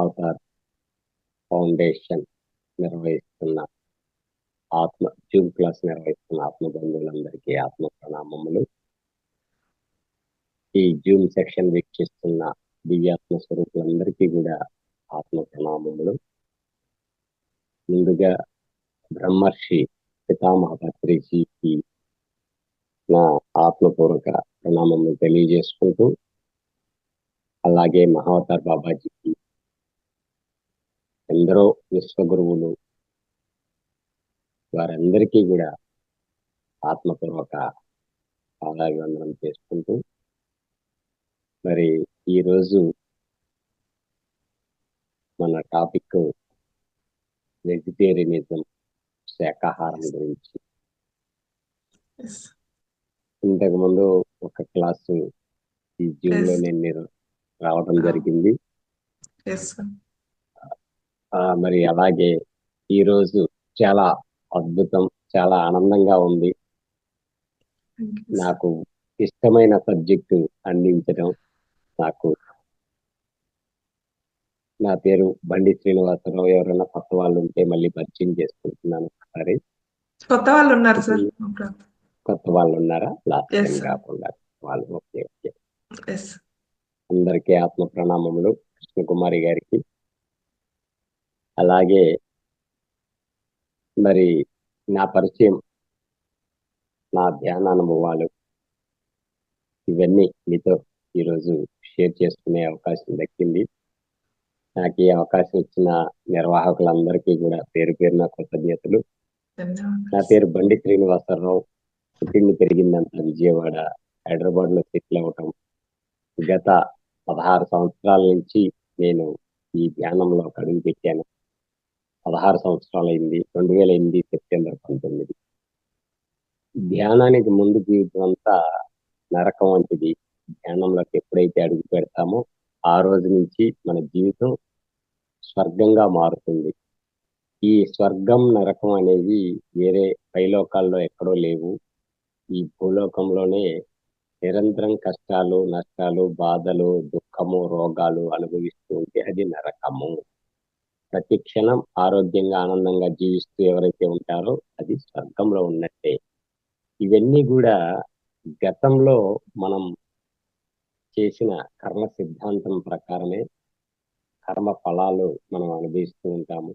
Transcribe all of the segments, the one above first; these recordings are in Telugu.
మహావతార్ ఫౌండేషన్ నిర్వహిస్తున్న జూమ్ క్లాస్ నిర్వహిస్తున్న ఆత్మ బంధువులందరికీ ఆత్మ ప్రణామములు. ఈ జూమ్ సెక్షన్ వీక్షిస్తున్న దివ్యాత్మ స్వరూపులందరికీ కూడా ఆత్మ ప్రణామములు. ముందుగా బ్రహ్మర్షి పితామహ పత్రిజీకి నా ఆత్మపూర్వక ప్రణామములు తెలియజేసుకుంటూ, అలాగే మహావతార్ బాబాజీకి, ఎందరో విశ్వగురువులు వారందరికీ కూడా ఆత్మపూర్వక పాదాభివందనం చేసుకుంటూ, మరి ఈరోజు మన టాపిక్ వెజిటేరియనిజం, శాకాహారం గురించి. ఇంతకు ముందు ఒక క్లాసు ఈ జూమ్ లో నేను రావడం జరిగింది. మరి అలాగే ఈరోజు చాలా అద్భుతం, చాలా ఆనందంగా ఉంది. నాకు ఇష్టమైన సబ్జెక్టు అందించడం. నా పేరు బండి శ్రీనివాసరావు. ఎవరైనా కొత్త వాళ్ళు ఉంటే మళ్ళీ పరిచయం చేసుకుంటున్నాను. సరే, కొత్త వాళ్ళు ఉన్నారు సార్. కొత్త వాళ్ళు ఉన్నారా? లాస్ట్ టైం కాకుండా వాళ్ళు. ఓకే. అందరికీ ఆత్మ ప్రణామములు. కృష్ణకుమారి గారికి, అలాగే మరి నా పరిచయం, నా ధ్యాన అనుభవాలు, ఇవన్నీ మీతో ఈరోజు షేర్ చేసుకునే అవకాశం దక్కింది. నాకు ఈ అవకాశం ఇచ్చిన నిర్వాహకులందరికీ కూడా పేరు పేరున కృతజ్ఞతలు. నా పేరు బండి శ్రీనివాసరావు. పుట్టింది పెరిగిందంతా విజయవాడ, హైదరాబాద్ లో సెటిల్ అవటం. గత 16 సంవత్సరాల నుంచి నేను ఈ ధ్యానంలో అడుగు పెట్టాను. 16 సంవత్సరాలు అయింది. 2008 సెప్టెంబర్ 19. ధ్యానానికి ముందు జీవితం అంతా నరకం వంటిది. ధ్యానంలోకి ఎప్పుడైతే అడుగు పెడతామో ఆ రోజు నుంచి మన జీవితం స్వర్గంగా మారుతుంది. ఈ స్వర్గం నరకం అనేవి వేరే పైలోకాల్లో ఎక్కడో లేవు. ఈ భూలోకంలోనే నిరంతరం కష్టాలు, నష్టాలు, బాధలు, దుఃఖము, రోగాలు అనుభవిస్తూ ఉంటే అది నరకము. ప్రతి క్షణం ఆరోగ్యంగా, ఆనందంగా జీవిస్తూ ఎవరైతే ఉంటారో అది స్వర్గంలో ఉన్నట్టే. ఇవన్నీ కూడా గతంలో మనం చేసిన కర్మ సిద్ధాంతం ప్రకారమే కర్మ ఫలాలు మనం అనుభవిస్తూ ఉంటాము.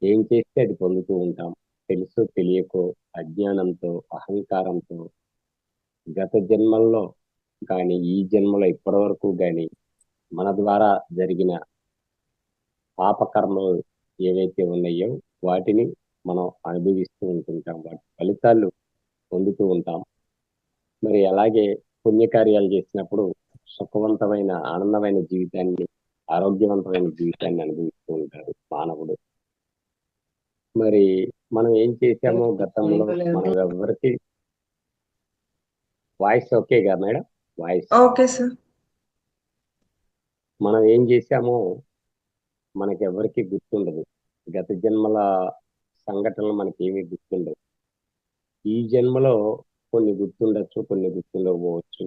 ఏం చేస్తే అది పొందుతూ ఉంటాం. తెలుసు తెలియకో, అజ్ఞానంతో, అహంకారంతో గత జన్మల్లో కానీ ఈ జన్మలో ఇప్పటి వరకు కానీ మన ద్వారా జరిగిన పాపకర్మలు ఏవైతే ఉన్నాయో వాటిని మనం అనుభవిస్తూ ఉంటుంటాం. వాటి ఫలితాలు పొందుతూ ఉంటాం. మరి అలాగే పుణ్యకార్యాలు చేసినప్పుడు సుఖవంతమైన, ఆనందమైన జీవితాన్ని, ఆరోగ్యవంతమైన జీవితాన్ని అనుభవిస్తూ ఉంటారు మానవుడు. మరి మనం ఏం చేశామో గతంలో, మనం ఎవరికి వాయిస్ ఓకేగా మేడం? Voice okay sir. మనం ఏం చేశామో మనకి ఎవరికి గుర్తుండదు. గత జన్మల సంఘటనలు మనకి ఏమీ గుర్తుండవు. ఈ జన్మలో కొన్ని గుర్తుండొచ్చు, కొన్ని గుర్తుండకపోవచ్చు.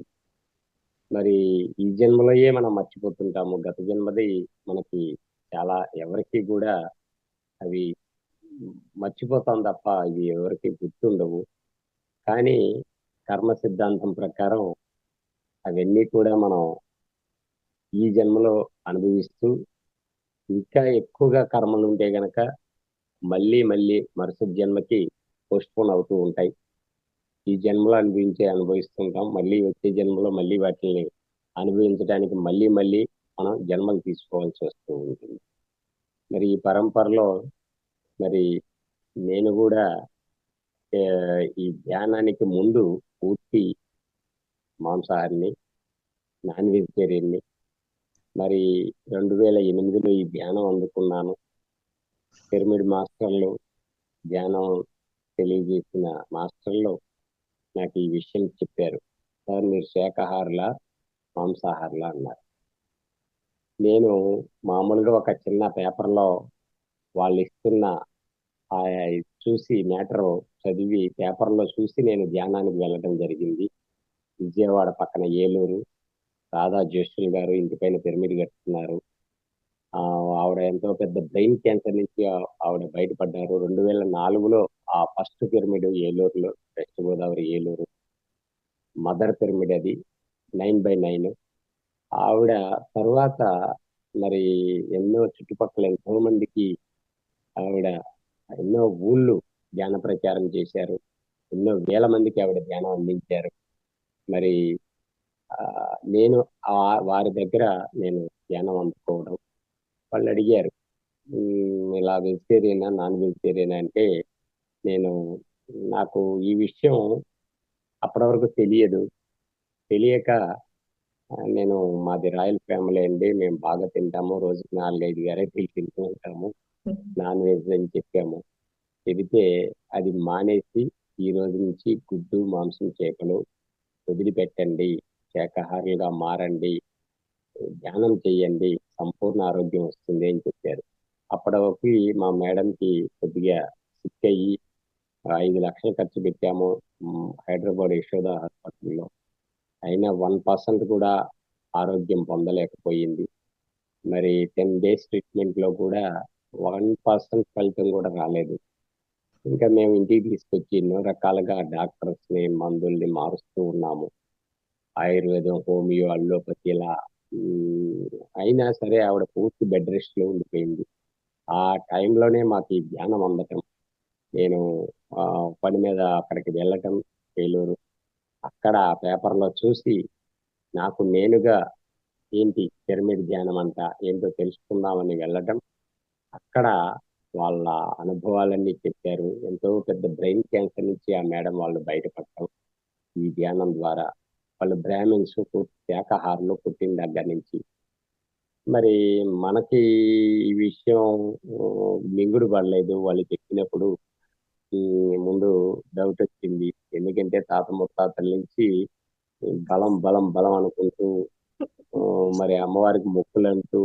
మరి ఈ జన్మలోయే మనం మర్చిపోతుంటాము. గత జన్మది మనకి చాలా ఎవరికి కూడా అవి మర్చిపోతాం తప్ప ఇవి ఎవరికి గుర్తుండవు. కానీ కర్మ సిద్ధాంతం ప్రకారం అవన్నీ కూడా మనం ఈ జన్మలో అనుభవిస్తూ, ఇంకా ఎక్కువగా కర్మలు ఉంటే గనక మళ్ళీ మరుసటి జన్మకి పోస్ట్పోన్ అవుతూ ఉంటాయి. ఈ జన్మలో అనుభవిస్తుంటాం. మళ్ళీ వచ్చే జన్మలో మళ్ళీ వాటిని అనుభవించడానికి మళ్ళీ మనం జన్మలు తీసుకోవాల్సి వస్తూ ఉంటుంది. మరి ఈ పరంపరలో మరి నేను కూడా ఈ ధ్యానానికి ముందు పూర్తి మాంసాహారిని, నాన్ వెజిటేరియన్ని. మరి 2008లో ఈ ధ్యానం అందుకున్నాను. పిరమిడ్ మాస్టర్లు, ధ్యానం తెలియజేసిన మాస్టర్లు నాకు ఈ విషయం చెప్పారు. సార్, మీరు శాకాహారులా, మాంసాహారులా అన్నారు. నేను మామూలుగా ఒక చిన్న పేపర్లో వాళ్ళు ఇస్తున్న చూసి మ్యాటర్ చదివి పేపర్లో చూసి నేను ధ్యానానికి వెళ్ళడం జరిగింది. విజయవాడ పక్కన ఏలూరు రాధా జోషుల్ గారు ఇంటిపైన పిరమిడ్ కట్టుతున్నారు. ఆ, ఆవిడ ఎంతో పెద్ద బ్రెయిన్ క్యాన్సర్ నుంచి ఆవిడ బయటపడ్డారు. 2004లో ఆ ఫస్ట్ పిరమిడ్ ఏలూరులో, west Godavari Eluru mother pyramid అది, 9x9. ఆవిడ తరువాత మరి ఎన్నో చుట్టుపక్కల ఎంతో మందికి ఆవిడ ఎన్నో ఊళ్ళు ధ్యాన ప్రచారం చేశారు. ఎన్నో వేల మందికి ఆవిడ ధ్యానం అందించారు. మరి ఆ, నేను వారి దగ్గర నేను ధ్యానం అందుకోవడం, వాళ్ళు అడిగారు, ఇలా వెజిటేరియనా నాన్ వెజిటేరియనా అంటే నేను నాకు ఈ విషయం అప్పటి వరకు తెలియదు. తెలియక నేను మాది రాయల్ ఫ్యామిలీ అండి, మేము బాగా తింటాము, రోజుకి 4-5 వెరైటీలు తింటూ ఉంటాము నాన్ వెజ్ అని చెప్పాము. చెబితే అది మానేసి ఈ రోజు నుంచి గుడ్డు మాంసం చేపలు వదిలిపెట్టండి, శాకాహారులుగా మారండి, ధ్యానం చేయండి, సంపూర్ణ ఆరోగ్యం వస్తుంది అని చెప్పారు. అప్పటికి మా మేడంకి కొద్దిగా సిక్ అయ్యి 5 లక్షలు ఖర్చు పెట్టాము హైదరాబాద్ యశోద హాస్పిటల్లో. అయినా 1% కూడా ఆరోగ్యం పొందలేకపోయింది. మరి 10 days ట్రీట్మెంట్ లో కూడా 1% ఫలితం కూడా రాలేదు. ఇంకా మేము ఇంటికి తీసుకొచ్చి ఎన్నో రకాలుగా డాక్టర్స్ ని మందుల్ని మారుస్తూ ఉన్నాము. ఆయుర్వేదం, హోమియో, అల్లోపతి ఇలా. ఉమ్, అయినా సరే ఆవిడ పూర్తి బెడ్ రెస్ట్ లో ఉండిపోయింది. ఆ టైంలోనే మాకు ఈ ధ్యానం అందటం, నేను ఆ, పని మీద అక్కడికి వెళ్ళటం ఏలూరు, అక్కడ పేపర్లో చూసి నాకు నేనుగా ఏంటి పిరమిడ్ ధ్యానం అంట ఏంటో తెలుసుకుందామని వెళ్ళటం, అక్కడ వాళ్ళ అనుభవాలన్నీ చెప్పారు. ఎంతో పెద్ద బ్రెయిన్ క్యాన్సర్ నుంచి ఆ మేడం వాళ్ళు బయటపడటం ఈ ధ్యానం ద్వారా. వాళ్ళు బ్రాహ్మిన్స్, శాకాహారులు పుట్టిన దగ్గర నుంచి. మరి మనకి ఈ విషయం ఆ, మింగుడు పడలేదు వాళ్ళు చెప్పినప్పుడు. ఈ ముందు డౌట్ వచ్చింది. ఎందుకంటే తాత ముత్తాతల నుంచి బలం బలం బలం అనుకుంటూ ఆ, మరి అమ్మవారికి మొక్కులు అంటూ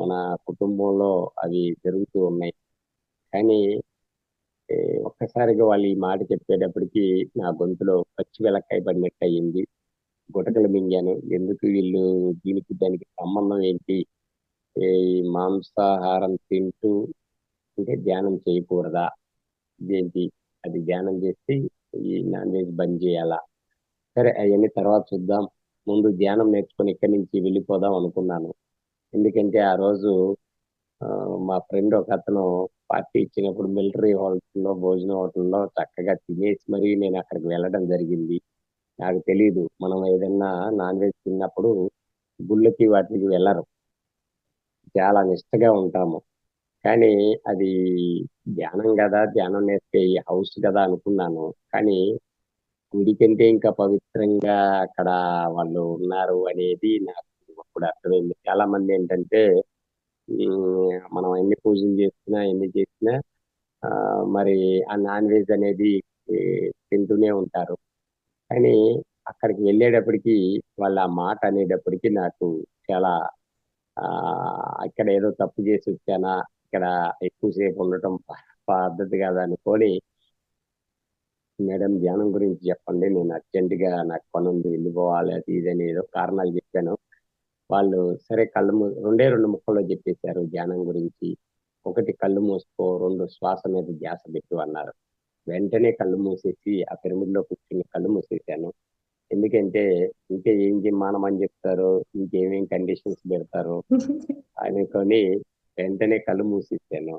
మన కుటుంబంలో అవి జరుగుతూ ఉన్నాయి. కానీ ఏ, ఒక్కసారిగా వాళ్ళు ఈ మాట చెప్పేటప్పటికి నా గొంతులో పచ్చి వెలక్కాయ పడినట్టు అయ్యింది. గుటకలు మింగాను. ఎందుకు వీళ్ళు, దీనికి దానికి సంబంధం ఏంటి? ఈ మాంసాహారం తింటూ అంటే ధ్యానం చేయకూడదా? ఇదేంటి? అది ధ్యానం చేస్తే ఈ నాన్ వెజ్ బంద్ చేయాలా? సరే అవన్నీ తర్వాత చూద్దాం, ముందు ధ్యానం నేర్చుకొని ఇక్కడి నుంచి వెళ్ళిపోదాం అనుకున్నాను. ఎందుకంటే ఆ రోజు ఆ, మా ఫ్రెండ్ ఒక అతను పార్టీ ఇచ్చినప్పుడు మిలిటరీ హోటల్లో, భోజన హోటల్లో చక్కగా తినేసి మరీ నేను అక్కడికి వెళ్ళడం జరిగింది. నాకు తెలియదు మనం ఏదన్నా నాన్ వెజ్ తిన్నప్పుడు గుళ్ళకి వాటికి వెళ్ళరు, చాలా నిష్టగా ఉంటాము. కానీ అది ధ్యానం కదా, ధ్యానం నేర్పే హౌస్ కదా అనుకున్నాను. కానీ గుడి కంటే ఇంకా పవిత్రంగా అక్కడ వాళ్ళు ఉన్నారు అనేది నాకు అప్పుడు అర్థమైంది. చాలా మంది ఏంటంటే మనం ఎన్ని పూజలు చేసినా ఎన్ని చేసినా ఆ, మరి ఆ నాన్ వెజ్ అనేది ఈ, తింటూనే ఉంటారు. కానీ అక్కడికి వెళ్ళేటప్పటికి వాళ్ళు ఆ మాట అనేటప్పటికి నాకు చాలా ఆ, ఇక్కడ ఏదో తప్పు చేసి వచ్చానా, ఇక్కడ ఎక్కువసేపు ఉండటం పద్ధతి కాదు అనుకొని, మేడం ధ్యానం గురించి చెప్పండి, నేను అర్జెంటుగా నాకు పని ఉంది వెళ్ళిపోవాలి అది ఇది అని ఏదో కారణాలు చెప్పాను. వాళ్ళు సరే రెండే రెండు ముక్కల్లో చెప్పేశారు ధ్యానం గురించి. ఒకటి కళ్ళు మూసుకో, రెండు శ్వాస మీద ధ్యాస పెట్టు అన్నారు. వెంటనే కళ్ళు మూసేసి ఆ పిరమిడ్ లో కూర్చుని కళ్ళు మూసేశాను. ఎందుకంటే ఇంకా ఏం మానమని చెప్తారో, ఇంకేమేం కండిషన్స్ పెడతారో అనుకొని వెంటనే కళ్ళు మూసేసాను.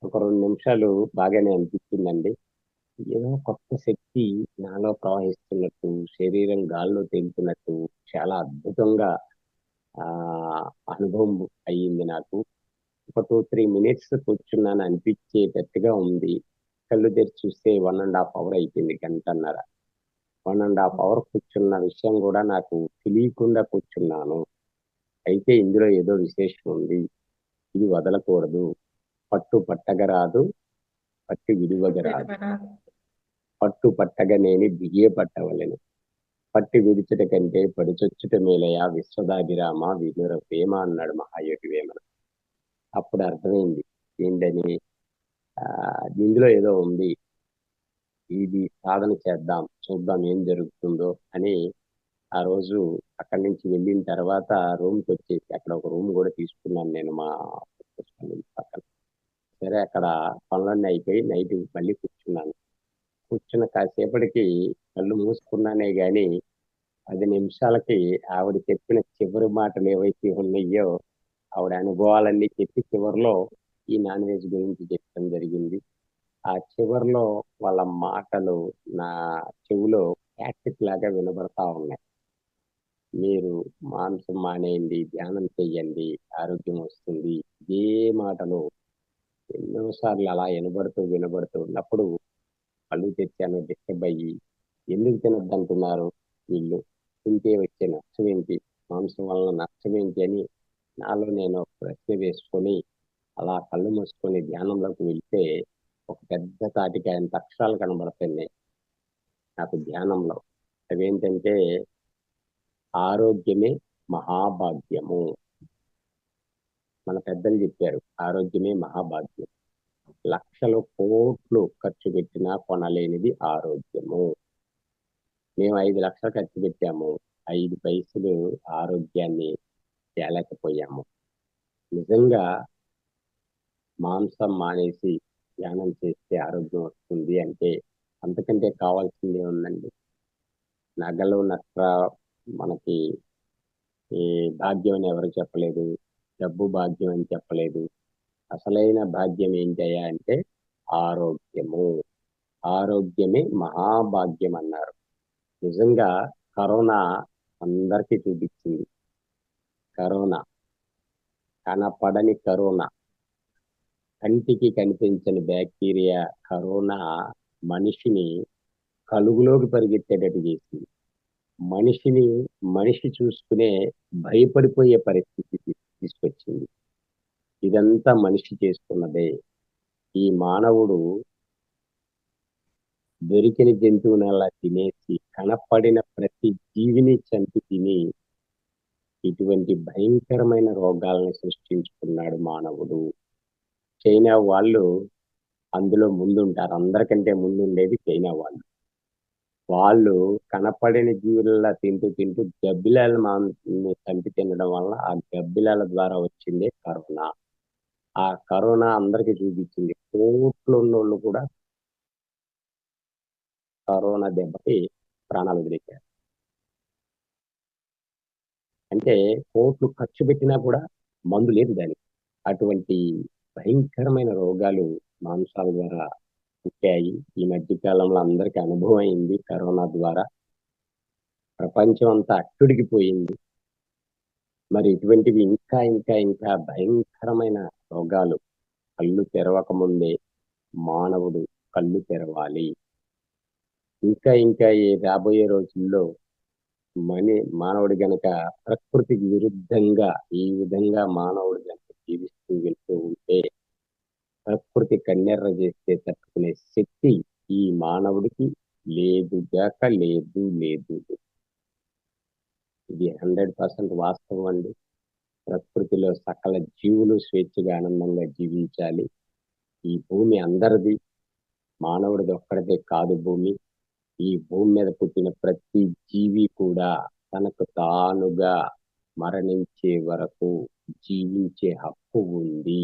ఒక 2 నిమిషాలు బాగానే అనిపించిందండి. ఏదో కొత్త శక్తి నాలో ప్రవహిస్తున్నట్టు, శరీరం గాల్లో తేలుతున్నట్టు చాలా అద్భుతంగా ఆ అనుభవం అయ్యింది నాకు. ఒక 2-3 minutes కూర్చున్నాను అనిపించేటట్టుగా ఉంది. కళ్ళు తెరిచి చూస్తే 1.5 hour అయిపోయింది, గంటన్నర. 1.5 hour కూర్చున్న విషయం కూడా నాకు తెలియకుండా కూర్చున్నాను. అయితే ఇందులో ఏదో విశేషం ఉంది, ఇది వదలకూడదు. పట్టు పట్టగరాదు, పట్టి విడువగరాదు. పట్టు పట్టగనేని బిగే పట్టవలెను, పట్టి విడిచుట కంటే పడిచొచ్చుట మేలయ విశ్వదాభిరామ వినుర వేమ అన్నాడు మహాయోగి వేమన. అప్పుడు అర్థమైంది ఏంటని. ఆ, ఇందులో ఏదో ఉంది, ఇది సాధన చేద్దాం, చూద్దాం ఏం జరుగుతుందో అని ఆ రోజు అక్కడి నుంచి వెళ్ళిన తర్వాత రూమ్కి వచ్చేసి అక్కడ ఒక రూమ్ కూడా తీసుకున్నాను నేను మా పక్కన. సరే అక్కడ పనులన్నీ అయిపోయి నైట్ మళ్ళీ కూర్చున్నాను. కూర్చున్న కాసేపటికి కళ్ళు మూసుకున్నానే గాని 10 నిమిషాలకి ఆవిడ చెప్పిన చివరి మాటలు ఏవైతే ఉన్నాయో ఆవిడ అనుభవాలన్నీ చెప్పి చివరిలో ఈ నాన్ వెజ్ గురించి చెప్పడం జరిగింది. ఆ చివరిలో వాళ్ళ మాటలు నా చెవిలో ప్యాకెట్ లాగా వినబడతా ఉన్నాయి. మీరు మాంసం మానేయండి, ధ్యానం చెయ్యండి, ఆరోగ్యం వస్తుంది. ఇదే మాటలు ఎన్నోసార్లు అలా వినబడుతూ ఉన్నప్పుడు కళ్ళు తెచ్చాను డిస్టర్బ్ అయ్యి, ఎందుకు తినొద్దంటున్నారు వీళ్ళు? తింటే వచ్చే నష్టం ఏంటి? మాంసం వలన నష్టం ఏంటి అని నాలో నేను ఒక ప్రశ్న వేసుకొని అలా కళ్ళు మూసుకొని ధ్యానంలోకి వెళ్తే ఒక పెద్ద తాటికాయంత అక్షరాలు కనబడుతున్నాయి నాకు ధ్యానంలో. అవేంటంటే ఆరోగ్యమే మహాభాగ్యము. మన పెద్దలు చెప్పారు ఆరోగ్యమే మహాభాగ్యం. లక్షలు కోట్లు ఖర్చు పెట్టినా కొనలేనిది ఆరోగ్యము. మేము 5 లక్షలు ఖర్చు పెట్టాము, 5 పైసలు ఆరోగ్యాన్ని తేలేకపోయాము. నిజంగా మాంసం మానేసి ధ్యానం చేస్తే ఆరోగ్యం వస్తుంది అంటే అంతకంటే కావాల్సిందే ఉందండి. నగలు నట్ర మనకి ఈ భాగ్యం అని ఎవరు చెప్పలేదు, డబ్బు భాగ్యం అని చెప్పలేదు. అసలైన భాగ్యం ఏంటయ్యా అంటే ఆరోగ్యము. ఆరోగ్యమే మహాభాగ్యం అన్నారు. నిజంగా కరోనా అందరికీ చూపించింది. కరోనా కనపడని కరోనా, కంటికి కనిపించని బ్యాక్టీరియా కరోనా మనిషిని కలుగులోకి పరిగెత్తేటట్టు చేసింది. మనిషిని మనిషి చూసుకునే భయపడిపోయే పరిస్థితి తీసుకొచ్చింది. ఇదంతా మనిషి చేసుకున్నదే. ఈ మానవుడు దొరికిన జంతువునల్లా తినేసి కనపడిన ప్రతి జీవిని చంపి తిని ఇటువంటి భయంకరమైన రోగాలను సృష్టించుకున్నాడు మానవుడు. చైనా వాళ్ళు అందులో ముందుంటారు. అందరికంటే ముందుండేది చైనా వాళ్ళు. వాళ్ళు కనపడని జీవులలా తింటూ తింటూ గబ్బిలాల చంపి తినడం వల్ల ఆ గబ్బిలాల ద్వారా వచ్చిందే కరోనా. ఆ కరోనా అందరికీ చూపించింది. కోట్లు ఉన్నోళ్ళు కూడా కరోనా దెబ్బకి ప్రాణాలు వదిలేశారు. అంటే కోట్లు ఖర్చు పెట్టినా కూడా మందు లేదు దానికి. అటువంటి భయంకరమైన రోగాలు మాంసాల ద్వారా పుట్టాయి. ఈ మధ్య కాలంలో అందరికీ అనుభవం అయింది. కరోనా ద్వారా ప్రపంచం అంతా అట్టుడికిపోయింది. మరి ఇటువంటివి ఇంకా ఇంకా ఇంకా భయంకరమైన రోగాలు కళ్ళు తెరవక ముందే మానవుడు కళ్ళు తెరవాలి. ఇంకా ఇంకా ఈ రాబోయే రోజుల్లో మానవుడు గనక ప్రకృతికి విరుద్ధంగా ఈ విధంగా మానవుడు గనక జీవిస్తూ వెళ్తూ ఉంటే ప్రకృతి కన్నెర్ర చేస్తే తట్టుకునే శక్తి ఈ మానవుడికి లేదుగాక లేదు లేదు. ఇది 100% వాస్తవం అండి. ప్రకృతిలో సకల జీవులు స్వేచ్ఛగా ఆనందంగా జీవించాలి. ఈ భూమి అందరిది, మానవుడిది ఒక్కడిదే కాదు భూమి. ఈ భూమి మీద పుట్టిన ప్రతి జీవి కూడా తనకు తానుగా మరణించే వరకు జీవించే హక్కు ఉంది.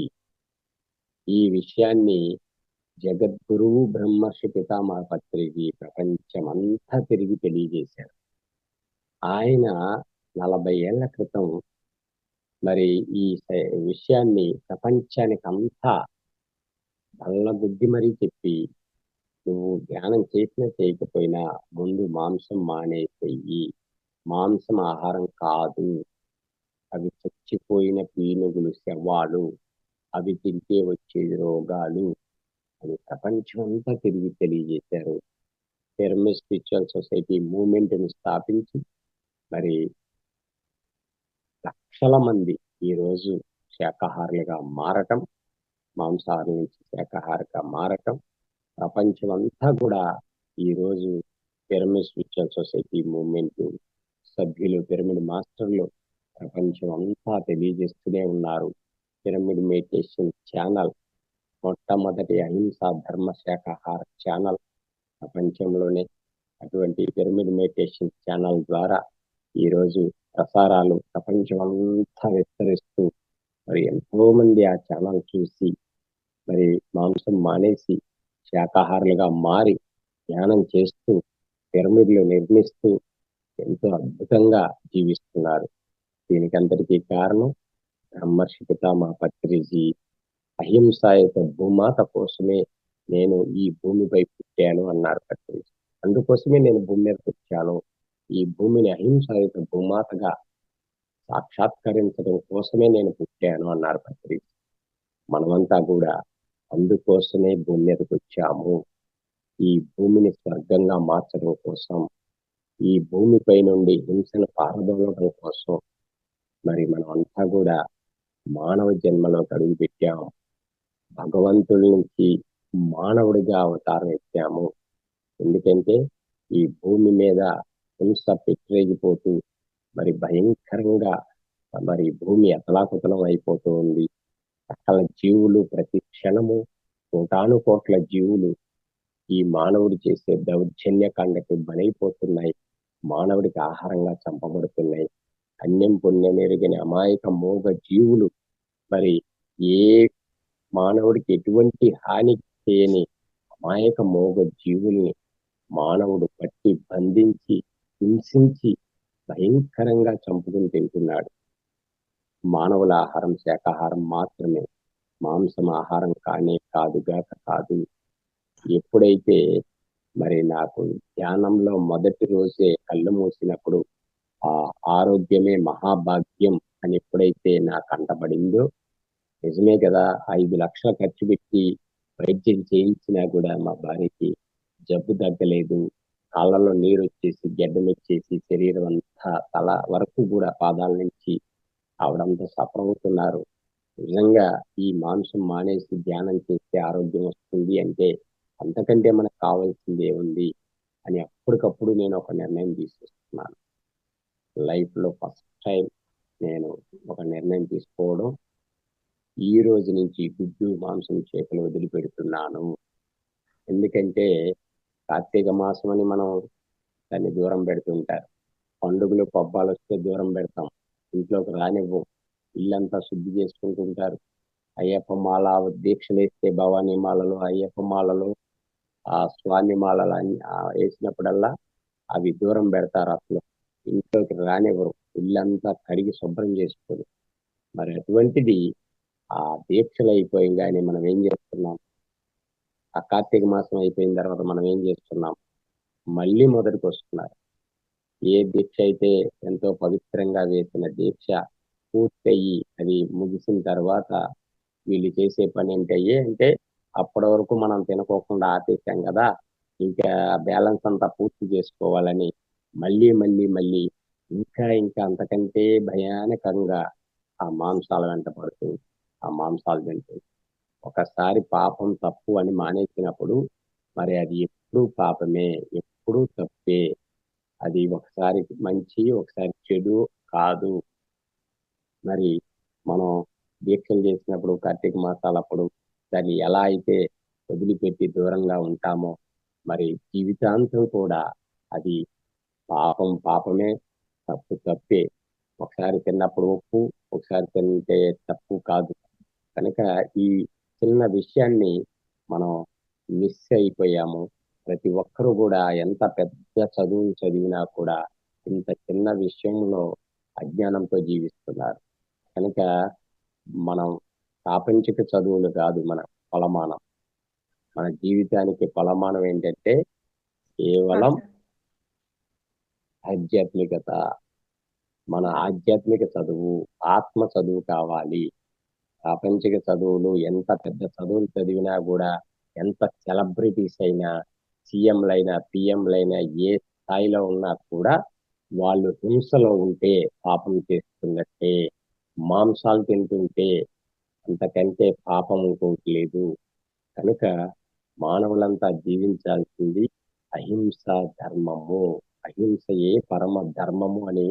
ఈ విషయాన్ని జగద్గురువు బ్రహ్మర్షి పితామహ పత్రికి ప్రపంచమంతా తిరిగి తెలియజేశారు. ఆయన 40 ఏళ్ల క్రితం మరి ఈ విషయాన్ని ప్రపంచానికి అంతా బల్లగుద్ది మరీ చెప్పి, నువ్వు ధ్యానం చేసినా చేయకపోయినా ముందు మాంసం మానేసేయి. మాంసం ఆహారం కాదు. అవి చచ్చిపోయిన పీనుగులు, శవాలు. అవి తింటే వచ్చేది రోగాలు అని ప్రపంచం అంతా తిరిగి తెలియజేశారు. పిరమిడ్ స్పిరిచువల్ సొసైటీ మూవ్మెంట్ ని స్థాపించి మరి లక్షల మంది ఈ రోజు శాకాహారులుగా మారటం, మాంసాహారం నుంచి శాకాహారిగా మారటం, ప్రపంచం అంతా కూడా ఈ రోజు పిరమిడ్ స్పిరిచువల్ సొసైటీ మూవ్మెంట్ సభ్యులు, పిరమిడ్ మాస్టర్లు ప్రపంచం అంతా తెలియజేస్తూనే ఉన్నారు. పిరమిడ్ మెడిటేషన్ ఛానల్ మొట్టమొదటి అహింసా ధర్మ శాకాహార ఛానల్ ప్రపంచంలోనే. అటువంటి పిరమిడ్ మెడిటేషన్ ఛానల్ ద్వారా ఈరోజు ప్రసారాలు ప్రపంచమంతా విస్తరిస్తూ మరి ఎంతో మంది ఆ ఛానల్ చూసి మరి మాంసం మానేసి శాకాహారులుగా మారి ధ్యానం చేస్తూ పిరమిడ్లు నిర్మిస్తూ ఎంతో అద్భుతంగా జీవిస్తున్నారు. దీనికంతటికీ కారణం బ్రహ్మర్షి పితామహ పత్రిజీ అహింసాయుత భూమాత కోసమే నేను ఈ భూమిపై పుట్టాను అన్నారు పత్రిజీ. అందుకోసమే నేను భూమి మీదకి వచ్చాను. ఈ భూమిని అహింసాయుత భూమాతగా సాక్షాత్కరించడం కోసమే నేను పుట్టాను అన్నారు పత్రిజీ. మనమంతా కూడా అందుకోసమే భూమి మీదకి వచ్చాము. ఈ భూమిని స్వర్గంగా మార్చడం కోసం, ఈ భూమిపై నుండి హింసను పారదోలడం కోసం మరి మనం అంతా కూడా మానవ జన్మలోకి అడుగు పెట్టాము. భగవంతుడి నుంచి మానవుడిగా అవతారం ఎత్తాము. ఎందుకంటే ఈ భూమి మీద హింస పెట్టిరేగిపోతూ మరి భయంకరంగా మరి భూమి అతలాకుతలం అయిపోతూ ఉంది. సకల జీవులు ప్రతి క్షణము కోటాను కోట్ల జీవులు ఈ మానవుడు చేసే దౌర్జన్యకాండకి బలైపోతున్నాయి. మానవుడికి ఆహారంగా చంపబడుతున్నాయి. అన్యం పుణ్యం ఎరుగని అమాయక మోగ జీవులు మరి ఏ మానవుడికి ఎటువంటి హాని చేయని అమాయక మోగ జీవుల్ని మానవుడు పట్టి బంధించి హింసించి భయంకరంగా చంపుకుని తింటున్నాడు. మానవుల ఆహారం శాకాహారం మాత్రమే, మాంసం ఆహారం కానే కాదుగాక కాదు. ఎప్పుడైతే మరి నాకు ధ్యానంలో మొదటి రోజే కళ్ళు మూసినప్పుడు ఆ ఆరోగ్యమే మహాభాగ్యం అని ఎప్పుడైతే నాకు అంటబడిందో, నిజమే కదా, 5 లక్షలు ఖర్చు పెట్టి వైద్యం చేయించినా కూడా మా భార్యకి జబ్బు తగ్గలేదు. కాళ్ళలో నీరు వచ్చేసి గెడ్డలు వచ్చేసి శరీరం అంతా తల వరకు కూడా పాదాల నుంచి ఆవిడంతా సఫర్ అవుతున్నారు. నిజంగా ఈ మాంసం మానేసి ధ్యానం చేస్తే ఆరోగ్యం వస్తుంది అంటే అంతకంటే మనకు కావాల్సింది ఏముంది అని అప్పటికప్పుడు నేను ఒక నిర్ణయం తీసుకున్నాను. లైఫ్ లో ఫస్ట్ టైం నేను ఒక నిర్ణయం తీసుకోవడం, ఈ రోజు నుంచి గుడ్డు మాంసం చేపలు వదిలిపెడుతున్నాను. ఎందుకంటే కార్తీక మాసం అని మనం దాన్ని దూరం పెడుతుంటారు. పండుగలు పబ్బాలు వస్తే దూరం పెడతాం, ఇంట్లోకి రానివ్వం. ఇల్లంతా శుద్ధి చేసుకుంటుంటారు. అయ్యప్ప మాల దీక్షలు వేస్తే భవానీ మాలలు అయ్యప్ప మాలలు ఆ స్వామి మాలలు వేసినప్పుడల్లా అవి దూరం పెడతారు. అసలు ఇంట్లోకి రానివ్వరు. ఇల్లంతా కడిగి శుభ్రం చేసుకొని. మరి అటువంటిది ఆ దీక్షలు అయిపోయింగానే మనం ఏం చేస్తున్నాం? ఆ కార్తీక మాసం అయిపోయిన తర్వాత మనం ఏం చేస్తున్నాం? మళ్ళీ మొదటికి వస్తున్నారు. ఏ దీక్ష అయితే ఎంతో పవిత్రంగా వేసిన దీక్ష పూర్తయి అది ముగిసిన తర్వాత వీళ్ళు చేసే పని ఏంటయ్యే అంటే, అప్పటి వరకు మనం తినకోకుండా ఆపేసాం కదా, ఇంకా బ్యాలెన్స్ అంతా పూర్తి చేసుకోవాలని మళ్ళీ మళ్ళీ మళ్ళీ ఇంకా ఇంకా అంతకంటే భయానకంగా ఆ మాంసాల వెంట పడుతూ ఆ మాంసాలు తింటూ ఒకసారి పాపం తప్పు అని మానేసినప్పుడు మరి అది ఎప్పుడూ పాపమే, ఎప్పుడూ తప్పే. అది ఒకసారి మంచి ఒకసారి చెడు కాదు. మరి మనం దీక్షలు చేసినప్పుడు కార్తీక మాసాలప్పుడు దాన్ని ఎలా అయితే వదిలిపెట్టి దూరంగా ఉంటామో మరి జీవితాంతం కూడా అది పాపం పాపమే, తప్పు తప్పే. ఒకసారి తిన్నప్పుడు ఒప్పు, ఒకసారి తింటే తప్పు కాదు. కనుక ఈ చిన్న విషయాన్ని మనం మిస్ అయిపోయాము. ప్రతి ఒక్కరూ కూడా ఎంత పెద్ద చదువులు చదివినా కూడా ఇంత చిన్న విషయంలో అజ్ఞానంతో జీవిస్తున్నారు. కనుక మనం ప్రాపంచిక చదువులు కాదు మన కొలమానం. మన జీవితానికి కొలమానం ఏంటంటే కేవలం ఆధ్యాత్మికత. మన ఆధ్యాత్మిక చదువు, ఆత్మ చదువు కావాలి. ప్రాపంచిక చదువులు ఎంత పెద్ద చదువులు చదివినా కూడా, ఎంత సెలబ్రిటీస్ అయినా, సీఎంలైనా పిఎంలైనా ఏ స్థాయిలో ఉన్నా కూడా వాళ్ళు హింసలో ఉంటే పాపం చేస్తున్నట్టే. మాంసాలు తింటుంటే అంతకంటే పాపం ఇంకోటి లేదు. కనుక మానవులంతా జీవించాల్సింది అహింస ధర్మము. అహింసయే పరమ ధర్మము అని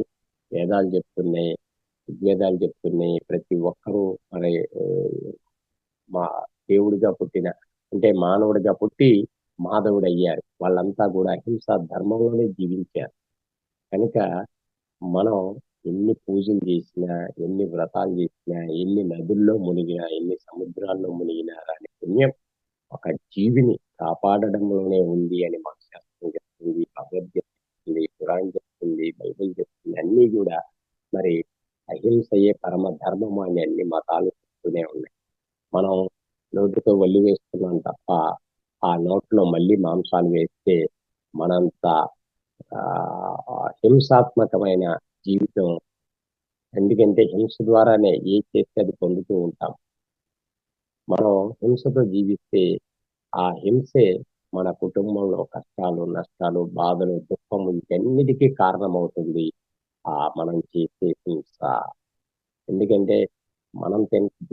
వేదాలు చెప్తున్నాయి, ఋగ్వేదాలు చెప్తున్నాయి. ప్రతి ఒక్కరూ మరి మా దేవుడిగా పుట్టిన అంటే మానవుడిగా పుట్టి మాధవుడు అయ్యారు. వాళ్ళంతా కూడా అహింస ధర్మంలోనే జీవించారు. కనుక మనం ఎన్ని పూజలు చేసినా, ఎన్ని వ్రతాలు చేసినా, ఎన్ని నదుల్లో మునిగినా, ఎన్ని సముద్రాల్లో మునిగినా రాని పుణ్యం ఒక జీవిని కాపాడడంలోనే ఉంది అని మన శాస్త్రం చెప్తుంది, భగవద్గీత చెప్తుంది, ఖురాన్ చెప్తుంది, బైబిల్ చెప్తుంది. అన్నీ కూడా మరి అహింసయే పరమ ధర్మం అని అన్ని మతాలు చెప్తూనే ఉన్నాయి. మనం నోటితో వల్లి వేస్తున్నాం తప్ప ఆ నోట్లో మళ్ళీ మాంసాలు వేస్తే మనంత ఆ, హింసాత్మకమైన జీవితం. ఎందుకంటే హింస ద్వారానే ఏ చేస్తే అది పొందుతూ ఉంటాం. మనం హింసతో జీవిస్తే ఆ హింసే మన కుటుంబంలో కష్టాలు, నష్టాలు, బాధలు, దుఃఖం వీటన్నిటికీ కారణమవుతుంది. మనం చేసే హింస. ఎందుకంటే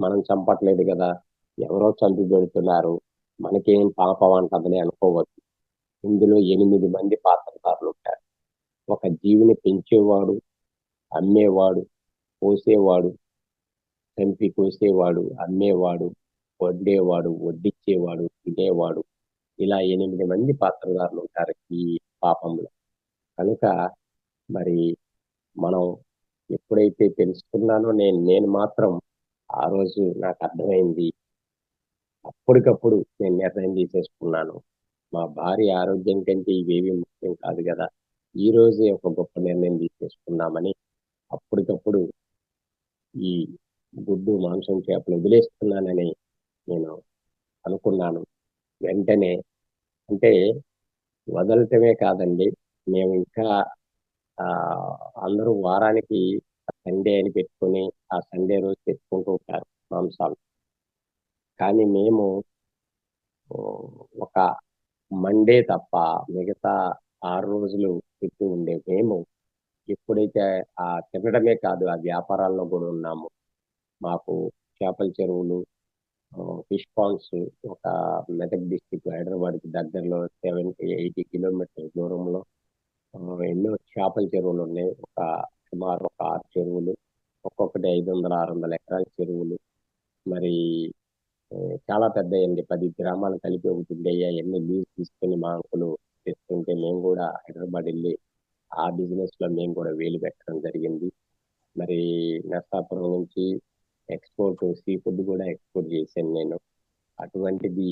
మనం చంపట్లేదు కదా, ఎవరో చంపి పెడుతున్నారు, మనకేం పాపం అంటదని అనుకోవద్దు. ఇందులో 8 మంది పాత్రధారులు ఉంటారు. ఒక జీవిని పెంచేవాడు, అమ్మేవాడు, కోసేవాడు, చంపి కోసేవాడు, అమ్మేవాడు, వండేవాడు, వడ్డిచ్చేవాడు, తినేవాడు, ఇలా 8 మంది పాత్రధారులు ఉంటారు ఈ పాపంలో. కనుక మరి మనం ఎప్పుడైతే తెలుసుకున్నానో నేను మాత్రం ఆ రోజు నాకు అర్థమైంది. అప్పటికప్పుడు నేను నిర్ణయం తీసేసుకున్నాను. మా భార్య ఆరోగ్యం కంటే ఇవేవి ముఖ్యం కాదు కదా, ఈ రోజే ఒక గొప్ప నిర్ణయం తీసేసుకున్నామని అప్పటికప్పుడు ఈ గుడ్డు, మాంసం, చేపలు వదిలేస్తున్నానని నేను అనుకున్నాను. వెంటనే, అంటే వదలటమే కాదండి, మేము ఇంకా ఆ అందరూ వారానికి సండే అని పెట్టుకొని ఆ సండే రోజు తెచ్చుకుంటూ ఉంటారు మాంసాలు. కానీ మేము ఓ, ఒక మండే తప్ప మిగతా 6 రోజులు తింటూ ఉండే మేము ఎప్పుడైతే తినడమే కాదు ఆ వ్యాపారాల్లో కూడా ఉన్నాము. మాకు చేపల చెరువులు, ఫిష్ పాండ్స్ ఒక మెదక్ డిస్టిక్ హైదరాబాద్కి దగ్గరలో 70-80 కిలోమీటర్ల దూరంలో ఎన్నో చేపల చెరువులు ఉన్నాయి. సుమారు ఒక 6 చెరువులు, ఒక్కొక్కటి 500-600 ఎకరాల చెరువులు. మరి ఆ, చాలా పెద్దయండి, 10 గ్రామాలు కలిపి ఒకటి ఉండేవి. అవన్నీ లీజ్ తీసుకొని మా అంకులు తెస్తుంటే మేము కూడా హైదరాబాద్ వెళ్ళి ఆ బిజినెస్ లో మేము కూడా వేలు పెట్టడం జరిగింది. మరి నర్సాపురం నుంచి సీ ఫుడ్ కూడా ఎక్స్పోర్ట్ చేశాను నేను. అటువంటిది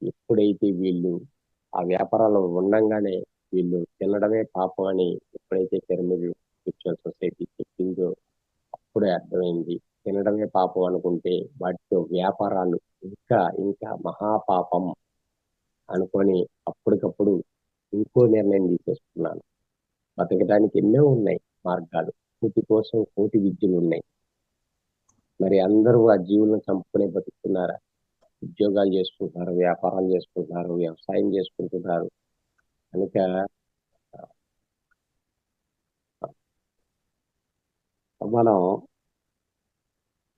ఎప్పుడైతే వీళ్ళు ఆ వ్యాపారాలు ఉండంగానే వీళ్ళు తినడమే పాపం అని ఎప్పుడైతే పిరమిడ్ స్పిరిచువల్ సొసైటీ చెప్పిందో అప్పుడే అర్థమైంది. తినడమే పాపం అనుకుంటే వాటితో వ్యాపారాలు ఇంకా ఇంకా మహాపాపం అనుకొని అప్పటికప్పుడు ఇంకో నిర్ణయం తీసేసుకున్నాను. బతకడానికి ఎన్నో ఉన్నాయి మార్గాలు, కూటి కోసం కోటి విద్యలు ఉన్నాయి. మరి అందరూ ఆ జీవులను చంపుకునే బతుకుతున్నారా? ఉద్యోగాలు చేసుకుంటున్నారు, వ్యాపారాలు చేసుకుంటున్నారు, వ్యవసాయం చేసుకుంటున్నారు. కనుక మనం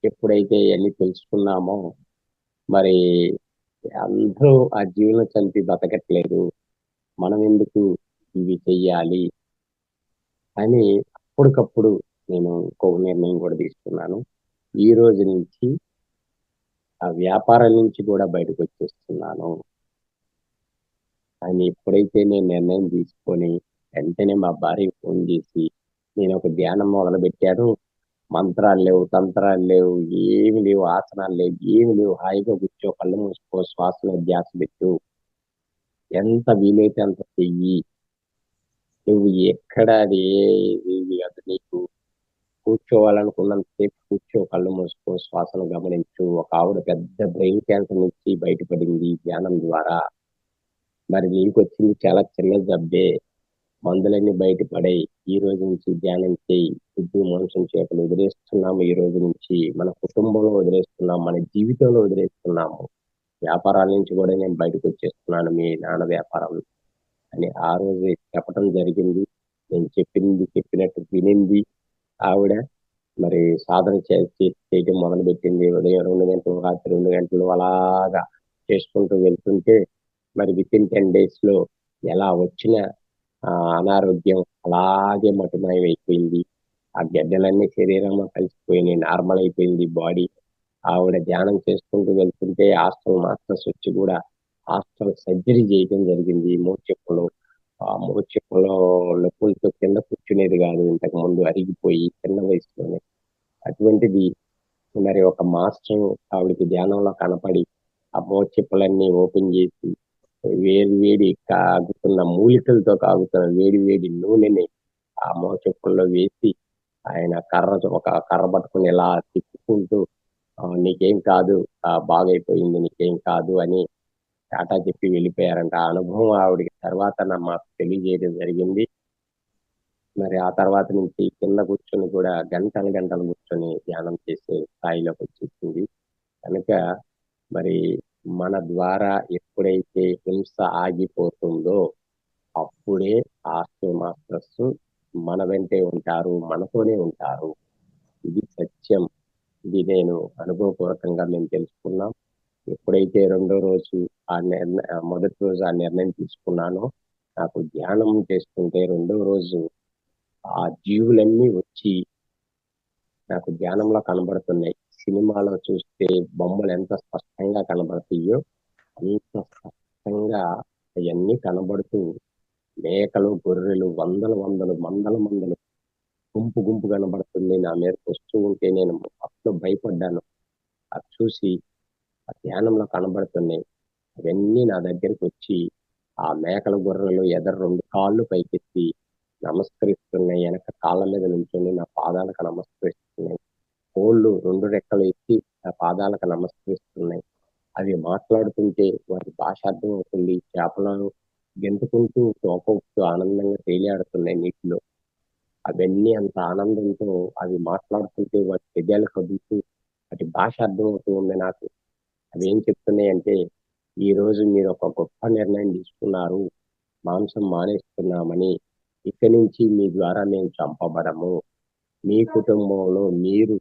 ఎప్పుడైతే ఇవన్నీ తెలుసుకున్నామో మరి అందరూ ఆ జీవులను చంపి బతకట్లేదు, మనం ఎందుకు ఇవి చెయ్యాలి అని అప్పటికప్పుడు నేను ఇంకో నిర్ణయం కూడా తీసుకున్నాను. ఈ రోజు నుంచి ఆ వ్యాపారం నుంచి కూడా బయటకు వచ్చేస్తున్నాను అని ఎప్పుడైతే నేను నిర్ణయం తీసుకొని వెంటనే మా భార్యకి ఫోన్ చేసి నేను ఒక ధ్యానం మొదలు పెట్టాను. మంత్రాలు లేవు, తంత్రాలు లేవు, ఏమి లేవు, ఆసనాలు లేవు, ఏమి లేవు, హాయిగా కూర్చో, కళ్ళు మూసుకో, శ్వాసలో ధ్యాస పెట్టు, ఎంత వీలైతే అంత చెయ్యి, నువ్వు ఎక్కడ అది ఇది అది నీకు కూర్చోవాలనుకున్నంత సేపు కూర్చో, కళ్ళు మూసుకో, శ్వాసను గమనించు. ఒక ఆవిడ పెద్ద బ్రెయిన్ క్యాన్సర్ నుంచి బయటపడింది ఈ ధ్యానం ద్వారా. మరి నీకు వచ్చింది చాలా చిన్న జబ్బే, మందులన్నీ బయటపడాయి, ఈ రోజు నుంచి ధ్యానం చేయి, గుడ్డు, మాంసం, చేపలు వదిలేస్తున్నాము, ఈ రోజు నుంచి మన కుటుంబంలో వదిలేస్తున్నాం, మన జీవితంలో వదిలేస్తున్నాము, వ్యాపారాల నుంచి కూడా నేను బయటకు వచ్చేస్తున్నాను, మీ నాన్న వ్యాపారం అని ఆ రోజు చెప్పడం జరిగింది. నేను చెప్పినట్టు వినింది ఆవిడ. మరి సాధన చేయడం మొదలు పెట్టింది. ఉదయం 2 గంటలు, రాత్రి 2 గంటలు అలాగా చేసుకుంటూ వెళ్తుంటే మరి విత్ ఇన్ 10 days లో ఎలా వచ్చిన అనారోగ్యం అలాగే మటుమాయమైపోయింది. ఆ గడ్డలన్నీ శరీరంలో కలిసిపోయినాయి, నార్మల్ అయిపోయింది బాడీ. ఆవిడ ధ్యానం చేసుకుంటూ వెళ్తుంటే హాస్టల్ మాస్టర్స్ వచ్చి కూడా హాస్టల్ సర్జరీ చేయడం జరిగింది. మోచెప్పులో నొప్పులతో కింద కూర్చుని కూర్చునేది కాదు ఇంతకు ముందు, అరిగిపోయి చిన్న వయసులోనే. అటువంటిది మరి ఒక మాస్టర్ ఆవిడకి ధ్యానంలో కనపడి ఆ మోచెప్పులన్నీ ఓపెన్ చేసి వేడి వేడి కాగుతున్న మూలికలతో కాగుతున్న వేడి వేడి నూనెని ఆ మోచెప్పుల్లో వేసి ఆయన ఒక కర్ర పట్టుకుని ఇలా తిప్పుకుంటూ నీకేం కాదు, బాగైపోయింది, నీకేం కాదు అని టాటా చెప్పి వెళ్ళిపోయారంట. ఆ అనుభవం ఆవిడకి తర్వాత మాకు తెలియజేయడం జరిగింది. మరి ఆ తర్వాత నుంచి కింద కూర్చొని కూడా గంటలు గంటలు కూర్చొని ధ్యానం చేసే స్థాయిలోకి వచ్చేసింది. కనుక మరి మన ద్వారా ఎప్పుడైతే హింస ఆగిపోతుందో అప్పుడే ఆస్ట్రో మాస్టర్స్ మన వెంటే ఉంటారు, మనతోనే ఉంటారు. ఇది సత్యం. ఇది నేను అనుభవపూర్వకంగా మేము తెలుసుకున్నాం. ఎప్పుడైతే రెండో రోజు మొదటి రోజు ఆ నిర్ణయం తీసుకున్నానో, నాకు ధ్యానం చేస్తుంటే రెండో రోజు ఆ జీవులన్నీ వచ్చి నాకు ధ్యానంలో కనబడుతున్నాయి. సినిమాలో చూస్తే బొమ్మలు ఎంత స్పష్టంగా కనబడతాయో అంత స్పష్టంగా అవన్నీ కనబడుతూ మేకలు, గొర్రెలు వందలు వందలు మందల మందలు గుంపు గుంపు కనబడుతుంది. నా మీదకి వస్తూ ఉంటే నేను అప్పుడు భయపడ్డాను. అది చూసి ఆ ధ్యానంలో కనబడుతున్నాయి. అవన్నీ నా దగ్గరికి వచ్చి ఆ మేకల గొర్రెలు ఎదరు రెండు కాళ్ళు పైకెత్తి నమస్కరిస్తున్నాయి. వెనక కాళ్ళ మీద నుంచొని నా పాదాలకు నమస్కరిస్తున్నాయి. కోళ్ళు రెండు రెక్కలు ఎత్తి నా పాదాలకు నమస్కరిస్తున్నాయి. అవి మాట్లాడుతుంటే వారి భాష అర్థం అవుతుంది. చేపలను గెంతుకుంటూ తోకవుతూ ఆనందంగా తేలియాడుతున్నాయి నీటిలో. అవన్నీ అంత ఆనందంతో అవి మాట్లాడుతుంటే వాటి పెదాలు కదులుతూ వాటి భాష అర్థం అవుతూ ఉంది నాకు. అవి ఏం చెప్తున్నాయి అంటే, ఈ రోజు మీరు ఒక గొప్ప నిర్ణయం తీసుకున్నారు, మాంసం మానేస్తున్నామని. ఇక్కడి నుంచి మీ ద్వారా మేము చంపబడము. మీ కుటుంబంలో మీరు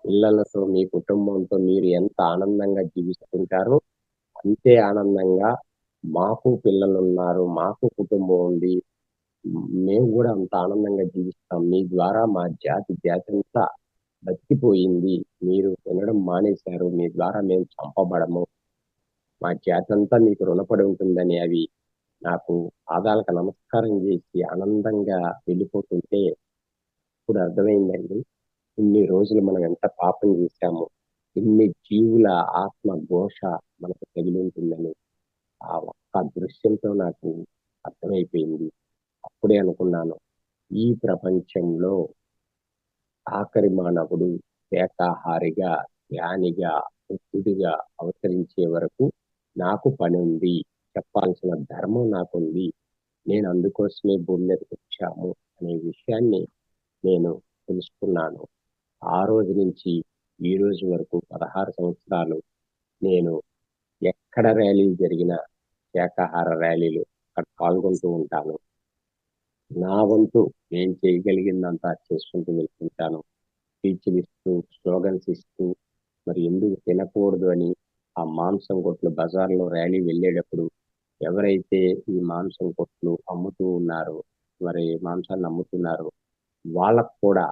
పిల్లలతో, మీ కుటుంబంతో మీరు ఎంత ఆనందంగా జీవిస్తుంటారో అంతే ఆనందంగా మాకు పిల్లలు ఉన్నారు, మాకు కుటుంబం ఉంది, మేము కూడా అంత ఆనందంగా జీవిస్తాం. మీ ద్వారా మా జాతి అంతా బతికిపోయింది. మీరు తినడం మానేశారు, మీ ద్వారా మేము చంపబడము, మా జాతి అంతా మీకు రుణపడి ఉంటుందని అవి నాకు పాదాలకు నమస్కారం చేసి ఆనందంగా వెళ్ళిపోతుంటే ఇప్పుడు అర్థమైందండి, ఇన్ని రోజులు మనం ఎంత పాపం చేశాము, ఇన్ని జీవుల ఆత్మ ఘోష మనకు తగిలి ఉంటుందని ఆ ఒక్క దృశ్యంతో నాకు అర్థమైపోయింది. అప్పుడే అనుకున్నాను, ఈ ప్రపంచంలో ఆఖరి మానవుడు శాకాహారిగా, జ్ఞానిగా, బుద్ధుడిగా అవతరించే వరకు నాకు పని ఉంది, చెప్పాల్సిన ధర్మం నాకుంది, నేను అందుకోసమే భూమి మీదకి వచ్చాము అనే విషయాన్ని నేను తెలుసుకున్నాను. ఆ రోజు నుంచి ఈ రోజు వరకు 16 సంవత్సరాలు నేను ఎక్కడ ర్యాలీ జరిగినా శాకాహార ర్యాలీలు అక్కడ పాల్గొంటూ ఉంటాను. నా వంతు నేను చేయగలిగిందంతా చేసుకుంటూ వెళ్తుంటాను. స్పీచ్లు ఇస్తూ, స్లోగన్స్ ఇస్తూ, మరి ఎందుకు తినకూడదు అని ఆ మాంసం కొట్లు బజార్లో ర్యాలీ వెళ్ళేటప్పుడు ఎవరైతే ఈ మాంసం కొట్లు అమ్ముతూ ఉన్నారో, మరి మాంసాన్ని అమ్ముతున్నారో వాళ్ళకు కూడా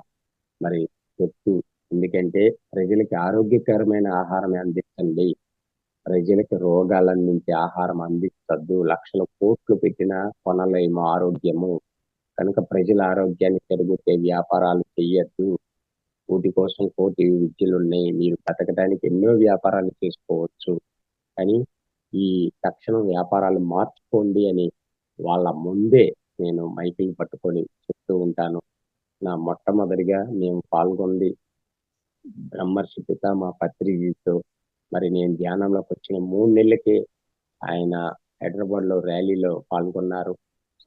మరి చెప్తూ, ఎందుకంటే ప్రజలకి ఆరోగ్యకరమైన ఆహారం అందించండి, ప్రజలకు రోగాలు అందించే ఆహారం అందించద్దు, లక్షల కోట్లు పెట్టినా కొనలేము ఆరోగ్యము, కనుక ప్రజల ఆరోగ్యాన్ని పెరుగుతే వ్యాపారాలు చెయ్యొద్దు, కోటి కోసం కోటి విద్యలు ఉన్నాయి, మీరు బతకడానికి ఎన్నో వ్యాపారాలు చేసుకోవచ్చు, కానీ ఈ తక్షణం వ్యాపారాలు మార్చుకోండి అని వాళ్ళ ముందే నేను మైకులు పట్టుకొని చెప్తూ ఉంటాను. నా మొట్టమొదటిగా మేము పాల్గొంది బ్రహ్మర్షి పితామహ పత్రిజీతో. మరి నేను ధ్యానంలోకి వచ్చిన 3 నెలలకే ఆయన హైదరాబాద్ లో ర్యాలీలో పాల్గొన్నారు.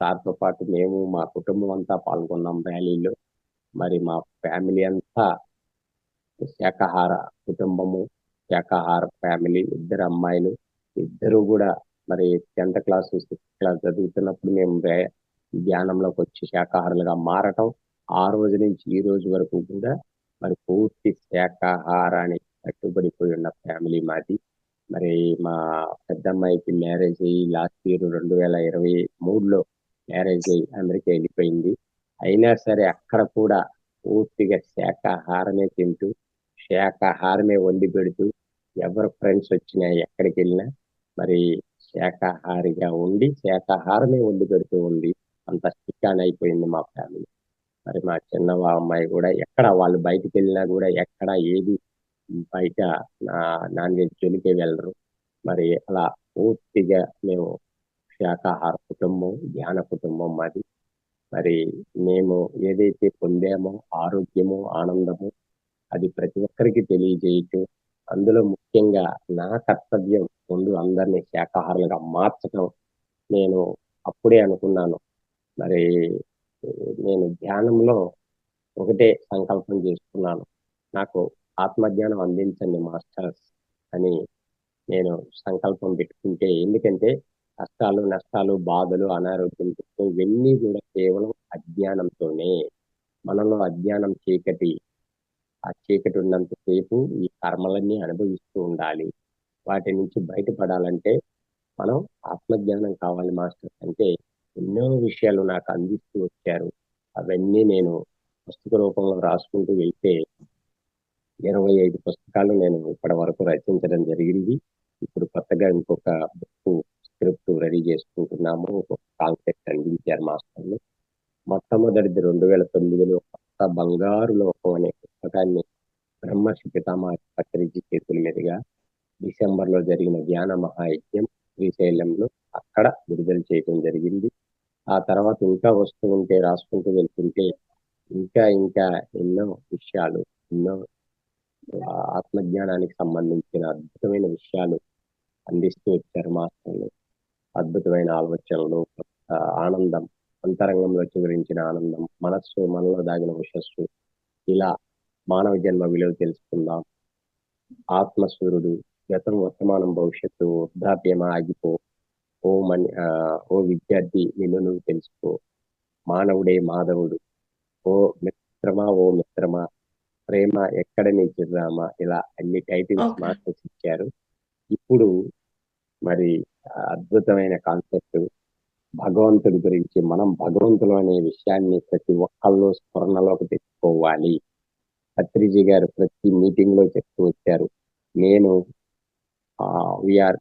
సార్తో పాటు మేము మా కుటుంబం అంతా పాల్గొన్నాం ర్యాలీలో. మరి మా ఫ్యామిలీ అంతా శాకాహార కుటుంబము, శాకాహార ఫ్యామిలీ, 2 అమ్మాయిలు, ఇద్దరు కూడా మరి 10th క్లాస్ 6th క్లాస్ చదువుతున్నప్పుడు మేము ధ్యానంలోకి వచ్చి శాకాహారులుగా మారటం, ఆ రోజు నుంచి ఈ రోజు వరకు కూడా మరి పూర్తి శాకాహారానికి కట్టుబడిపోయి ఉన్న ఫ్యామిలీ మాది. మరి మా పెద్దమ్మాయికి మ్యారేజ్ అయ్యి లాస్ట్ ఇయర్ 2023లో మ్యారేజ్ అయ్యి అమెరికా వెళ్ళిపోయింది. అయినా సరే అక్కడ కూడా పూర్తిగా శాకాహారమే తింటూ, శాకాహారమే వండి పెడుతూ, ఎవరు ఫ్రెండ్స్ వచ్చినా ఎక్కడికి వెళ్ళినా మరి శాకాహారిగా ఉండి శాకాహారమే వండి పెడుతూ ఉంది. అంత స్టిక్ ఆన్ అయిపోయింది మా ఫ్యామిలీ. మరి మా చిన్న అమ్మాయి కూడా ఎక్కడ వాళ్ళు బయటికి వెళ్ళినా కూడా ఎక్కడ ఏది బయట నాన్ వెజ్ జోలికే వెళ్ళరు. మరి అలా పూర్తిగా మేము శాకాహార కుటుంబం, ధ్యాన కుటుంబం మాది. మరి మేము ఏదైతే పొందామో ఆరోగ్యము, ఆనందము అది ప్రతి ఒక్కరికి తెలియజేయటం. అందులో ముఖ్యంగా నా కర్తవ్యం ముందు అందరినీ శాకాహారులుగా మార్చడం. నేను అప్పుడే అనుకున్నాను. మరి నేను ధ్యానంలో ఒకటే సంకల్పం చేసుకున్నాను. నాకు ఆత్మజ్ఞానం అందించండి మాస్టర్స్ అని నేను సంకల్పం పెట్టుకుంటే, ఎందుకంటే కష్టాలు, నష్టాలు, బాధలు, అనారోగ్యం ఇవన్నీ కూడా కేవలం అజ్ఞానంతోనే. మనలో అజ్ఞానం చీకటి. ఆ చీకటి ఉన్నంత సేపు ఈ కర్మలన్నీ అనుభవిస్తూ ఉండాలి. వాటి నుంచి బయటపడాలంటే మనం ఆత్మజ్ఞానం కావాలి మాస్టర్ అంటే ఎన్నో విషయాలు నాకు అందిస్తూ వచ్చారు. అవన్నీ నేను పుస్తక రూపంలో రాసుకుంటూ వెళ్తే 25 పుస్తకాలు నేను ఇప్పటి వరకు రచించడం జరిగింది. ఇప్పుడు కొత్తగా ఇంకొక బుక్ స్క్రిప్ట్ రెడీ చేసుకుంటున్నాము. ఒక కాన్సెప్ట్ అందించారు మాస్టర్లు. మొట్టమొదటిది 2009లో కొత్త బంగారు లోకం అనే పుస్తకాన్ని బ్రహ్మర్షి పితామహ పత్రిజీ చేతుల మీదుగా డిసెంబర్లో జరిగిన ధ్యాన మహాయజ్ఞం శ్రీశైలంలో అక్కడ విడుదల చేయడం జరిగింది. ఆ తర్వాత ఇంకా వస్తూ ఉంటే రాసుకుంటూ వెళ్తుంటే ఇంకా ఇంకా ఎన్నో విషయాలు, ఎన్నో ఆత్మజ్ఞానానికి సంబంధించిన అద్భుతమైన విషయాలు అందిస్తూ వచ్చారు మాస్టర్లు. అద్భుతమైన ఆలోచనలు, ఆనందం, అంతరంగంలో చిగురించిన ఆనందం, మనస్సు మనలో దాగిన ఉషస్సు, ఇలా మానవ జన్మ విలువ తెలుసుకుందాం, ఆత్మసూర్యుడు, గతం, వర్తమానం, భవిష్యత్తు, వృద్ధాప్యం ఆగిపో, ఓ విద్యార్థి నిన్ను నువ్వు తెలుసుకో, మానవుడే మాధవుడు, ఓ మిత్రమా, ప్రేమ ఎక్కడ నీ చిరునామా, ఇలా అన్ని టైటిల్స్ ఓకే. మాస్టర్స్ ఇచ్చారు. ఇప్పుడు మరి అద్భుతమైన కాన్సెప్ట్ భగవంతుడి గురించి. మనం భగవంతులు అనే విషయాన్ని ప్రతి ఒక్కళ్ళు స్మరణలోకి తెచ్చుకోవాలి. పత్రిజీ గారు ప్రతి మీటింగ్ లో చెప్తూ వచ్చారు. నేను వీఆర్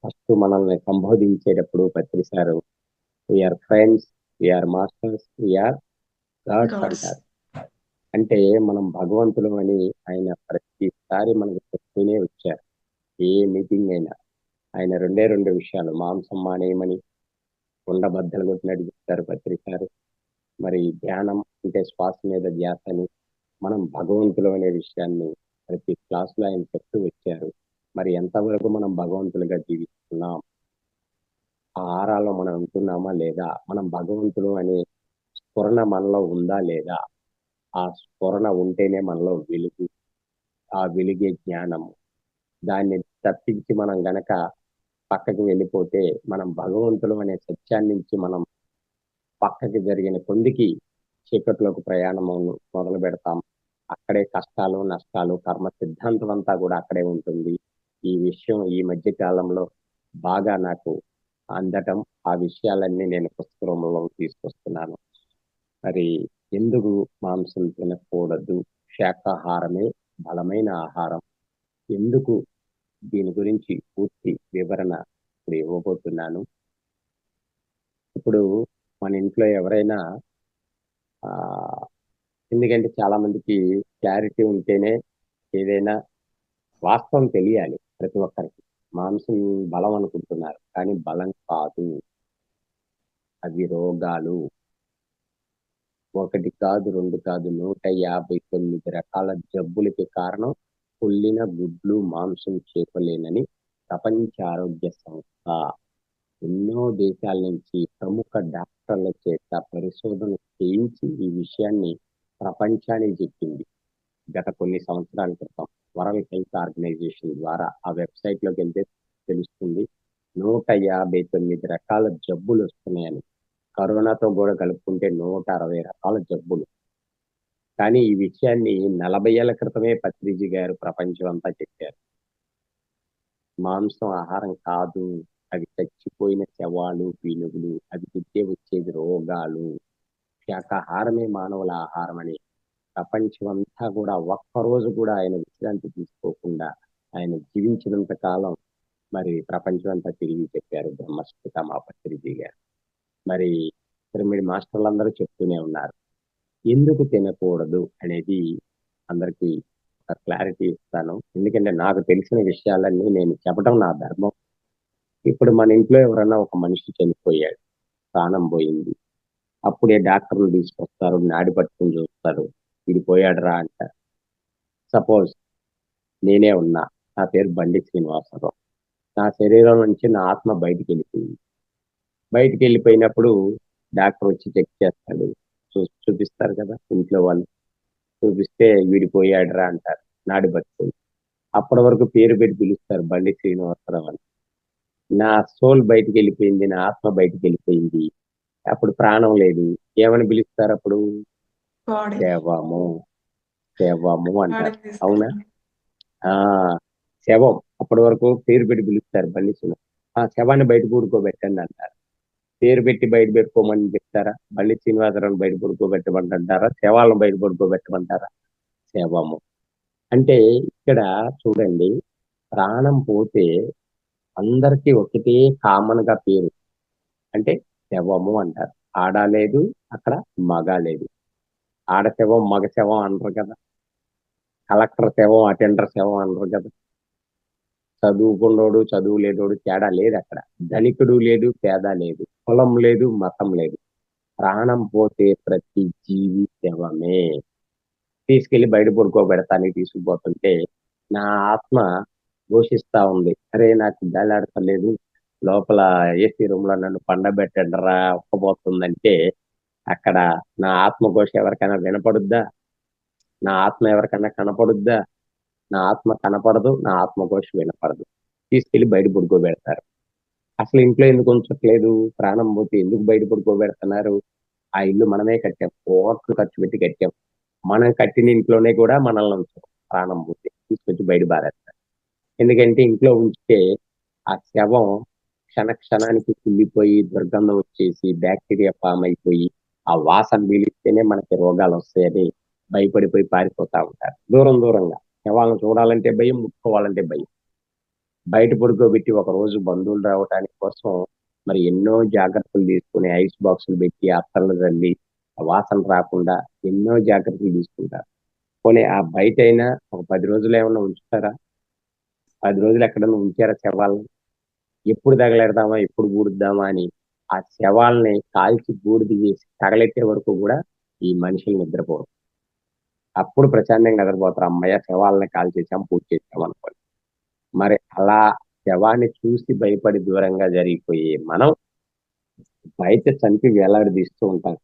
ఫస్ట్ మనల్ని సంబోధించేటప్పుడు Patri sir we're friends, we're masters, we're gods gods. అంటారు. అంటే మనం భగవంతులు అని ఆయన ప్రతిసారి మనకు చెప్తూనే వచ్చారు. ఏ మీటింగ్ అయినా ఆయన రెండు విషయాలు, మాంసం మానేయమని ఉండబద్దలు కొట్టినట్టు చెప్తారు పత్రికారు. మరి ధ్యానం అంటే శ్వాస మీద ధ్యాస అని, మనం భగవంతులు అనే విషయాన్ని ప్రతి క్లాసులో ఆయన చెప్తూ వచ్చారు. మరి ఎంతవరకు మనం భగవంతులుగా జీవిస్తున్నాం, ఆ ఆరాలో మనం ఉంటున్నామా లేదా, మనం భగవంతులు అనే స్ఫురణ మనలో ఉందా లేదా, ఆ స్ఫురణ ఉంటేనే మనలో వెలుగు, ఆ వెలుగే జ్ఞానము. దాన్ని తప్పించి మనం గనక పక్కకి వెళ్ళిపోతే మనం భగవంతులు అనే సత్యాన్ని నుంచి మనం పక్కకి జరిగిన కొందికి చీకట్లోకి ప్రయాణం మొదలు పెడతాం. అక్కడే కష్టాలు, నష్టాలు, కర్మ సిద్ధాంతం అంతా కూడా అక్కడే ఉంటుంది. ఈ విషయం ఈ మధ్య కాలంలో బాగా నాకు అందటం, ఆ విషయాలన్నీ నేను పుస్తక రూపంలో తీసుకొస్తున్నాను. మరి ఎందుకు మాంసం తినకూడదు, శాకాహారమే బలమైన ఆహారం, ఎందుకు, దీని గురించి పూర్తి వివరణ ఇప్పుడు ఇవ్వబోతున్నాను. ఇప్పుడు మన ఇంట్లో ఎవరైనా ఆ ఎందుకంటే చాలా మందికి క్లారిటీ ఉంటేనే ఏదైనా వాస్తవం తెలియాలి ప్రతి ఒక్కరికి. మాంసం బలం అనుకుంటున్నారు, కానీ బలం కాదు, అవి రోగాలు. ఒకటి కాదు, రెండు కాదు, 159 రకాల జబ్బులకి కారణం కుళ్ళిన గుడ్లు, మాంసం, చేపలేనని ప్రపంచ ఆరోగ్య సంస్థ ఎన్నో దేశాల నుంచి ప్రముఖ డాక్టర్ల చేత పరిశోధన చేయించి ఈ విషయాన్ని ప్రపంచానికి చెప్పింది. గత కొన్ని సంవత్సరాల క్రితం వరల్డ్ హెల్త్ ఆర్గనైజేషన్ ద్వారా ఆ వెబ్సైట్ లోకి వెళ్తే తెలుస్తుంది. 159 రకాల జబ్బులు వస్తున్నాయని. కరోనాతో కూడా కలుపుకుంటే 160 రకాల జబ్బులు. కానీ ఈ విషయాన్ని 40 ఏళ్ల క్రితమే పత్రిజీ గారు ప్రపంచం అంతా చెప్పారు. మాంసం ఆహారం కాదు, అవి చచ్చిపోయిన శవాలు, పీనుగులు, అవి తింటే వచ్చేది రోగాలు. శాకాహారమే మానవుల ఆహారం అని ప్రపంచం అంతా కూడా ఒక్కరోజు కూడా ఆయన విశ్రాంతి తీసుకోకుండా ఆయన జీవించినంత కాలం మరి ప్రపంచం అంతా తిరిగి చెప్పారు బ్రహ్మస్ఫుత మా పత్రిజీ గారు. మరి పిరమిడ్ మాస్టర్లందరూ చెప్తూనే ఉన్నారు. ఎందుకు తినకూడదు అనేది అందరికీ ఒక క్లారిటీ ఇస్తాను. ఎందుకంటే నాకు తెలిసిన విషయాలన్నీ నేను చెప్పడం నా ధర్మం. ఇప్పుడు మన ఇంట్లో ఎవరన్నా ఒక మనిషి చనిపోయాడు, ప్రాణం పోయింది. అప్పుడే డాక్టర్లు తీసుకొస్తారు, నాడి పట్టుకుని చూస్తారు. ఇది పోయాడురా అంటారు. సపోజ్ నేనే ఉన్నా, నా పేరు బండి శ్రీనివాసరావు. నా శరీరం నుంచి నా ఆత్మ బయటికి వెళ్ళిపోయింది. బయటికి వెళ్ళిపోయినప్పుడు డాక్టర్ వచ్చి చెక్ చేస్తాడు. చూపిస్తారు కదా ఇంట్లో వాళ్ళు. చూపిస్తే వీడిపోయాడురా అంటారు, నాడి బతుకుని. అప్పటి వరకు పేరు పెట్టి పిలుస్తారు, బండి శ్రీనివాసరావు అని. నా సోల్ బయటికి వెళ్ళిపోయింది, నా ఆత్మ బయటికి వెళ్ళిపోయింది. అప్పుడు ప్రాణం లేదు. ఏమని పిలుస్తారు అప్పుడు? బాడీ శవము. శవము అంటారు. బాడీని అవునా? తీసుకెళ్ళి ఆ శవం. అప్పటి వరకు పేరు పెట్టి పిలుస్తారు, బండి శ్రీనివాస. ఆ శవాన్ని బయట కూడుకోబెట్టండి అంటారు. పేరు పెట్టి బయట పెట్టుకోమని చెప్తారా? బండి శ్రీనివాసరావుని బయట పడుకోబెట్టమంటారా? శవాలను బయట పడుకోబెట్టమంటారా? శవము. అంటే ఇక్కడ చూడండి, ప్రాణం పోతే అందరికీ ఒకటే కామన్ గా పేరు, అంటే శవము అంటారు. ఆడ లేదు, అక్కడ మగ లేదు. ఆడ శవం మగ శవం అనరు కదా. కలెక్టర్ శవం అటెండర్ శవం అనరు కదా. చదువుకున్నోడు చదువు లేనోడు తేడా లేదు అక్కడ. ధనికుడు లేదు, పేద లేదు, కులం లేదు, మతం లేదు. ప్రాణం పోతే ప్రతి జీవి శవమే. తీసుకెళ్లి బయట పడుకోబెడతానికి తీసుకుపోతుంటే నా ఆత్మ ఘోషిస్తా ఉంది, అరే నాకు గాలాడతలేదు, లోపల ఏసీ రూమ్ లో నన్ను పండబెట్టండిరా ఒక్కపోతుందంటే, అక్కడ నా ఆత్మఘోష ఎవరికైనా వినపడుద్దా? నా ఆత్మ ఎవరికైనా కనపడుద్దా? నా ఆత్మ కనపడదు, నా ఆత్మఘోష వినపడదు. తీసుకెళ్లి బయట పడుకోబెడతారు. అసలు ఇంట్లో ఎందుకు ఉంచట్లేదు? ప్రాణం పోతే ఎందుకు బయట పడుకోబెడుతున్నారు? ఆ ఇల్లు మనమే కట్టాం, కోట్లు ఖర్చు పెట్టి కట్టాం. మనం కట్టిన ఇంట్లోనే కూడా మనల్ని ఉంచాం. ప్రాణం పోతే తీసుకొచ్చి బయట బారేస్తారు. ఎందుకంటే ఇంట్లో ఉంచితే ఆ శవం క్షణ క్షణానికి కుళ్ళిపోయి దుర్గంధం వచ్చేసి బ్యాక్టీరియా ఫామ్ అయిపోయి ఆ వాసన పీలిస్తేనే మనకి రోగాలు వస్తాయని భయపడిపోయి పారిపోతా ఉంటారు దూరం దూరంగా. శవాలను చూడాలంటే భయం, ముట్టుకోవాలంటే భయం. బయట పడుకోబెట్టి ఒక రోజు బంధువులు రావడానికి కోసం మరి ఎన్నో జాగ్రత్తలు తీసుకుని ఐస్ బాక్సులు పెట్టి అత్తర్లు చల్లి ఆ వాసన రాకుండా ఎన్నో జాగ్రత్తలు తీసుకుంటారు. పోనీ ఆ బయట అయినా ఒక 10 రోజులు ఏమన్నా ఉంచుతారా? 10 రోజులు ఎక్కడన్నా ఉంచారా శవాలను? ఎప్పుడు తగలెడదామా, ఎప్పుడు బూడుద్దామా అని ఆ శవాల్ని కాల్చి బూడిద చేసి తగలెట్టే వరకు కూడా ఈ మనుషులు నిద్రపోరు. అప్పుడు ప్రశాంతంగా నిద్రపోతారు. అమ్మయ్య శవాలని కాల్చేసాం, పూజ చేసాం అనుకోండి. మరి అలా శవాన్ని చూసి భయపడి దూరంగా జరిగిపోయే మనం బయట చంపి వేలాడదీస్తూ ఉంటాం.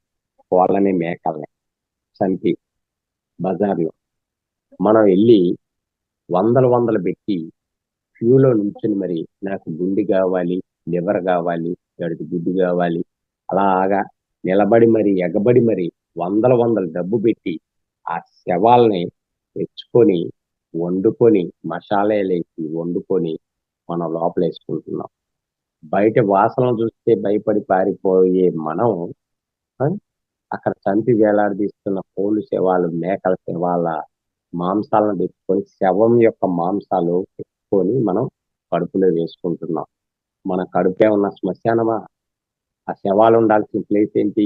కోళ్ళని, మేకల్ని చంపి బజార్లో మనం వెళ్ళి వందలు వందలు పెట్టి క్యూలో నుంచుని మరి నాకు గుండె కావాలి, లివర్ కావాలి, గడికి గుడ్డు కావాలి, అలాగా నిలబడి మరి ఎగబడి మరి వందల వందల డబ్బు పెట్టి ఆ శవాల్ని తెచ్చుకొని వండుకొని మసాలాలేసి వండుకొని మనం లోపలేసుకుంటున్నాం. బయట వాసన చూస్తే భయపడి పారిపోయే మనం ఆ, అక్కడ చంపి వేలాడదీస్తున్న కోళ్ళు శవాలు, మేకల శవాల మాంసాలను తెచ్చుకొని శవం యొక్క మాంసాలు తెచ్చుకొని మనం కడుపులో వేసుకుంటున్నాం. మన కడుపే ఉన్న శ్మశానమా? ఆ శవాలు ఉండాల్సిన ప్లేస్ ఏంటి?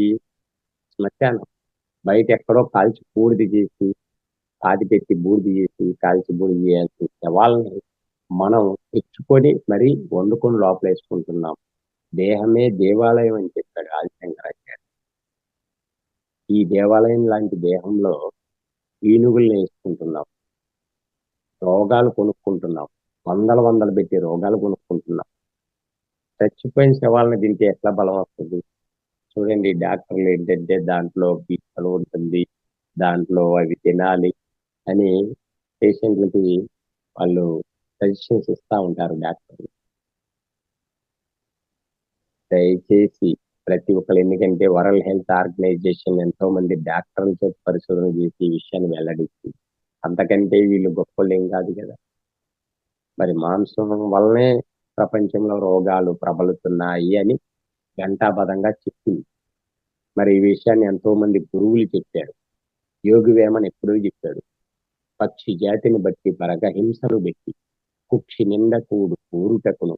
శ్మశానం. బయట ఎక్కడో కాల్చి బూడిద చేసి పాతి పెట్టి బూడిద చేసి కాల్చి బూడిద చేయాల్సిన శవాలని మనం తెచ్చుకొని మరి వండుకొని లోపలేసుకుంటున్నాం. దేహమే దేవాలయం అని చెప్పాడు ఆదిశంకరాచార్య. ఈ దేవాలయం లాంటి దేహంలో ఈనుగుల్ని వేసుకుంటున్నాం, రోగాలు కొనుక్కుంటున్నాం, వందల వందలు పెట్టి రోగాలు కొనుక్కుంటున్నాం. చచ్చిపోయిన శవాలను తింటే ఎట్లా బలం వస్తుంది? చూడండి, డాక్టర్లు ఏంటంటే దాంట్లో పీచలు ఉంటుంది, దాంట్లో అవి తినాలి అని పేషెంట్లకి వాళ్ళు సజెషన్స్ ఇస్తా ఉంటారు డాక్టర్లు. దయచేసి ప్రతి ఒక్కరు, ఎందుకంటే వరల్డ్ హెల్త్ ఆర్గనైజేషన్ ఎంతో మంది డాక్టర్లతో పరిశోధన చేసి ఈ విషయాన్ని వెల్లడించింది. అంతకంటే వీళ్ళు గొప్పలు ఏం కాదు కదా. మరి మాంసం వల్లనే ప్రపంచంలో రోగాలు ప్రబలుతున్నాయి అని ఘంటాపథంగా చెప్పింది. మరి ఈ విషయాన్ని ఎంతో మంది గురువులు చెప్పారు. యోగి వేమన్ ఎప్పుడూ చెప్పాడు, పక్షి జాతిని బట్టి పరగహింసను పెట్టి కుక్షి నిండ కూడు కూరుటకును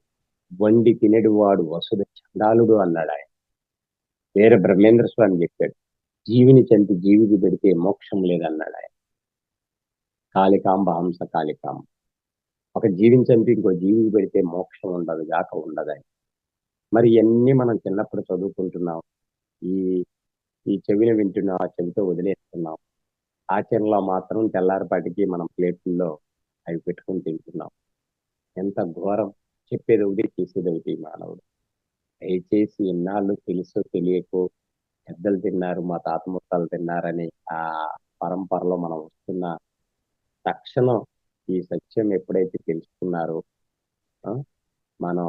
వండి తినడు వాడు వసుధ చండాలుడు అన్నాడు ఆయన. వేరే బ్రహ్మేంద్ర స్వామి చెప్పాడు, జీవిని చంపి జీవికి పెడితే మోక్షం లేదన్నాడు ఆయన. కాళికాంబ హంస కాళికాంబ. ఒక జీవిని చంపి ఇంకో జీవికి పెడితే మోక్షం ఉండదు గాక ఉండదని. మరి ఇవన్నీ మనం చిన్నప్పుడు చదువుకుంటున్నాం. ఈ ఈ చెవిని వింటున్నాం, ఆ చెవితో వదిలేస్తున్నాం. ఆచరణలో మాత్రం తెల్లారిపాటికి మనం ప్లేట్లలో అవి పెట్టుకుని తింటున్నాం. ఎంత ఘోరం! చెప్పేది ఒకటి, చేసేది ఒకటి మానవుడు. దయచేసి ఇన్నాళ్ళు తెలుసో తెలియకో పెద్దలు తిన్నారు, మా తాత ముత్తాలు తిన్నారని ఆ పరంపరలో మనం వస్తున్న తక్షణం ఈ సత్యం ఎప్పుడైతే తెలుసుకున్నారో ఆ, మనం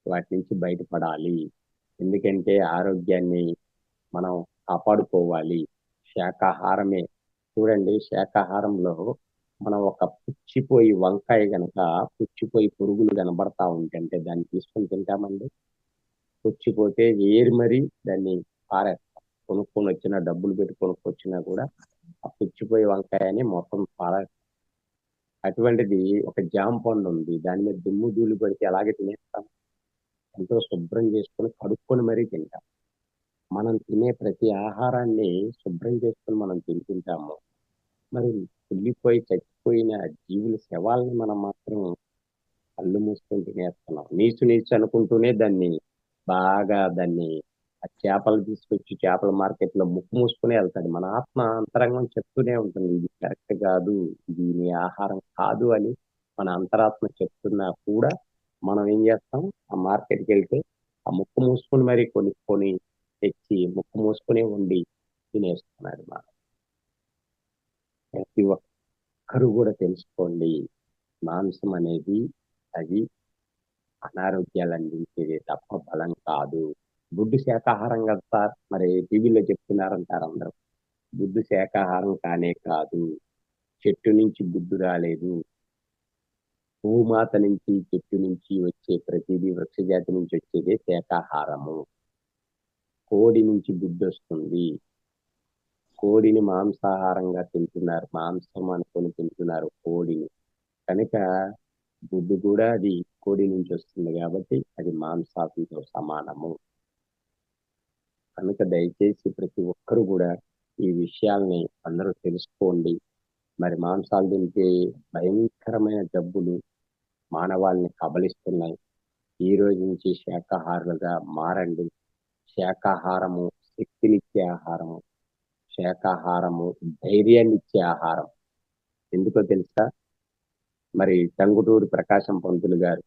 వాటి నుంచి బయటపడాలి. ఎందుకంటే ఆరోగ్యాన్ని మనం కాపాడుకోవాలి. శాకాహారమే చూడండి, శాకాహారంలో మనం ఒక పుచ్చిపోయి వంకాయ గనక పుచ్చిపోయి పురుగులు కనబడతా ఉంటే దాన్ని తీసుకొని తింటామండి. పుచ్చిపోతే ఏరి మరీ దాన్ని పారేస్తాం. కొనుక్కొని వచ్చిన డబ్బులు పెట్టి కొనుక్కొచ్చినా కూడా ఆ పుచ్చిపోయి వంకాయని మొత్తం పారేస్తాం. అటువంటిది ఒక జామ పండు ఉంది, దాని మీద దుమ్ము ధూళి పడితే అలాగే తినేస్తాం. ఎంతో శుభ్రం చేసుకొని కడుక్కొని మరీ తింటాం. మనం తినే ప్రతి ఆహారాన్ని శుభ్రం చేసుకొని మనం తింటుంటాము. మరి కుళ్ళిపోయి చచ్చిపోయిన జీవుల శవాల్ని మనం మాత్రం కళ్ళు మూసుకొని తినేస్తున్నాం. నీచు నీచు అనుకుంటూనే దాన్ని ఆ చేపలు తీసుకొచ్చి చేపల మార్కెట్ లో ముక్కు మూసుకునే వెళ్తాడు. మన ఆత్మ అంతరంగం చెప్తూనే ఉంటుంది, ఇది కరెక్ట్ కాదు, ఇది నీ ఆహారం కాదు అని మన అంతరాత్మ చెప్తున్నా కూడా మనం ఏం చేస్తాం, ఆ మార్కెట్కి వెళ్తే ఆ ముక్కు మూసుకొని మరి కొనుక్కొని తెచ్చి ముక్కు మూసుకునే ఉండి తినేస్తున్నాడు. ప్రతి ఒక్కరు కూడా తెలుసుకోండి, మాంసం అనేది అది అనారోగ్యాలు అందించేది తప్ప బలం కాదు. గుడ్డు శాకాహారం కదా సార్, మరి టీవీలో చెప్తున్నారంటారు అందరూ. గుడ్డు శాకాహారం కానే కాదు. చెట్టు నుంచి గుడ్డు రాలేదు. భూమాత నుంచి చెట్టు నుంచి వచ్చే ప్రతిదీ వృక్షజాతి నుంచి వచ్చేదే శాకాహారము. కోడి నుంచి గుడ్డు వస్తుంది. కోడిని మాంసాహారంగా తింటున్నారు, మాంసం అనుకొని తింటున్నారు కోడిని. కనుక గుడ్డు కూడా అది కోడి నుంచి వస్తుంది కాబట్టి అది మాంసాహారంతో సమానము. కనుక దయచేసి ప్రతి ఒక్కరు కూడా ఈ విషయాల్ని అందరూ తెలుసుకోండి. మరి మాంసాలు తింటే భయంకరమైన జబ్బులు మానవాళిని కబలిస్తున్నాయి. ఈ రోజు నుంచి శాకాహారులుగా మారండి. శాకాహారము శక్తినిచ్చే ఆహారము, శాకాహారము ధైర్యాన్ని ఇచ్చే ఆహారం. ఎందుకో తెలుసా? మరి టంగుటూరి ప్రకాశం పంతులు గారు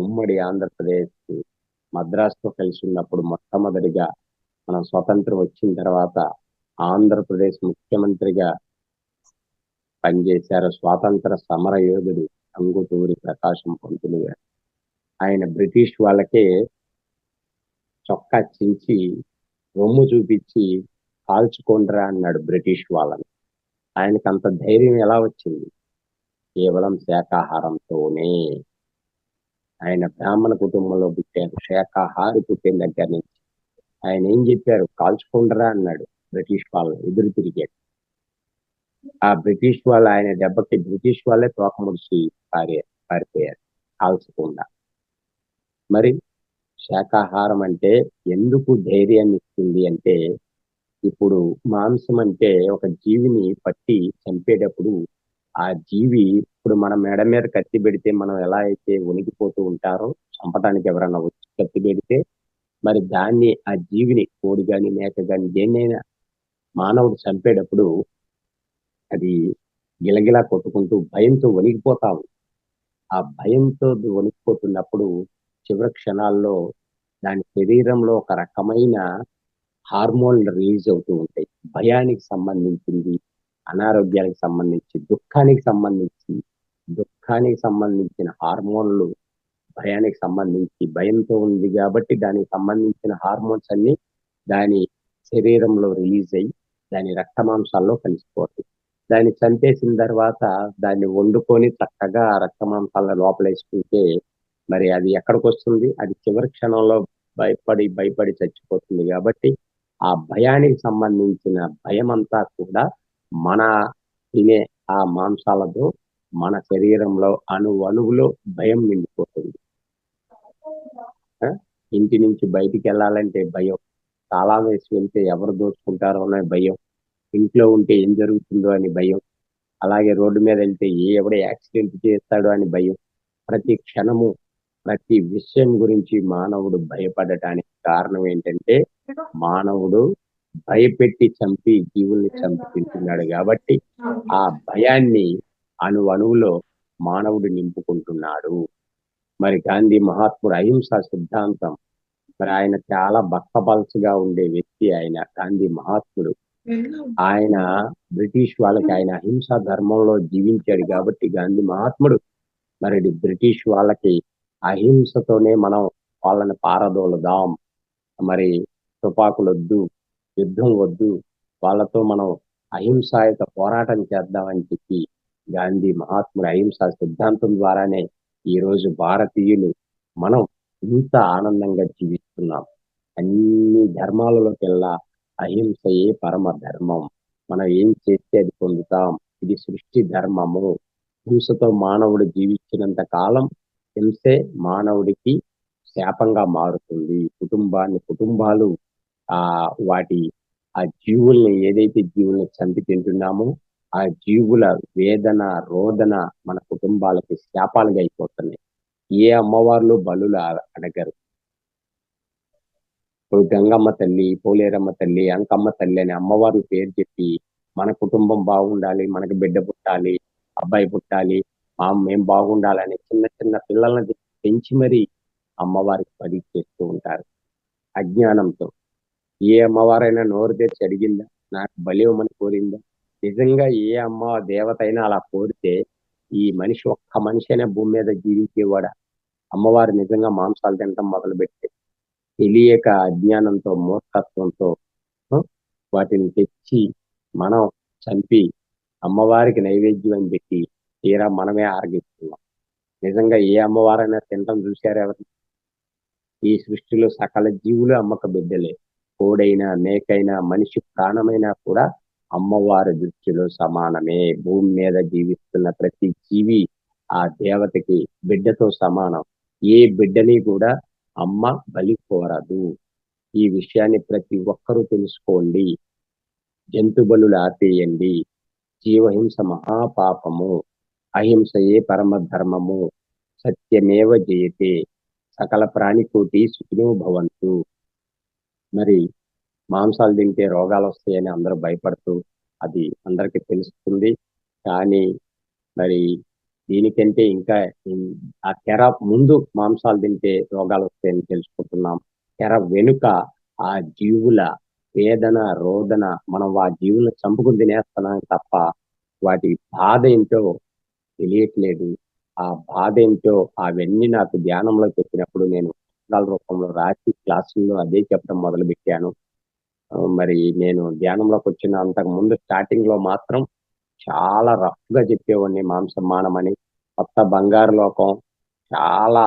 ఉమ్మడి ఆంధ్రప్రదేశ్ మద్రాసుతో కలిసి ఉన్నప్పుడు మొట్టమొదటిగా మనం స్వతంత్రం వచ్చిన తర్వాత ఆంధ్రప్రదేశ్ ముఖ్యమంత్రిగా పనిచేశారు స్వాతంత్ర సమర యోధుడు టంగుటూరి ప్రకాశం పంతులు గారు. ఆయన బ్రిటిష్ వాళ్ళకే చొక్కా చించి రొమ్ము చూపించి కాల్చుకోండిరా అన్నాడు బ్రిటిష్ వాళ్ళని. ఆయనకు అంత ధైర్యం ఎలా వచ్చింది? కేవలం శాకాహారంతోనే. ఆయన బ్రాహ్మణ కుటుంబంలో పుట్టారు. శాకాహారి పుట్టిన దగ్గర నుంచి ఆయన ఏం చెప్పారు? కాల్చుకుండరా అన్నాడు. బ్రిటిష్ వాళ్ళని ఎదురు తిరిగాడు. ఆ బ్రిటిష్ వాళ్ళు ఆయన దెబ్బకి బ్రిటిష్ వాళ్ళే తోక ముడిచి పారిపోయారు కాల్చకుండా. మరి శాకాహారం అంటే ఎందుకు ధైర్యాన్ని ఇస్తుంది అంటే, ఇప్పుడు మాంసం అంటే ఒక జీవిని పట్టి చంపేటప్పుడు ఆ జీవి ఇప్పుడు మన మెడ మీద కత్తి పెడితే మనం ఎలా అయితే వణికిపోతూ ఉంటారో, చంపడానికి ఎవరన్నా వచ్చి కత్తి పెడితే మరి దాన్ని ఆ జీవిని కోడి కానీ మేక కానీ దేన్నైనా మానవుడు చంపేటప్పుడు అది గిలగిలా కొట్టుకుంటూ భయంతో వణికిపోతాము. ఆ భయంతో వణికిపోతున్నప్పుడు చివరి క్షణాల్లో దాని శరీరంలో ఒక రకమైన హార్మోన్లు రిలీజ్ అవుతూ ఉంటాయి. భయానికి సంబంధించింది, అనారోగ్యానికి సంబంధించి, దుఃఖానికి సంబంధించిన హార్మోన్లు భయానికి సంబంధించి, భయంతో ఉంది కాబట్టి దానికి సంబంధించిన హార్మోన్స్ అన్ని దాని శరీరంలో రిలీజ్ అయ్యి దాని రక్త మాంసాల్లో కలిసిపోతాయి. దాన్ని చంపేసిన తర్వాత దాన్ని వండుకొని చక్కగా ఆ రక్త మాంసాల లోపల వేసుకుంటే మరి అది ఎక్కడికి వస్తుంది? అది చివరి క్షణంలో భయపడి చచ్చిపోతుంది. కాబట్టి ఆ భయానికి సంబంధించిన భయం అంతా కూడా మన తినే ఆ మాంసాలతో మన శరీరంలో అణువులో భయం నిండిపోతుంది. ఇంటి నుంచి బయటికి వెళ్ళాలంటే భయం, తాళం వేసి వెళ్తే ఎవరు దోచుకుంటారో అనే భయం, ఇంట్లో ఉంటే ఏం జరుగుతుందో అని భయం, అలాగే రోడ్డు మీద వెళ్తే ఎవడో యాక్సిడెంట్ చేస్తాడో అని భయం. ప్రతి క్షణము ప్రతి విషయం గురించి మానవుడు భయపడటానికి కారణం ఏంటంటే మానవుడు భయపెట్టి చంపి జీవుల్ని చంపి తింటున్నాడు కాబట్టి ఆ భయాన్ని అణువణువులో మానవుడు నింపుకుంటున్నాడు. మరి గాంధీ మహాత్ముడు అహింసా సిద్ధాంతం, మరి ఆయన చాలా బక్కపల్చగా ఉండే వ్యక్తి, ఆయన గాంధీ మహాత్ముడు. ఆయన బ్రిటిష్ వాళ్ళకి ఆయన అహింసా ధర్మంలో జీవించాడు కాబట్టి గాంధీ మహాత్ముడు మరి బ్రిటిష్ వాళ్ళకి అహింసతోనే మనం వాళ్ళని పారదోలుదాం, మరి తుపాకులు వద్దు, యుద్ధం వద్దు, వాళ్ళతో మనం అహింసాయుత పోరాటం చేద్దామని చెప్పి గాంధీ మహాత్ముడు అహింసా సిద్ధాంతం ద్వారానే ఈ రోజు భారతీయులు మనం ఇంత ఆనందంగా జీవిస్తున్నాం. అన్ని ధర్మాలలోకెల్లా అహింసయే పరమ ధర్మం. మనం ఏం చేస్తే అది పొందుతాం. ఇది సృష్టి ధర్మము. హింసతో మానవుడు జీవించినంత కాలం హింసే మానవుడికి శాపంగా మారుతుంది. కుటుంబాలు ఆ వాటి ఆ జీవుల్ని, ఏదైతే జీవుల్ని చంపి తింటున్నామో ఆ జీవుల వేదన రోదన మన కుటుంబాలకి శాపాలుగా అయిపోతున్నాయి. ఏ అమ్మవార్లు బలులు అడగరు. ఇప్పుడు గంగమ్మ తల్లి, పోలేరమ్మ తల్లి, అంకమ్మ తల్లి అనే అమ్మవార్ల పేరు చెప్పి మన కుటుంబం బాగుండాలి, మనకి బిడ్డ పుట్టాలి, అబ్బాయి పుట్టాలి, మేం బాగుండాలని చిన్న చిన్న పిల్లల్ని పెంచి మరీ అమ్మవారికి బలి చేస్తూ ఉంటారు అజ్ఞానంతో. ఏ అమ్మవారైనా నోరు తెరిచి అడిగిందా నాకు బలి ఇవ్వమని కోరిందా? నిజంగా ఏ అమ్మ దేవత అయినా అలా కోరితే ఈ మనిషి, ఒక్క మనిషి అయినా భూమి మీద జీవించేవాడా? అమ్మవారు నిజంగా మాంసాలు తినటం మొదలు పెడితే తెలియక అజ్ఞానంతో మూర్ఖత్వంతో ఆ, వాటిని తెచ్చి మనం చంపి అమ్మవారికి నైవేద్యం అని పెట్టి తీరా మనమే ఆరగిస్తున్నాం. నిజంగా ఏ అమ్మవారైనా తినటం చూశారు ఎవరు? ఈ సృష్టిలో సకల జీవులు అమ్మక బిడ్డలే. కోడైనా మేకైనా మనిషి ప్రాణమైనా కూడా అమ్మవారి దృష్టిలో సమానమే. భూమి మీద జీవిస్తున్న ప్రతి జీవి ఆ దేవతకి బిడ్డతో సమానం. ఏ బిడ్డని కూడా అమ్మ బలి కోరదు. ఈ విషయాన్ని ప్రతి ఒక్కరూ తెలుసుకోండి. జంతు బలులు ఆపేయండి. జీవహింస మహాపాపము, అహింసయే పరమ ధర్మము, సత్యమేవ జయతే, సకల ప్రాణికోటి సుఖినో భవంతు. మరి మాంసాలు తింటే రోగాలు వస్తాయని అందరూ భయపడుతూ అది అందరికీ తెలుస్తుంది. కానీ మరి దీనికంటే ఇంకా ఆ తెర ముందు మాంసాలు తింటే రోగాలు వస్తాయని తెలుసుకుంటున్నాం. తెర వెనుక ఆ జీవుల వేదన రోదన, మనం ఆ జీవులను చంపుకుని తినేస్తున్నాం తప్ప వాటి బాధ ఏంటో తెలియట్లేదు. ఆ బాధ ఏంటో అవన్నీ నాకు ధ్యానంలో చెప్పినప్పుడు నేను పుస్తకాల రూపంలో రాసి క్లాసుల్లో అదే చెప్పడం మొదలు పెట్టాను. మరి నేను ధ్యానంలోకి వచ్చిన అంతకు ముందు స్టార్టింగ్ లో మాత్రం చాలా రఫ్ గా చెప్పేవాడిని మాంసం మానమని. కొత్త బంగారు లోకం చాలా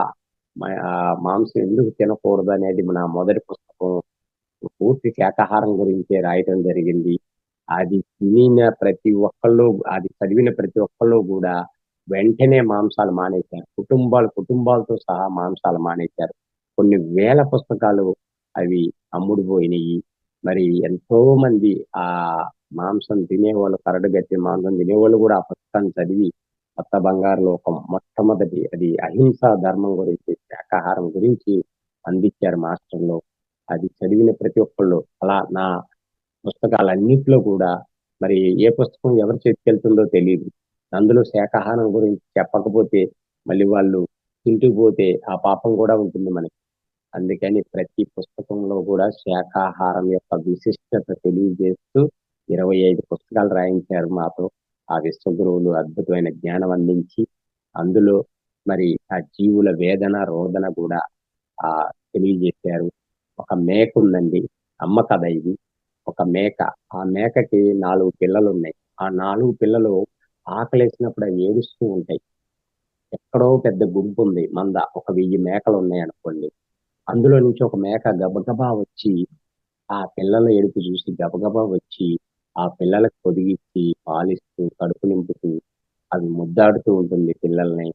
మాంసం ఎందుకు తినకూడదు అనేది నా మొదటి పుస్తకం పూర్తి శాకాహారం గురించే రాయటం జరిగింది. అది తినిన ప్రతి ఒక్కళ్ళు, అది చదివిన ప్రతి ఒక్కళ్ళు కూడా వెంటనే మాంసాలు మానేశారు. కుటుంబాలతో సహా మాంసాలు మానేశారు. కొన్ని వేల పుస్తకాలు అవి అమ్ముడుపోయినాయి. మరి ఎంతో మంది ఆ మాంసం తినేవాళ్ళు, కరడుగట్టి మాంసం తినేవాళ్ళు కూడా ఆ పుస్తకాన్ని చదివి కొత్త బంగారు లోకం మొట్టమొదటి అది అహింసా ధర్మం గురించి, శాకాహారం గురించి అందించారు మాస్టర్లు. అది చదివిన ప్రతి ఒక్కళ్ళు అలా నా పుస్తకాలన్నింటిలో కూడా మరి ఏ పుస్తకం ఎవరి చేతికెళ్తుందో తెలియదు. అందులో శాకాహారం గురించి చెప్పకపోతే మళ్ళీ వాళ్ళు తింటూ పోతే ఆ పాపం కూడా ఉంటుంది మనకి. అందుకని ప్రతి పుస్తకంలో కూడా శాకాహారం యొక్క విశిష్టత తెలియజేస్తూ 25 పుస్తకాలు రాయించారు మాతో ఆ విశ్వగురువులు. అద్భుతమైన జ్ఞానం అందించి అందులో మరి ఆ జీవుల వేదన రోదన కూడా ఆ తెలియజేశారు. ఒక మేక ఉందండి, అమ్మ కథ ఇది. ఒక మేక, ఆ మేకకి 4 పిల్లలు ఉన్నాయి. ఆ 4 పిల్లలు ఆకలేసినప్పుడు అవి ఏడుస్తూ ఉంటాయి. ఎక్కడో పెద్ద గుంపు ఉంది, ఒక 1000 మేకలు ఉన్నాయి అనుకోండి. అందులో నుంచి ఒక మేక గబగబా వచ్చి ఆ పిల్లల ఏడుపు చూసి గబగబా వచ్చి ఆ పిల్లలకు పొదిగిచ్చి పాలిస్తూ కడుపు నింపుతూ అవి ముద్దాడుతూ ఉంటుంది పిల్లల్ని.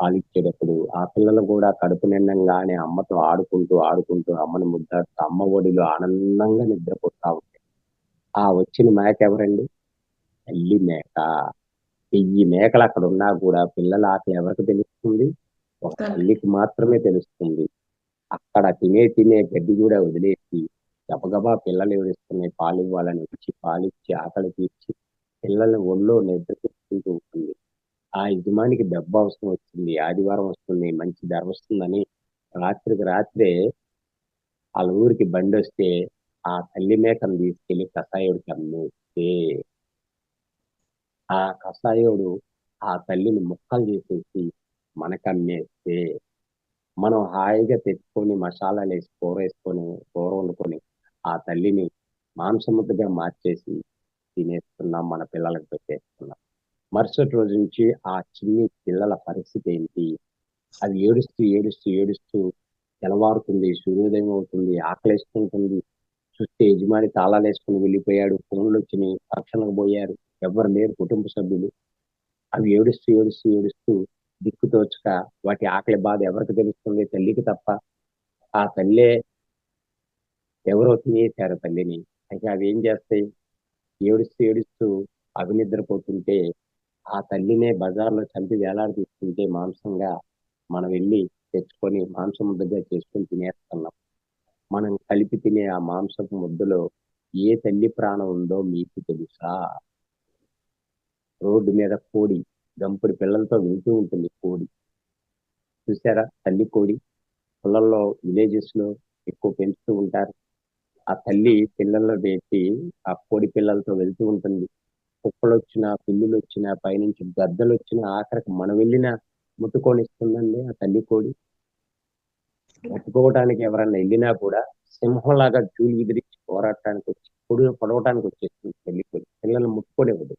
పాలిచ్చేటప్పుడు ఆ పిల్లలు కూడా కడుపు నిండంగానే అమ్మతో ఆడుకుంటూ ఆడుకుంటూ అమ్మని ముద్దాడుతూ అమ్మ ఒడిలో ఆనందంగా నిద్రపోతా ఉంటాయి. ఆ వచ్చిన మేక ఎవరండి? తల్లి మేక. 1000 మేకలు అక్కడ ఉన్నా కూడా పిల్లల ఆకలి ఎవరికి తెలుస్తుంది? ఒక తల్లి. తల్లికి మాత్రమే తెలుస్తుంది. అక్కడ తినే తినే గడ్డి కూడా వదిలేసి గబగబా పిల్లలు ఏడుస్తున్నాయి పాలు ఇవ్వాలని వచ్చి పాలిచ్చి ఆకలి తీర్చి పిల్లల్ని ఒళ్ళో నిద్రపుచ్చుకుంటూ ఉంటుంది. ఆ యజమానికి దెబ్బ అవసరం వచ్చింది, ఆదివారం వస్తుంది, మంచి ధర వస్తుందని రాత్రికి రాత్రే వాళ్ళ ఊరికి బండి వస్తే ఆ తల్లి మేకను తీసుకెళ్లి కషాయుడికి అమ్మేస్తే ఆ కషాయోడు ఆ తల్లిని ముక్కలు చేసేసి మనకమ్మేస్తే మనం హాయిగా తెచ్చుకొని మసాలాలు వేసి కూర వేసుకొని కూర వండుకొని ఆ తల్లిని మాంసముద్దగా మార్చేసి తినేస్తున్నాం, మన పిల్లలకు పెట్టేస్తున్నాం. మరుసటి రోజు నుంచి ఆ చిన్ని పిల్లల పరిస్థితి ఏంటి? అది ఏడుస్తూ ఏడుస్తూ ఏడుస్తూ తెల్లవారుతుంది, సూర్యోదయం అవుతుంది, ఆకలేసుకుంటుంది. చూస్తే యజమాని తాళాలు వేసుకుని వెళ్ళిపోయాడు, ఫోన్లు వచ్చినాయి, రక్షణకు పోయారు, ఎవరు లేరు కుటుంబ సభ్యులు. అవి ఏడుస్తూ ఏడుస్తూ ఏడుస్తూ దిక్కు తోచక వాటి ఆకలి బాధ ఎవరికి తెలుస్తుంది? తల్లికి తప్ప. ఆ తల్లే ఎవరో తినేశారు తల్లిని. అయితే అవి ఏం చేస్తాయి? ఏడుస్తూ ఏడుస్తూ అవి నిద్రపోతుంటే ఆ తల్లినే బజార్లో చంపి వేలాడదీస్తుంటే మాంసంగా మనం వెళ్ళి తెచ్చుకొని మాంసం ముద్దగా చేసుకొని తినేస్తున్నాం. మనం కలిపి తినే ఆ మాంసపు ముద్దలో ఏ తల్లి ప్రాణం ఉందో మీకు తెలుసా? రోడ్డు మీద కోడి గంపుడు పిల్లలతో వెళ్తూ ఉంటుంది కోడి. చూసారా తల్లి కోడి? పొలంలో విలేజెస్ లో ఎక్కువ పెంచుతూ ఉంటారు. ఆ తల్లి పిల్లల్లో పెట్టి ఆ కోడి పిల్లలతో వెళ్తూ ఉంటుంది. కుక్కలు వచ్చినా పిల్లులు వచ్చినా పైనుంచి గద్దలు వచ్చినా ఆఖరికి మనం వెళ్ళినా ముట్టుకొని ఇస్తుందండి ఆ తల్లి కోడి. ముట్టుకోవడానికి ఎవరన్నా వెళ్ళినా కూడా సింహంలాగా జూలు విదిరించి పోరాటానికి వచ్చి పొడవటానికి వచ్చేస్తుంది తల్లి కోడి. పిల్లల్ని ముట్టుకోనివ్వదు.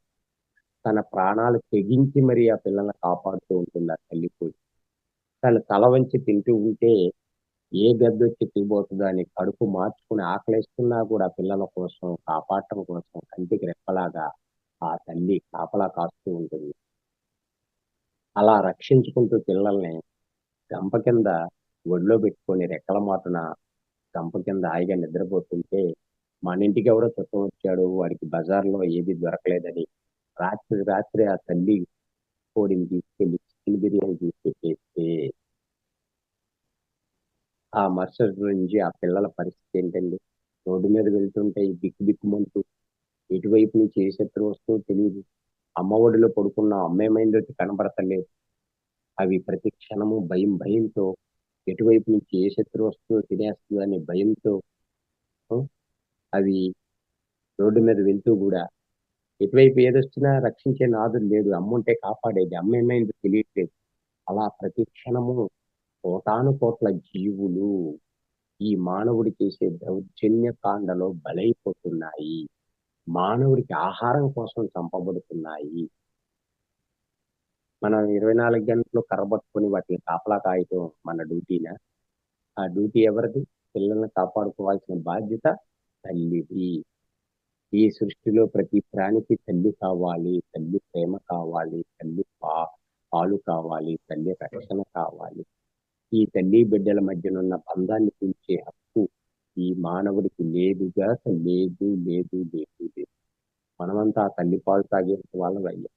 తన ప్రాణాలు తెగించి మరి ఆ పిల్లల్ని కాపాడుతూ ఉంటుంది ఆ తల్లి కోడి. తను తల వంచి తింటూ ఉంటే ఏ గద్దొచ్చి ఎత్తుకుపోతుందో అని కడుపు మార్చుకుని ఆకలేస్తున్నా కూడా పిల్లల కోసం కాపాడటం కోసం కంటికి రెప్పలాగా ఆ తల్లి కాపలా కాస్తూ ఉంటుంది. అలా రక్షించుకుంటూ పిల్లల్ని గంప కింద ఒడిలో పెట్టుకొని రెక్కల మాటున గంప కింద హాయిగా నిద్రపోతుంటే మన ఇంటికి ఎవరో చుట్టం వచ్చాడు, వాడికి బజార్లో ఏది దొరకలేదని రాత్రి రాత్రి ఆ తల్లి కోడిని తీసుకెళ్లి చికెన్ బిర్యానీ తీసి పెట్టేస్తే ఆ మరుసటి రోజు నుంచి ఆ పిల్లల పరిస్థితి ఏంటండి? రోడ్డు మీద వెళ్తుంటే ఈ బిక్కు బిక్కుమంటూ ఎటువైపు నుంచి ఏ శత్రువు వస్తుందో తెలియదు. అమ్మ ఒడిలో పడుకున్న అమ్మ ఏమైందో కనబడతలేదు. అవి ప్రతి క్షణము భయం భయంతో ఎటువైపు నుంచి ఏ శత్రువు వస్తుందో తినేస్తుందో అనే భయంతో ఆ, అవి రోడ్డు మీద వెళ్తూ కూడా ఎటువైపు ఏదొచ్చినా రక్షించే నాదుడు లేడు. అమ్మ ఉంటే కాపాడేది. అమ్మ ఏమైందో తెలియట్లేదు. అలా ప్రతి క్షణము కోటాను కోట్ల జీవులు ఈ మానవుడు చేసే దౌర్జన్య కాండలో బలైపోతున్నాయి. మానవుడికి ఆహారం కోసం చంపబడుతున్నాయి. మనం 24 గంటలు కర్ర పట్టుకొని వాటిని కాపలా కాయటం మన డ్యూటీనా? ఆ డ్యూటీ ఎవరిది? పిల్లల్ని కాపాడుకోవాల్సిన బాధ్యత తల్లిది. ఈ సృష్టిలో ప్రతి ప్రాణికి తల్లి కావాలి, తల్లి ప్రేమ కావాలి, తల్లి పాలు కావాలి, తల్లి రక్షణ కావాలి. ఈ తల్లి బిడ్డల మధ్యనున్న బంధాన్ని పెంచే హక్కు ఈ మానవుడికి లేదుగా, లేదు లేదు లేదు లేదు. మనమంతా ఆ తల్లి పాలు తాగే వాళ్ళం అయ్యాం.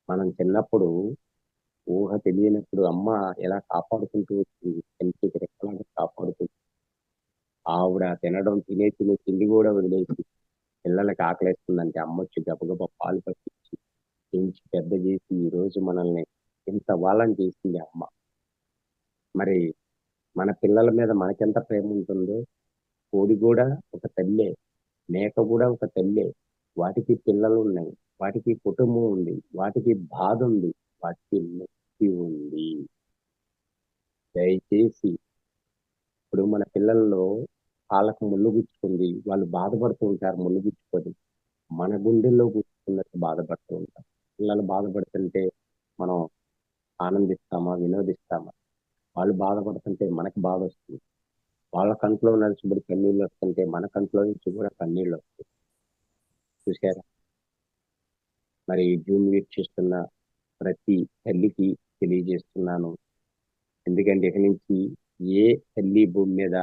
మనం చిన్నప్పుడు ఊహ తెలియనప్పుడు అమ్మ ఎలా కాపాడుకుంటూ వచ్చింది, కంటికి రెక్కలాగా కాపాడుకుంటూ. ఆవిడ తినడం తినే తినే తిండి కూడా వదిలేసి పిల్లలకి ఆకలేస్తుందంటే అమ్మ వచ్చి గబగబా పాలు పట్టించి పెంచి పెద్ద చేసి ఈ రోజు మనల్ని ఇంత వాళ్ళని చేసింది అమ్మ. మరి మన పిల్లల మీద మనకెంత ప్రేమ ఉంటుందో, కోడి కూడా ఒక తల్లే, మేక కూడా ఒక తల్లే. వాటికి పిల్లలు ఉన్నాయి, వాటికి కుటుంబం ఉంది, వాటికి బాధ ఉంది, వాటికి నొప్పి ఉంది. దయచేసి ఇప్పుడు మన పిల్లల్లో కాళ్ళకు ముళ్ళు గుచ్చుకుంది, వాళ్ళు బాధపడుతూ ఉంటారు. ముళ్ళు గుచ్చుకొని మన గుండెల్లో గుచ్చుకున్నట్టు బాధపడుతూ ఉంటాం. పిల్లలు బాధపడుతుంటే మనం ఆనందిస్తామా, వినోదిస్తామా? వాళ్ళు బాధపడుతుంటే మనకు బాధ వస్తుంది. వాళ్ళ కంట్లో నడిచిబడి కన్నీళ్ళు వస్తుంటే మన కంట్లో నుంచి కూడా కన్నీళ్ళు వస్తాయి. చూసారా? మరి జూమ్ వీక్షిస్తున్న ప్రతి తల్లికి తెలియజేస్తున్నాను. ఎందుకంటే ఇక నుంచి ఏ తల్లి భూమి మీద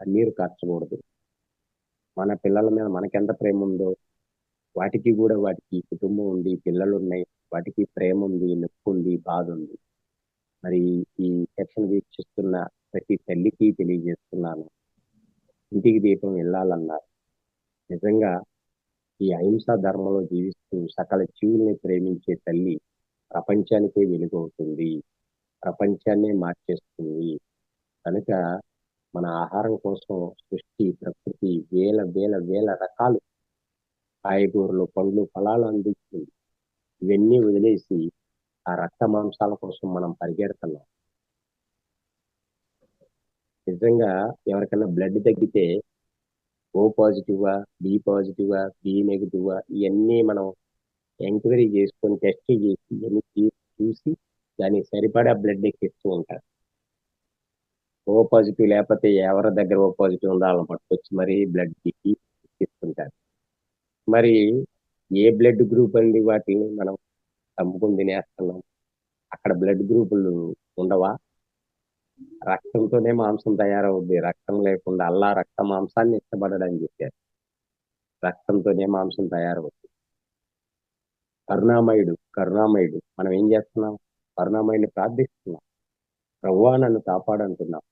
కన్నీరు కార్చకూడదు. మన పిల్లల మీద మనకెంత ప్రేమ ఉందో వాటికి కూడా వాటికి కుటుంబం ఉంది, పిల్లలు ఉన్నాయి, వాటికి ప్రేమ ఉంది, నొప్పి ఉంది, బాధ ఉంది. మరి ఈ సెక్షన్ వీక్షిస్తున్న ప్రతి తల్లికి తెలియజేస్తున్నాను, ఇంటికి దీపం వెళ్ళాలన్నారు. నిజంగా ఈ అహింసా ధర్మంలో జీవిస్తూ సకల జీవుల్ని ప్రేమించే తల్లి ప్రపంచానికే వెలుగవుతుంది, ప్రపంచాన్నే మార్చేస్తుంది. కనుక మన ఆహారం కోసం సృష్టి ప్రకృతి వేల వేల వేల రకాలు కాయగూరలు, పండ్లు, ఫలాలు అందిస్తుంది. ఇవన్నీ వదిలేసి ఆ రక్త మాంసాల కోసం మనం పరిగెడుతున్నాం. నిజంగా ఎవరికైనా బ్లడ్ తగ్గితే ఓ పాజిటివా, బి పాజిటివా, బి నెగిటివా, ఇవన్నీ మనం ఎంక్వైరీ చేసుకొని టెస్ట్ చేసి ఇవన్నీ చూసి దానికి సరిపడా బ్లడ్ ఎక్కిస్తూ ఉంటారు. ఓ పాజిటివ్ లేకపోతే ఎవరి దగ్గర ఓ పాజిటివ్ ఉందో వాళ్ళని పట్టుకొచ్చి మరీ బ్లడ్ ఎక్కిస్తుంటారు. మరి ఏ బ్లడ్ గ్రూప్ అండి వాటిని మనం చంపుకొని తినేస్తున్నాం? అక్కడ బ్లడ్ గ్రూపులు ఉండవా? రక్తంతోనే మాంసం తయారవుద్ది, రక్తం లేకుండా అల్లా రక్త మాంసాన్ని ఇష్టపడడని చెప్పారు. రక్తంతోనే మాంసం తయారవుతుంది. కరుణామయుడు మనం ఏం చేస్తున్నాం? కరుణామయుడిని ప్రార్థిస్తున్నాం, ప్రభువా నన్ను కాపాడంటున్నాం.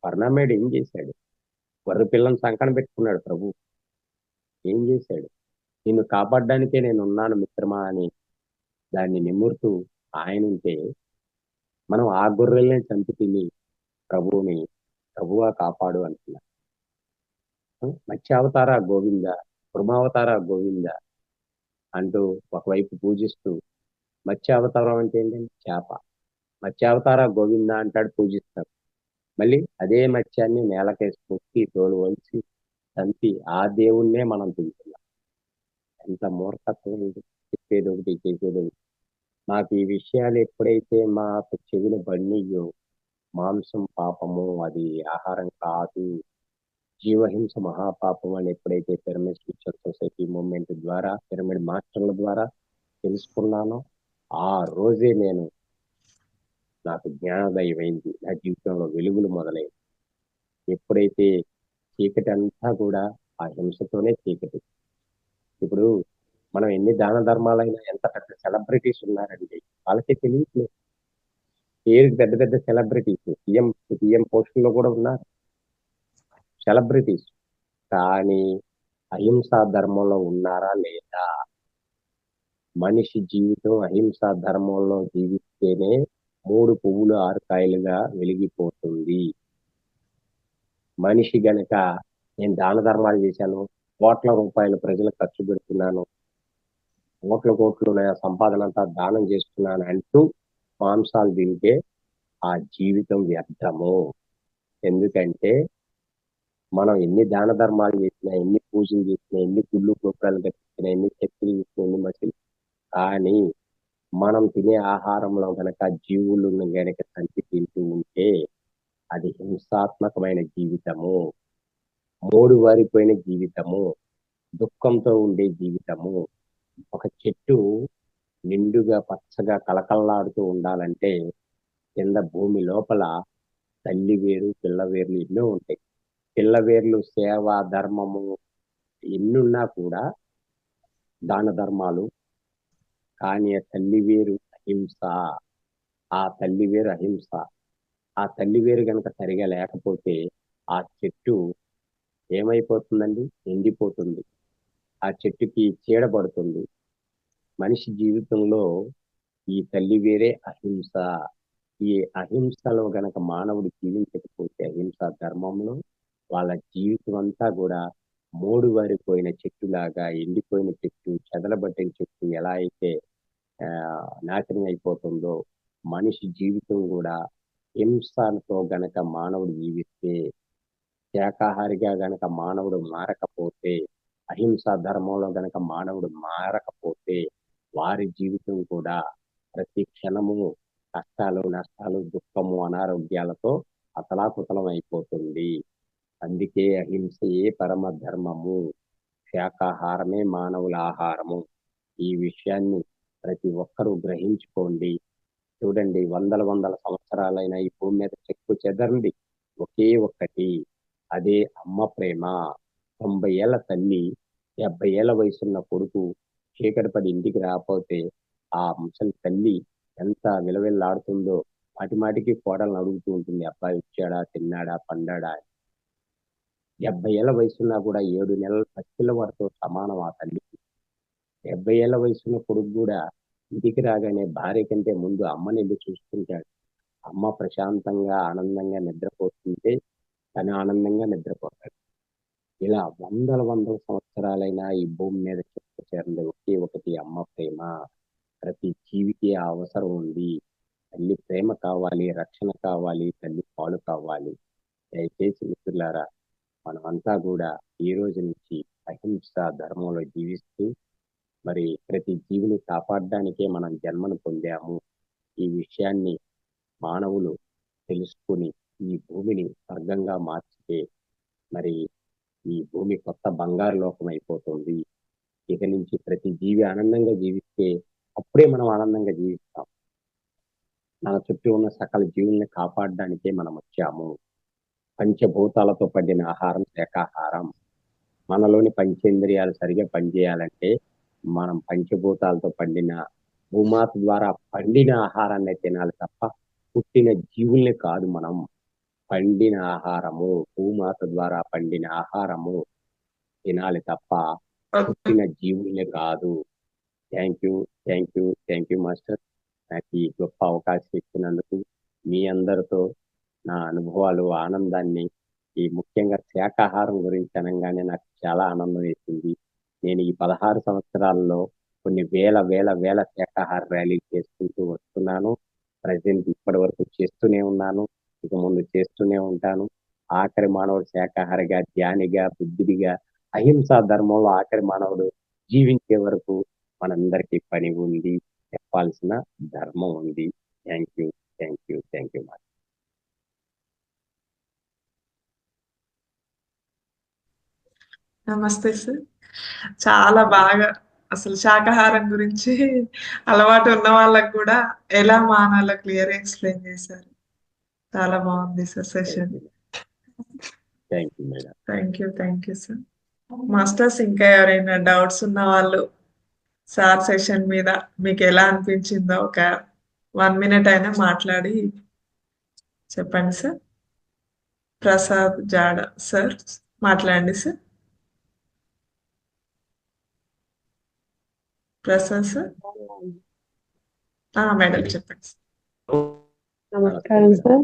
కరుణామయుడు ఏం చేశాడు? గొర్రె పిల్లని సంకన పెట్టుకున్నాడు ప్రభు. ఏం చేశాడు? నిన్ను కాపాడడానికే నేను ఉన్నాను మిత్రమా అని దాన్ని నిమురుతూ ఆయన ఉంటే మనం ఆ గొర్రెల్ని చంపి తిని ప్రభువా కాపాడు అంటున్నాం. మత్స్యావతార గోవింద, కుర్మావతార గోవింద అంటూ ఒకవైపు పూజిస్తూ, మత్స్యావతారం అంటే ఏంటంటే చేప, మత్స్యావతార గోవింద అంటాడు, పూజిస్తాడు. మళ్ళీ అదే మత్స్యాన్ని నేలకేసి పొక్కి తోలు వలిసి చంపి ఆ దేవుణ్ణే మనం తింటున్నాం. ఎంత మూర్ఖత్వం ఇది! చెప్పేది ఒకటి, చేసేది ఒకటి. నాకు ఈ విషయాలు ఎప్పుడైతే మా చెవిని పడినయో, మాంసం పాపము, అది ఆహారం కాదు, జీవహింస మహాపాపం అని ఎప్పుడైతే పిరమిడ్ స్పిరిచువల్ సొసైటీ మూవ్మెంట్ ద్వారా, పిరమిడ్ మాస్టర్ల ద్వారా తెలుసుకున్నానో ఆ రోజే నాకు జ్ఞానోదయం అయింది, నా జీవితంలో వెలుగులు మొదలైంది. ఎప్పుడైతే చీకటి అంతా కూడా ఆ హింసతోనే చీకటి. ఇప్పుడు మనం ఎన్ని దాన ధర్మాలైనా, ఎంత పెద్ద సెలబ్రిటీస్ ఉన్నారండి, వాళ్ళకే తెలియట్లేదు. పేరుకి పెద్ద పెద్ద సెలబ్రిటీస్, పిఎం పోస్టుల్లో కూడా ఉన్నారు సెలబ్రిటీస్, కానీ అహింసా ధర్మంలో ఉన్నారా లేదా? మనిషి జీవితం అహింసా ధర్మంలో జీవిస్తేనే 3 పువ్వులు 6 కాయలుగా వెలిగిపోతుంది. మనిషి గనక నేను దాన ధర్మాలు చేశాను, కోట్ల రూపాయలు ప్రజలకు ఖర్చు పెడుతున్నాను, కోట్లు నా సంపాదన అంతా దానం చేస్తున్నాను అంటూ మాంసాలు తింటే ఆ జీవితం వ్యర్థము. ఎందుకంటే మనం ఎన్ని దాన ధర్మాలు చేసినా, ఎన్ని పూజలు చేసినా, ఎన్ని గుళ్ళు గోపురాలు కట్టించినా, ఎన్ని చర్చలు చేసినా, ఎన్ని మసీదు, కానీ మనం తినే ఆహారంలో గనక జీవులను గనక చంపి తింటూ ఉంటే అది హింసాత్మకమైన జీవితము, మోడు వారిపోయిన జీవితము, దుఃఖంతో ఉండే జీవితము. ఒక చెట్టు నిండుగా పచ్చగా కలకల్లాడుతూ ఉండాలంటే కింద భూమి లోపల తల్లి వేరు, పిల్ల వేర్లు ఎన్నో ఉంటాయి. పిల్ల వేర్లు సేవ, ధర్మము ఎన్నున్నా కూడా, దాన ధర్మాలు, కానీ ఆ తల్లి వేరు అహింస. ఆ తల్లి వేరు అహింస. ఆ తల్లి వేరు కనుక సరిగా లేకపోతే ఆ చెట్టు ఏమైపోతుందండి? ఎండిపోతుంది. ఆ చెట్టుకి చీడ పడుతుంది. మనిషి జీవితంలో ఈ తల్లి వేరే అహింస. ఈ అహింసలో గనక మానవుడు జీవించకపోతే, అహింస ధర్మంలో, వాళ్ళ జీవితం అంతా కూడా మోడు వారిపోయిన చెట్టులాగా, ఎండిపోయిన చెట్టు, చెదలబట్టిన చెట్టు ఎలా అయితే నాశనం అయిపోతుందో, మనిషి జీవితం కూడా హింసతో గనక మానవుడు జీవిస్తే, శాకాహారిగా గనక మానవుడు మారకపోతే, అహింసా ధర్మంలో గనక మానవుడు మారకపోతే, వారి జీవితం కూడా ప్రతి క్షణము కష్టాలు, నష్టాలు, దుఃఖము, అనారోగ్యాలతో అతలాకుతలం అయిపోతుంది. అందుకే అహింసయే పరమ ధర్మము, శాకాహారమే మానవుల ఆహారము. ఈ విషయాన్ని ప్రతి ఒక్కరూ గ్రహించుకోండి. చూడండి, వందల వందల సంవత్సరాలైన ఈ భూమి మీద చెక్కు చెదరంది ఒకే ఒక్కటి, అదే అమ్మ ప్రేమ. 90 ఏళ్ల తల్లి, 70 ఏళ్ల వయసున్న కొడుకు చీకటి పడి ఇంటికి రాకపోతే ఆ ముసలి తల్లి ఎంత విలవిల్లాడుతుందో. మాటి మాటికి కోడలను అడుగుతూ ఉంటుంది, అబ్బాయి వచ్చాడా, తిన్నాడా, పండాడా అని. 70 ఏళ్ల వయసున్నా కూడా 7 నెలల పసిపిల్లవాడితో సమానం ఆ తల్లికి. 70 ఏళ్ల వయసున్న కొడుకు కూడా ఇంటికి రాగానే భార్య కంటే ముందు అమ్మని వెళ్ళి చూసుకుంటాడు. అమ్మ ప్రశాంతంగా ఆనందంగా నిద్రపోతుంటే తను ఆనందంగా నిద్రపోతాడు. ఇలా వందల వందల సంవత్సరాలైనా ఈ భూమి మీద చెట్టు చేరింది ఒకే ఒకటి, అమ్మ ప్రేమ. ప్రతి జీవికి ఆ అవసరం ఉంది. తల్లి ప్రేమ కావాలి, రక్షణ కావాలి, తల్లి పాలు కావాలి. దయచేసి మిత్రులారా, మనమంతా కూడా ఈ రోజు నుంచి అహింస ధర్మంలో జీవిస్తూ మరి ప్రతి జీవిని కాపాడడానికే మనం జన్మను పొందాము. ఈ విషయాన్ని మానవులు తెలుసుకుని ఈ భూమిని స్వర్గంగా మార్చితే మరి ఈ భూమి కొత్త బంగారు లోకం అయిపోతుంది. ఇక నుంచి ప్రతి జీవి ఆనందంగా జీవిస్తే అప్పుడే మనం ఆనందంగా జీవిస్తాం. మన చుట్టూ ఉన్న సకల జీవుల్ని కాపాడడానికే మనం వచ్చాము. పంచభూతాలతో పడిన ఆహారం శాకాహారం. మనలోని పంచేంద్రియాలు సరిగా పనిచేయాలంటే మనం పంచభూతాలతో పండిన భూమాత ద్వారా పండిన ఆహారాన్ని తినాలి తప్ప పుట్టిన జీవుల్ని కాదు. మనం పండిన ఆహారము, భూమాత ద్వారా పండిన ఆహారము తినాలి తప్ప పుట్టిన జీవుల్ని కాదు. Thank you, thank you, thank you master. నాకు ఈ గొప్ప అవకాశం ఇచ్చినందుకు మీ అందరితో నా అనుభవాలు, ఆనందాన్ని, ఈ ముఖ్యంగా శాకాహారం గురించి అనగానే నాకు చాలా ఆనందం వేసింది. నేను ఈ 16 సంవత్సరాల్లో కొన్ని వేల వేల వేల శాకాహార ర్యాలీలు చేసుకుంటూ వస్తున్నాను. ప్రజెంట్ ఇప్పటి వరకు చేస్తూనే ఉన్నాను, ఇక ముందు చేస్తూనే ఉంటాను. ఆఖరి మానవుడు శాకాహారిగా, ధ్యానిగా, బుద్ధుడిగా, అహింసా ధర్మంలో ఆఖరి మానవుడు జీవించే వరకు మనందరికీ పని ఉంది, చెప్పాల్సిన ధర్మం ఉంది. Thank you, thank you, thank you. నమస్తే సార్. చాలా బాగా అసలు శాకాహారం గురించి అలవాటు ఉన్న వాళ్ళకి కూడా ఎలా మానాలో క్లియర్ ఎక్స్ప్లెయిన్ చేశారు. చాలా బాగుంది sir session. Thank you madam. Thank you sir. Masters, ఇంకా ఎవరైనా డౌట్స్ ఉన్న వాళ్ళు సార్ సెషన్ మీద మీకు ఎలా అనిపించిందో ఒక 1 minute అయినా మాట్లాడి చెప్పండి సార్. ప్రసాద్ జాడ సార్, మాట్లాడండి సార్. ప్రసాద్ సార్. మేడం చెప్పండి సార్. నమస్కారం సార్.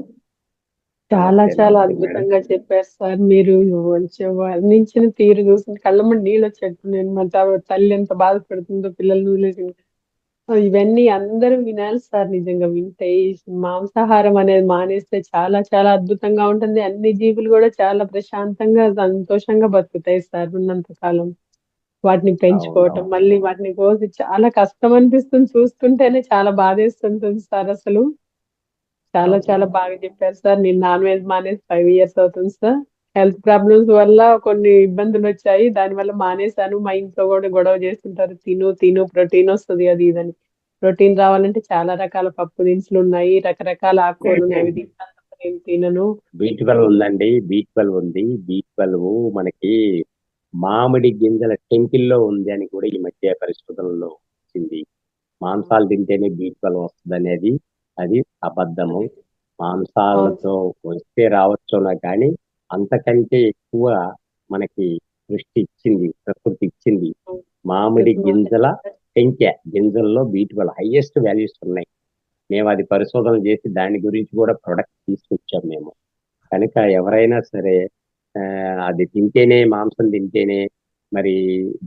చాలా చాలా అద్భుతంగా చెప్పారు సార్. మీరు వర్ణించిన తీరు చూసిన కళ్ళమ్మడి నీళ్ళు వచ్చేట్టు, నేను మా తల్లి ఎంత బాధపడుతుందో పిల్లలు వదిలేసి. ఇవన్నీ అందరూ వినాలి సార్. నిజంగా వింటే ఈ మాంసాహారం అనేది మానేస్తే చాలా చాలా అద్భుతంగా ఉంటుంది. అన్ని జీవులు కూడా చాలా ప్రశాంతంగా సంతోషంగా బతుకుతాయి సార్ ఉన్నంత కాలం. వాటిని పెంచుకోవటం, మళ్ళీ వాటిని కోసి చాలా కష్టం అనిపిస్తుంది చూస్తుంటేనే, చాలా బాధేస్తుంటుంది సార్. అసలు చాలా చాలా బాగా చెప్పారు సార్. నేను నాన్ వెజ్ మానేసి 5 years అవుతుంది సార్. హెల్త్ ప్రాబ్లమ్స్ వల్ల కొన్ని ఇబ్బందులు వచ్చాయి, దాని వల్ల మానేశాను. మా ఇంట్లో కూడా గొడవ చేస్తుంటారు, తిను తిను ప్రోటీన్ వస్తుంది అది ఇదని. ప్రోటీన్ రావాలంటే చాలా రకాల పప్పు దినుసులు ఉన్నాయి, రకరకాల ఆకుకూరలు ఉన్నాయి, అవి తింటాను తప్ప నేను తినను. B12 ఉందండి, B12 ఉంది. B12 మనకి మామిడి గింజల టెంకిల్లో ఉంది అని కూడా ఈ మధ్య పరిశోధనలో వచ్చింది. మాంసాలు తింటేనే B12 వస్తుంది అనేది అది అబద్ధము. మాంసాలతో వస్తే రావచ్చునా కానీ అంతకంటే ఎక్కువ మనకి సృష్టి ఇచ్చింది, ప్రకృతి ఇచ్చింది. మామిడి గింజల టెంకె గింజల్లో B12 హైయెస్ట్ వాల్యూస్ ఉన్నాయి. మేము అది పరిశోధన చేసి దాని గురించి కూడా ప్రొడక్ట్ తీసుకొచ్చాం మేము. కనుక ఎవరైనా సరే అది తింటేనే, మాంసం తింటేనే మరి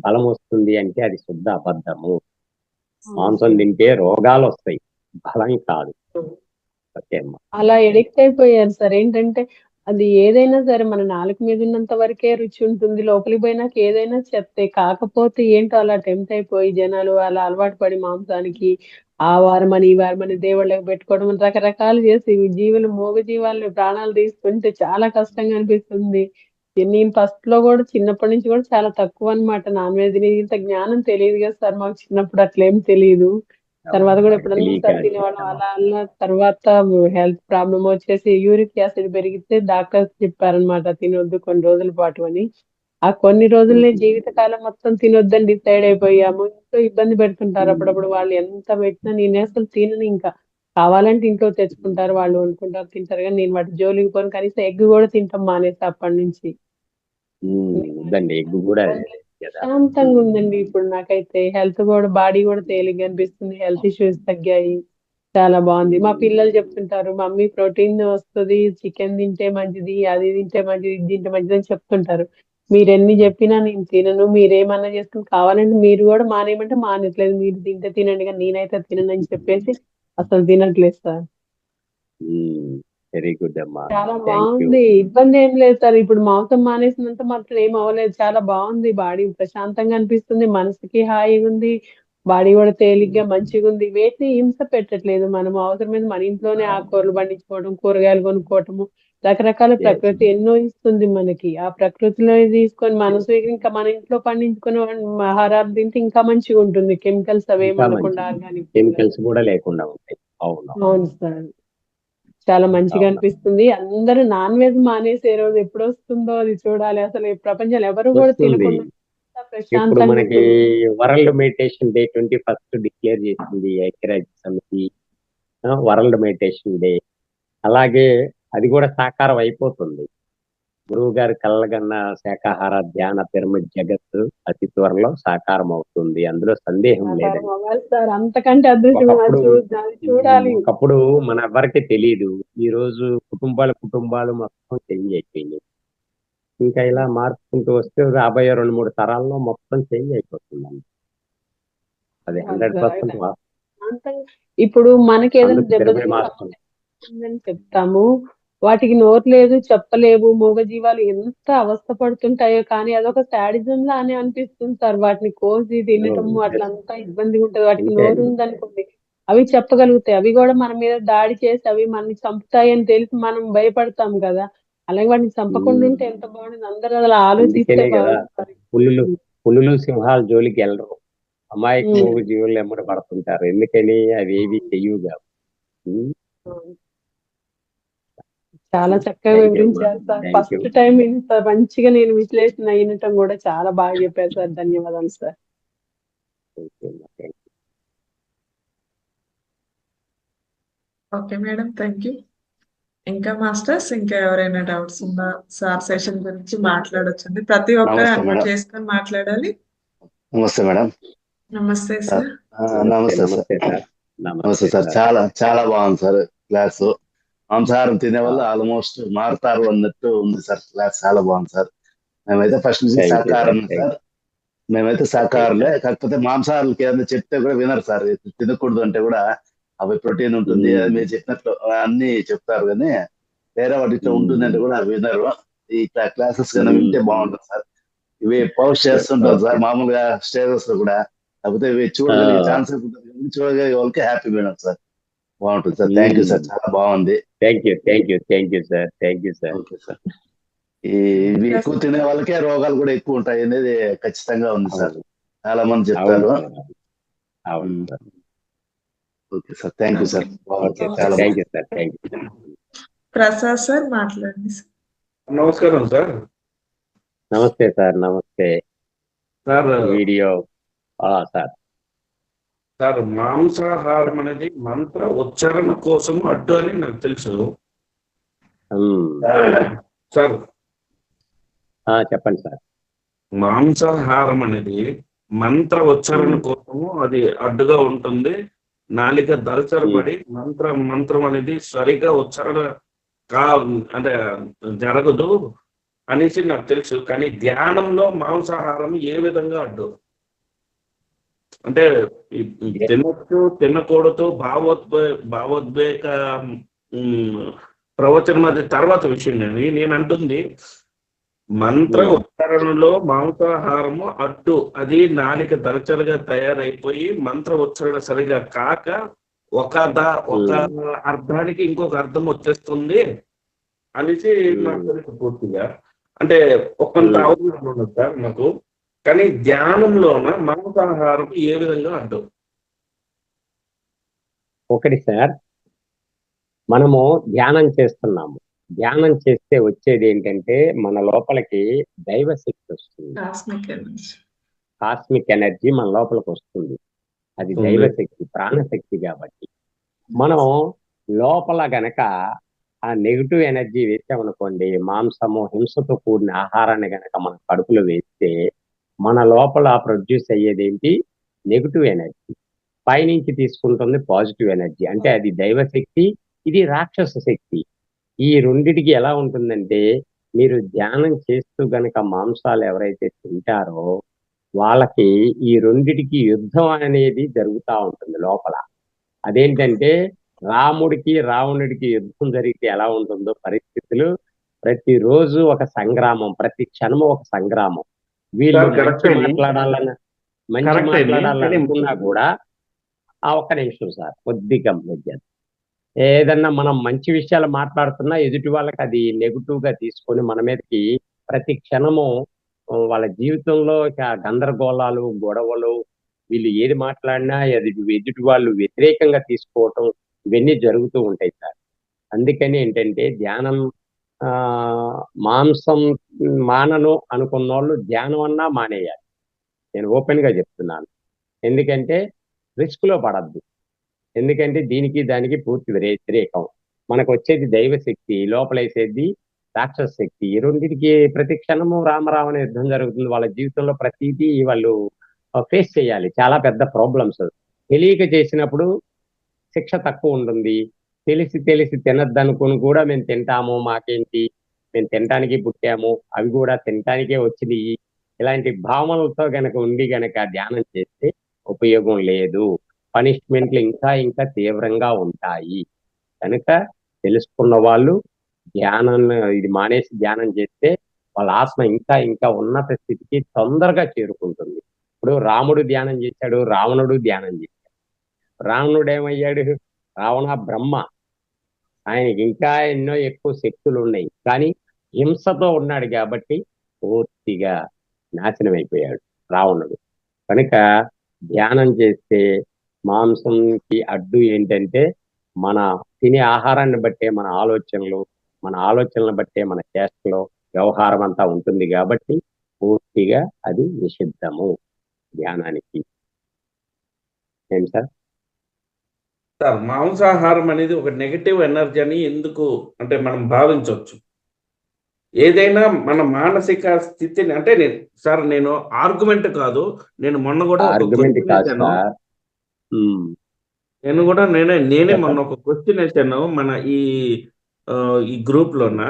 బలం వస్తుంది అంటే అది శుద్ధ అబద్ధము. మాంసం తింటే రోగాలు వస్తాయి, బలం కాదు. ఓకే అమ్మా. అలా ఎడిక్ట్ అయిపోయారు సార్. ఏంటంటే అది ఏదైనా సరే మన నాలుక మీద ఉన్నంత వరకే రుచి ఉంటుంది, లోపలికి పోయినాక ఏదైనా చెప్తే. కాకపోతే ఏంటో అలా టెంప్ట్ అయిపోయి జనాలు అలా అలవాటు పడి మాంసానికి ఆ వారమని ఈ వారమని దేవుళ్ళకి పెట్టుకోవడం, రకరకాలు చేసి జీవులు, మూగ జీవాలు ప్రాణాలు తీసుకుంటే చాలా కష్టంగా అనిపిస్తుంది. నేను ఫస్ట్ లో కూడా చిన్నప్పటి నుంచి కూడా చాలా తక్కువ అన్నమాట నాన్ వెజ్. ఇంత జ్ఞానం తెలియదు కదా సార్ మాకు, చిన్నప్పుడు అట్లేం తెలియదు. తర్వాత కూడా ఎప్పుడన్నా తెలియక ఒకసారి తినేవాళ్ళం. అలా అలా తర్వాత హెల్త్ ప్రాబ్లం వచ్చేసి యూరిక్ యాసిడ్ పెరిగితే డాక్టర్స్ చెప్పారనమాట తినొద్దు కొన్ని రోజుల పాటు అని. ఆ కొన్ని రోజుల్ని జీవితకాలం మొత్తం తినొద్దని డిసైడ్ అయిపోయాము. ఇంట్లో ఇబ్బంది పెడుతుంటారు అప్పుడప్పుడు వాళ్ళు ఎంత పెట్టినా నేను అసలు తినను ఇంకా. కావాలంటే ఇంట్లో తెచ్చుకుంటారు వాళ్ళు వండుకుంటారు తింటారు కానీ నేను వాటి జోలికి పోను. కనీసం ఎగ్ కూడా తింటాం మానేసి అప్పటి నుంచి. వద్దండి, ఎగ్ కూడా కదా. ప్రశాంతంగా ఉందండి ఇప్పుడు నాకైతే. హెల్త్ కూడా బాడీ కూడా తేలిగ్గా అనిపిస్తుంది. హెల్త్ ఇష్యూస్ తగ్గాయి. చాలా బాగుంది. మా పిల్లలు చెప్తుంటారు మమ్మీ ప్రోటీన్ వస్తుంది, చికెన్ తింటే మంచిది, అది తింటే మంచిది, ఇది తింటే మంచిది అని చెప్తుంటారు. మీరెన్ని చెప్పినా నేను తినను. మీరేమన్నా చేసుకుని కావాలంటే మీరు కూడా మానేయమంటే మానేట్లేదు. మీరు తింటే తినండి కానీ నేనైతే తిననని చెప్పేసి అసలు తినట్లేదు సార్. వెరీ గుడ్ అమ్మా, చాలా థ్యాంక్ యూ. బాగుంది. ఇబ్బంది ఏం లేదు సార్. ఇప్పుడు మాంసం మానేసినంత మాత్రం ఏం అవ్వలేదు. చాలా బాగుంది. బాడీ ప్రశాంతంగా అనిపిస్తుంది. మనసుకి హాయిగా ఉంది. బాడీ కూడా తేలిగ్గా మంచిగా ఉంది. వేటిని హింస పెట్టట్లేదు. మనం అవసరమైంది మన ఇంట్లోనే ఆకుకూరలు పండించుకోవడం, కూరగాయలు కొనుక్కోవటము, రకరకాల Yes. ప్రకృతి ఎన్నో ఇస్తుంది మనకి. ఆ ప్రకృతిలో తీసుకొని మనసు ఇంకా మన ఇంట్లో పండించుకునే ఆహారాలు తింటే ఇంకా మంచిగా ఉంటుంది. కెమికల్స్ అవేమి ఇంకా ఉండకుండా మంచిది. ఆర్గానిక్. కెమికల్స్ కూడా లేకుండా ఉంటాయి. అవును, అవును సార్. చాలా మంచిగా అవును. అనిపిస్తుంది. అందరూ నాన్ వెజ్ మానేసే రోజు ఎప్పుడొస్తుందో అది చూడాలి. అసలు ఈ ప్రపంచంలో ఎవరు కూడా వస్తుంది. తినకుండా ఎంత ఇప్పుడు ప్రశాంతంగా మనకి ఉంటుంది. వరల్డ్ మెడిటేషన్ డే 21 డిక్లేర్ చేసింది ఐక్యరాజ్య సమితి. World meditation day. అలాగే అది కూడా సాకారం అయిపోతుంది. గురువు గారి కళ్ళగన్న శాకాహార ధ్యాన పిరమిడ్ జగత్తు అతి త్వరలో సాకారం అవుతుంది, అందులో సందేహం సాకారం లేదండి. అవ్వాలి సార్. అంతకంటే అదృష్టం ఒకప్పుడు అది చూడాలి. ఒకప్పుడు మన ఎవరికి తెలియదు. ఈ రోజు కుటుంబాలు మొత్తం చేంజ్ అయిపోయినాయి. ఇంకా ఇలా మార్చుకుంటూ వస్తే రాబోయే 2-3 తరాల్లో మొత్తం చేంజ్ అయిపోతుందండి. అది 100% ప్రశాంతంగా ఇప్పుడు మనకి ఏదైనా అందుకు దెబ్బ 20 మాసం. తగిలిందని చెప్తాము. వాటికి నోరు లేదు, చెప్పలేవు. మూగజీవాలు ఎంత అవస్థ పడుతుంటాయో కానీ అదొక శాడిజం లానే అనిపిస్తుంది సార్. వాటిని కోసి తినటం అట్లంతా ఇబ్బందిగా ఉంటది. వాటికి అంటే నోరు ఉందనుకోండి అవి చెప్పగలుగుతాయి. అవి కూడా మన మీద దాడి చేసి అవి మనల్ని చంపుతాయి అని తెలిసి మనం భయపడతాం కదా. అలాగే వాటిని చంపకుండా ఉంటే ఎంత బాగుంటుంది. అందరూ అలా ఆలోచిస్తే అందుకనే కదా బాగుంటుంది. పులులు సింహాలు జోలికి వెళ్ళరు. అమాయక ఉమ్. మూగ జీవులు ఎమ్మడి పడుతుంటారు. ఎందుకని అవి ఏవి చెయ్యుగా. చాలా చక్కగా వివరించారు సార్. ఫస్ట్ టైం ఇంత మంచిగా నేను విశ్లేషణ అయినటం కూడా చాలా బాగా చెప్పారు సార్. ధన్యవాదాలు sir. Okay madam, thank you. ఇంకా మాస్టర్స్ ఇంకా ఎవరైనా డౌట్స్ ఉన్నా సార్ సెషన్ గురించి మాట్లాడొచ్చండి. ప్రతి ఒక్కరు నమస్తే అన్మ్యూట్ మేడం. చేసుకొని మాట్లాడాలి. నమస్తే మేడం. నమస్తే సార్. నమస్తే సార్. నమస్తే సార్. చాలా చాలా బాగుంది సార్ క్లాసు. మాంసాహారం తినే వాళ్ళు ఆల్మోస్ట్ మారుతారు అన్నట్టు ఉంది సార్. క్లాస్ చాలా బాగుంది సార్. మేమైతే ఫస్ట్ నుంచి శాకాహారం సార్. మేమైతే శాకాహారులే. కాకపోతే మాంసాహారులకి ఏదైనా చెప్తే కూడా వినరు సార్. తినకూడదు అంటే కూడా అవి ప్రోటీన్ ఉంటుంది అది మీరు చెప్పినట్లు అన్ని చెప్తారు కానీ వేరే వాటి ఇట్లా ఉంటుంది అంటే కూడా వినరు. ఈ క్లాసెస్ కన్నా వింటే బాగుంటుంది సార్. ఇవి పోస్ట్ చేస్తుంటారు సార్ మామూలుగా స్టేటస్ లో కూడా. కాకపోతే ఇవి చూడగలిగే ఛాన్సెస్ ఉంటుంది. చూడగలిగే వాళ్ళకి హ్యాపీ మేడం సార్. బాగుంటుంది సార్. Thank you sir. చాలా బాగుంది. Thank you sir. Okay sir. ఇవి ఎక్కువ తినే వాళ్ళకే రోగాలు కూడా ఎక్కువ ఉంటాయి అనేది ఖచ్చితంగా ఉంది సార్. చాలా మంది చెప్తారు. Okay sir. Thank you sir. చాలా ప్రసాద్ సార్ మాట్లాడండి సార్. నమస్కారం సార్. నమస్తే సార్. నమస్తే సార్. వీడియో సార్ మాంసాహారం అనేది మంత్ర ఉచ్చారణ కోసం అడ్డు అని నాకు తెలుసు సార్. చెప్పండి సార్. మాంసాహారం అనేది మంత్ర ఉచ్చారణ కోసము అది అడ్డుగా ఉంటుంది. నాలిక దళచరబడి మంత్రం అనేది సరిగా ఉచ్చారణ అంటే జరగదు అనేసి నాకు తెలుసు. కానీ ధ్యానంలో మాంసాహారం ఏ విధంగా అడ్డు అంటే తినొచ్చు తినకూడదు భావోద్వేగ ప్రవచనం అది తర్వాత విషయం. నేను అంటుంది మంత్ర ఉచ్చారణలో మాంసాహారము అడ్డు. అది నాలిక దళచలుగా తయారైపోయి మంత్ర ఉచ్చారణ సరిగా కాక ఒక అర్థానికి ఇంకొక అర్థం వచ్చేస్తుంది అనేసి నాకు తెలుసు పూర్తిగా. అంటే కొంత అవగాహన ఉన్నది సార్ నాకు. కానీ ధ్యానంలోన మాంసాహారం ఏ విధంగా అడ్డు? ఒకటి సార్, మనము ధ్యానం చేస్తున్నాము. ధ్యానం చేస్తే వచ్చేది ఏంటంటే మన లోపలికి దైవశక్తి వస్తుంది, కాస్మిక్ ఎనర్జీ. కాస్మిక్ ఎనర్జీ మన లోపలికి వస్తుంది. అది దైవశక్తి, ప్రాణశక్తి. కాబట్టి మనం లోపల గనక ఆ నెగిటివ్ ఎనర్జీ వేసామనుకోండి, మాంసము, హింసతో కూడిన ఆహారాన్ని గనక మన కడుపులో వేస్తే మన లోపల ప్రొడ్యూస్ అయ్యేది ఏంటి? Negative energy. పైనుంచి తీసుకుంటుంది పాజిటివ్ ఎనర్జీ. అంటే అది దైవశక్తి, ఇది రాక్షస శక్తి. ఈ రెండిటికి ఎలా ఉంటుందంటే, మీరు ధ్యానం చేస్తూ గనక మాంసాలు ఎవరైతే తింటారో వాళ్ళకి ఈ రెండిటికి యుద్ధం అనేది జరుగుతూ ఉంటుంది లోపల. అదేంటంటే రాముడికి రావణుడికి యుద్ధం జరిగితే ఎలా ఉంటుందో పరిస్థితులు, ప్రతిరోజు ఒక సంగ్రామం, ప్రతి క్షణము ఒక సంగ్రామం. వీళ్ళు మంచి మాట్లాడాలనుకున్నా కూడా ఒక్క నిమిషం సార్, కొద్దిగా మధ్య ఏదన్నా మనం మంచి విషయాలు మాట్లాడుతున్నా ఎదుటి వాళ్ళకి అది నెగిటివ్ గా తీసుకొని మన మీదకి ప్రతి క్షణము వాళ్ళ జీవితంలో గందరగోళాలు, గొడవలు, వీళ్ళు ఏది మాట్లాడినా అది ఎదుటి వాళ్ళు వ్యతిరేకంగా తీసుకోవటం, ఇవన్నీ జరుగుతూ ఉంటాయి సార్. అందుకని ఏంటంటే ధ్యానం మాంసం మానను అనుకున్న వాళ్ళు ధ్యానం అన్నా మానేయాలి. నేను ఓపెన్ గా చెప్తున్నాను. ఎందుకంటే రిస్క్ లో పడద్దు. ఎందుకంటే దీనికి దానికి పూర్తి వ్యతిరేకం. మనకు వచ్చేది దైవశక్తి, లోపలేసేది రాక్షస శక్తి. ఈ రెండింటికి ప్రతి క్షణము రామరావణ యుద్ధం జరుగుతుంది. వాళ్ళ జీవితంలో ప్రతిదీ వాళ్ళు ఫేస్ చేయాలి. చాలా పెద్ద ప్రాబ్లమ్స్. తెలియక చేసినప్పుడు శిక్ష తక్కువ ఉంటుంది. తెలిసి తినద్దనుకుని కూడా మేము తింటాము, మాకేంటి, మేము తినటానికి పుట్టాము, అవి కూడా తినటానికే వచ్చినాయి, ఇలాంటి భావనలతో గనక ఉండి గనక ధ్యానం చేస్తే ఉపయోగం లేదు. పనిష్మెంట్లు ఇంకా తీవ్రంగా ఉంటాయి. కనుక తెలుసుకున్న వాళ్ళు ధ్యానం ఇది మానేసి ధ్యానం చేస్తే వాళ్ళ ఆత్మ ఇంకా ఉన్నత స్థితికి తొందరగా చేరుకుంటుంది. ఇప్పుడు రాముడు ధ్యానం చేశాడు, రావణుడు ధ్యానం చేశాడు. రావణుడు ఏమయ్యాడు? రావణ బ్రహ్మ. ఆయనకి ఇంకా ఎన్నో ఎక్కువ శక్తులు ఉన్నాయి, కానీ హింసతో ఉన్నాడు కాబట్టి పూర్తిగా నాశనం అయిపోయాడు రావణుడు. కనుక ధ్యానం చేస్తే మాంసంకి అడ్డు ఏంటంటే మన తినే ఆహారాన్ని బట్టే మన ఆలోచనలను బట్టే మన చేష్టలో వ్యవహారం అంతా ఉంటుంది. కాబట్టి పూర్తిగా అది నిషిద్ధము ధ్యానానికి. ఏం సార్? సార్, మాంసాహారం అనేది ఒక నెగటివ్ ఎనర్జీ అని ఎందుకు అంటే మనం భావించవచ్చు? ఏదైనా మన మానసిక స్థితిని అంటే నేను ఆర్గ్యుమెంట్ కాదు, నేను మొన్న కూడా ఆర్గ్యుమెంట్ కాదు సార్. నేను కూడా నేనే మొన్న ఒక క్వశ్చన్ వేసాను మన ఈ గ్రూప్ లోన.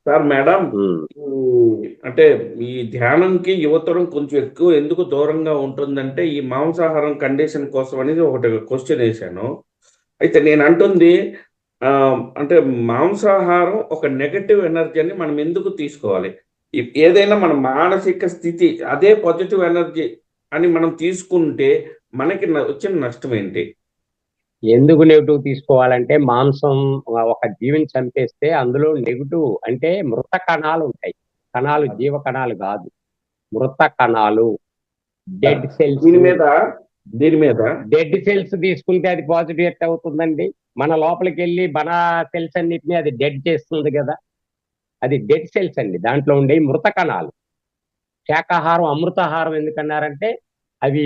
సార్ మేడం, అంటే ఈ ధ్యానంకి యువతరం కొంచెం ఎక్కువ ఎందుకు దూరంగా ఉంటుందంటే ఈ మాంసాహారం కండిషన్ కోసం అనేది ఒకటి క్వశ్చన్ వేసాను. అయితే నేను అంటుంది అంటే మాంసాహారం ఒక నెగటివ్ ఎనర్జీని మనం ఎందుకు తీసుకోవాలి? ఏదైనా మన మానసిక స్థితి అదే పాజిటివ్ ఎనర్జీ అని మనం తీసుకుంటే మనకి వచ్చిన నష్టం ఏంటి? ఎందుకు నెగిటివ్ తీసుకోవాలంటే మాంసం ఒక జీవిని చంపేస్తే అందులో నెగిటివ్ అంటే మృత కణాలు ఉంటాయి. కణాలు జీవ కణాలు కాదు, మృత కణాలు, డెడ్ సెల్స్. దీని మీద డెడ్ సెల్స్ తీసుకుంటే అది పాజిటివ్ ఎట్ అవుతుందండి? మన లోపలికి వెళ్ళి మన సెల్స్ అన్నిటిని అది డెడ్ చేస్తుంది కదా. అది డెడ్ సెల్స్ అండి, దాంట్లో ఉండే మృత కణాలు. శాకాహారం అమృతాహారం ఎందుకన్నారంటే అవి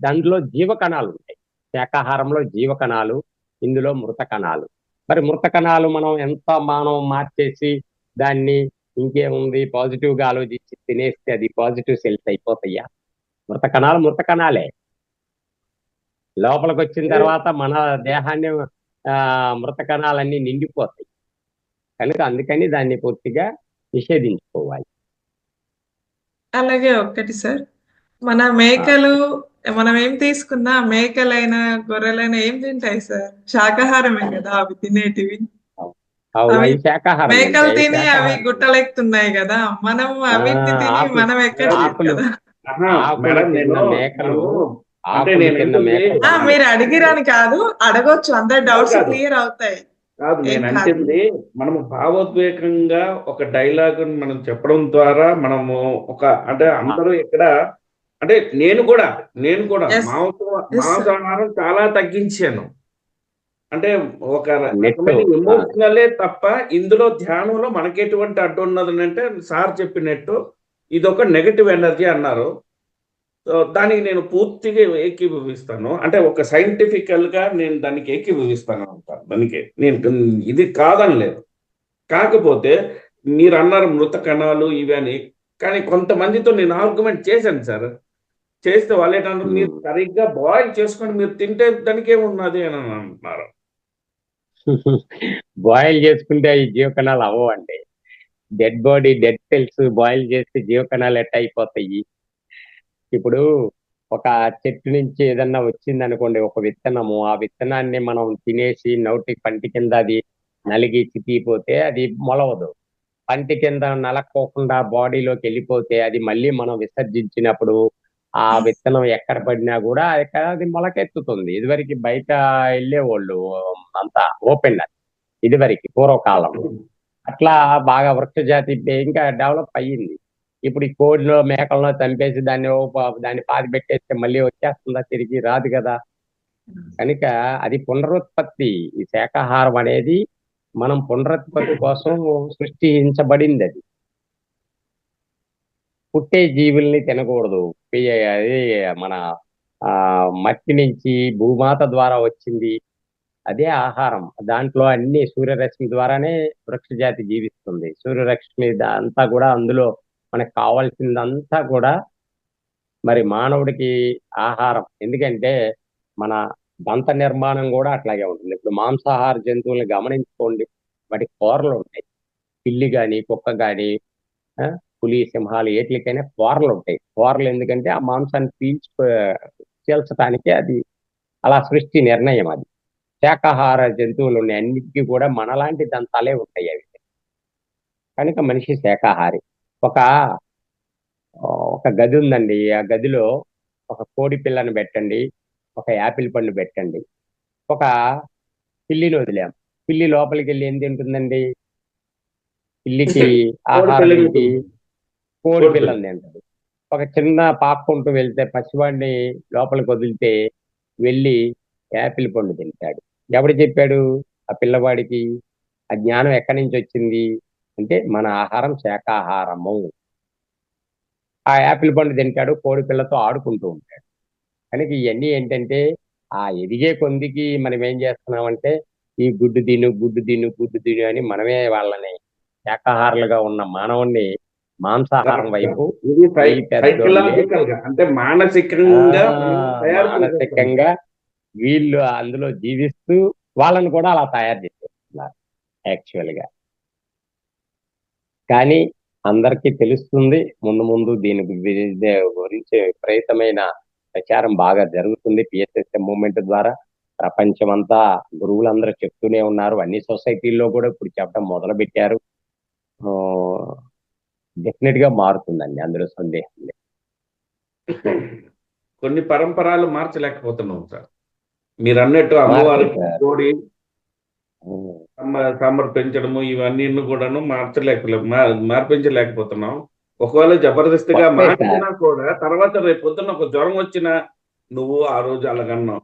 దాంట్లో జీవ కణాలు ఉంటాయి. శాకాహారంలో జీవ కణాలు, ఇందులో మృత కణాలు. మరి మృత కణాలు మనం మార్చేసి దాన్ని ఇంకేముంది పాజిటివ్ గా ఆలోచించి తినేస్తే అది పాజిటివ్ సెల్స్ అయిపోతాయా? మృత కణాలే. లోపలికి వచ్చిన తర్వాత మన దేహాన్ని మృత కణాలన్నీ నిండిపోతాయి. కనుక అందుకని దాన్ని పూర్తిగా నిషేధించుకోవాలి. అలాగే ఒక్కటి సార్, మన మేకలు మనం ఏం తీసుకున్నా మేకలైనా గొర్రెలైనా ఏం తింటాయి సార్? శాకాహారమే కదా అవి తినేటివి. అవి మేకలు తిని అవి గుట్టలెక్కుతున్నాయి కదా, మనం అవిటిని తిని మనం ఎక్కట్లేదు కదా. మేకలు మీరు అడిగిరని కాదు, అడగొచ్చు, అందరు డౌట్స్ క్లియర్ అవుతాయి. కాదు, నేను అంటుంది మనము భావోద్వేగంగా ఒక డైలాగ్ మనం చెప్పడం ద్వారా మనము అంటే అందరూ ఇక్కడ అంటే నేను కూడా మాంసాహారం చాలా తగ్గించాను. అంటే ఒక నెట్ రకమైన ఎమోషనలే తప్ప ఇందులో ధ్యానంలో మనకి ఎటువంటి అడ్డు ఉన్నది అంటే సార్ చెప్పినట్టు ఇది ఒక నెగటివ్ ఎనర్జీ అన్నారు. సో దానికి నేను పూర్తిగా ఏకీభవిస్తాను. అంటే ఒక సైంటిఫికల్ గా నేను దానికి ఏకీభవిస్తాను అంటాను. దానికి నేను ఇది కాదని లేదు. కాకపోతే మీరు అన్నారు మృత కణాలు ఇవని, కానీ కొంతమందితో నేను ఆర్గ్యుమెంట్ చేశాను సార్. చేస్తే వాళ్ళు ఏంటంటారు, మీరు సరిగ్గా బాయిల్ చేసుకొని మీరు తింటే దానికి ఏమున్నది అని అంటున్నారు. బాయిల్ చేసుకుంటే ఈ జీవకణాలు అవ్వండి. Dead body, dead cells boil చేస్తే జీవకణాలు ఎట్ట అయిపోతాయి? ఇప్పుడు ఒక చెట్టు నుంచి ఏదన్నా వచ్చింది అనుకోండి, ఒక విత్తనము, ఆ విత్తనాన్ని మనం తినేసి నోటి పంటి కింద అది నలిగి చితికిపోతే అది మొలవదు. పంటి కింద నలక్కోకుండా బాడీలోకి వెళ్ళిపోతే అది మళ్ళీ మనం విసర్జించినప్పుడు ఆ విత్తనం ఎక్కడ పడినా కూడా అది మొలకెత్తుతుంది. ఇదివరకు బయట వెళ్ళేవాళ్ళు అంతా ఓపెన్, ఇదివరకు పూర్వకాలంలో అట్లా బాగా వృక్ష జాతి ఇంకా డెవలప్ అయ్యింది. ఇప్పుడు ఈ కోడిలో మేకల్లో చంపేసి దాన్ని పాతి పెట్టేస్తే మళ్ళీ వచ్చేస్తుందా? తిరిగి రాదు కదా. కనుక అది పునరుత్పత్తి. ఈ శాకాహారం అనేది మనం పునరుత్పత్తి కోసం సృష్టించబడింది. అది పుట్టే జీవుల్ని తినకూడదు. అది మన మట్టి నుంచి భూమాత ద్వారా వచ్చింది, అదే ఆహారం. దాంట్లో అన్ని సూర్యరశ్మి ద్వారానే వృక్ష జాతి జీవిస్తుంది. సూర్యరశ్మి అంతా కూడా అందులో మనకు కావాల్సిందంతా కూడా మరి మానవుడికి ఆహారం. ఎందుకంటే మన దంత నిర్మాణం కూడా అట్లాగే ఉంటుంది. ఇప్పుడు మాంసాహార జంతువుల్ని గమనించుకోండి, వాటి కూరలు ఉంటాయి. పిల్లి కానీ, కుక్క కానీ, పులి, సింహాలు ఏట్లకైనా కూరలు ఉంటాయి. కూరలు ఎందుకంటే ఆ మాంసాన్ని చీల్చడానికి అది అలా సృష్టి నిర్ణయం. అది శాకాహార జంతువులు ఉన్నాయి, అన్నిటికీ కూడా మనలాంటి దంతాలే ఉంటాయి అవి. కనుక మనిషి శాకాహారి. ఒక గది ఉందండి, ఆ గదిలో ఒక కోడి పిల్లని పెట్టండి, ఒక యాపిల్ పండు పెట్టండి, ఒక పిల్లిని వదిలాం. పిల్లి లోపలికి వెళ్ళి ఏం తింటుందండి? పిల్లికి ఆహారం ఏంటి? కోడి పిల్లని తింటది. ఒక చిన్న పాక్కుంటూ వెళ్తే పసివాడిని లోపలికి వదిలితే వెళ్ళి యాపిల్ పండు తింటాడు. ఎవడు చెప్పాడు ఆ పిల్లవాడికి? ఆ జ్ఞానం ఎక్కడి నుంచి వచ్చింది అంటే మన ఆహారం శాకాహారము. ఆ యాపిల్ పండు తింటాడు, కోడి పిల్లతో ఆడుకుంటూ ఉంటాడు. కనుక ఇవన్నీ ఏంటంటే ఆ ఎదిగే కొందికి మనం ఏం చేస్తున్నామంటే ఈ గుడ్డు తిను అని మనమే వాళ్ళని శాకాహారులుగా ఉన్న మానవుణ్ణి మాంసాహారం వైపు అంటే మానసికంగా వీళ్ళు అందులో జీవిస్తూ వాళ్ళని కూడా అలా తయారు చేసేస్తున్నారు యాక్చువల్ గా. కానీ అందరికీ తెలుస్తుంది, ముందు దీని గురించి విపరీతమైన ప్రచారం బాగా జరుగుతుంది. పిఎస్ఎస్ఎం మూవ్మెంట్ ద్వారా ప్రపంచమంతా గురువులందరూ చెప్తూనే ఉన్నారు. అన్ని సొసైటీల్లో కూడా ఇప్పుడు చెప్పడం మొదలు పెట్టారు. డెఫినెట్ గా మారుతుందండి, అందులో సందేహం లేదు. కొన్ని పరంపరాలు మార్చలేకపోతున్నాం సార్. మీరు అన్నట్టు అమ్మవారి కోడి సమర్పించడము ఇవన్నీ కూడాను మార్పించలేకపోతున్నాం. ఒకవేళ జబర్దస్తిగా మార్చినా కూడా తర్వాత రేపు పొద్దున్న ఒక జ్వరం వచ్చినా నువ్వు ఆ రోజు అలాగన్నావు,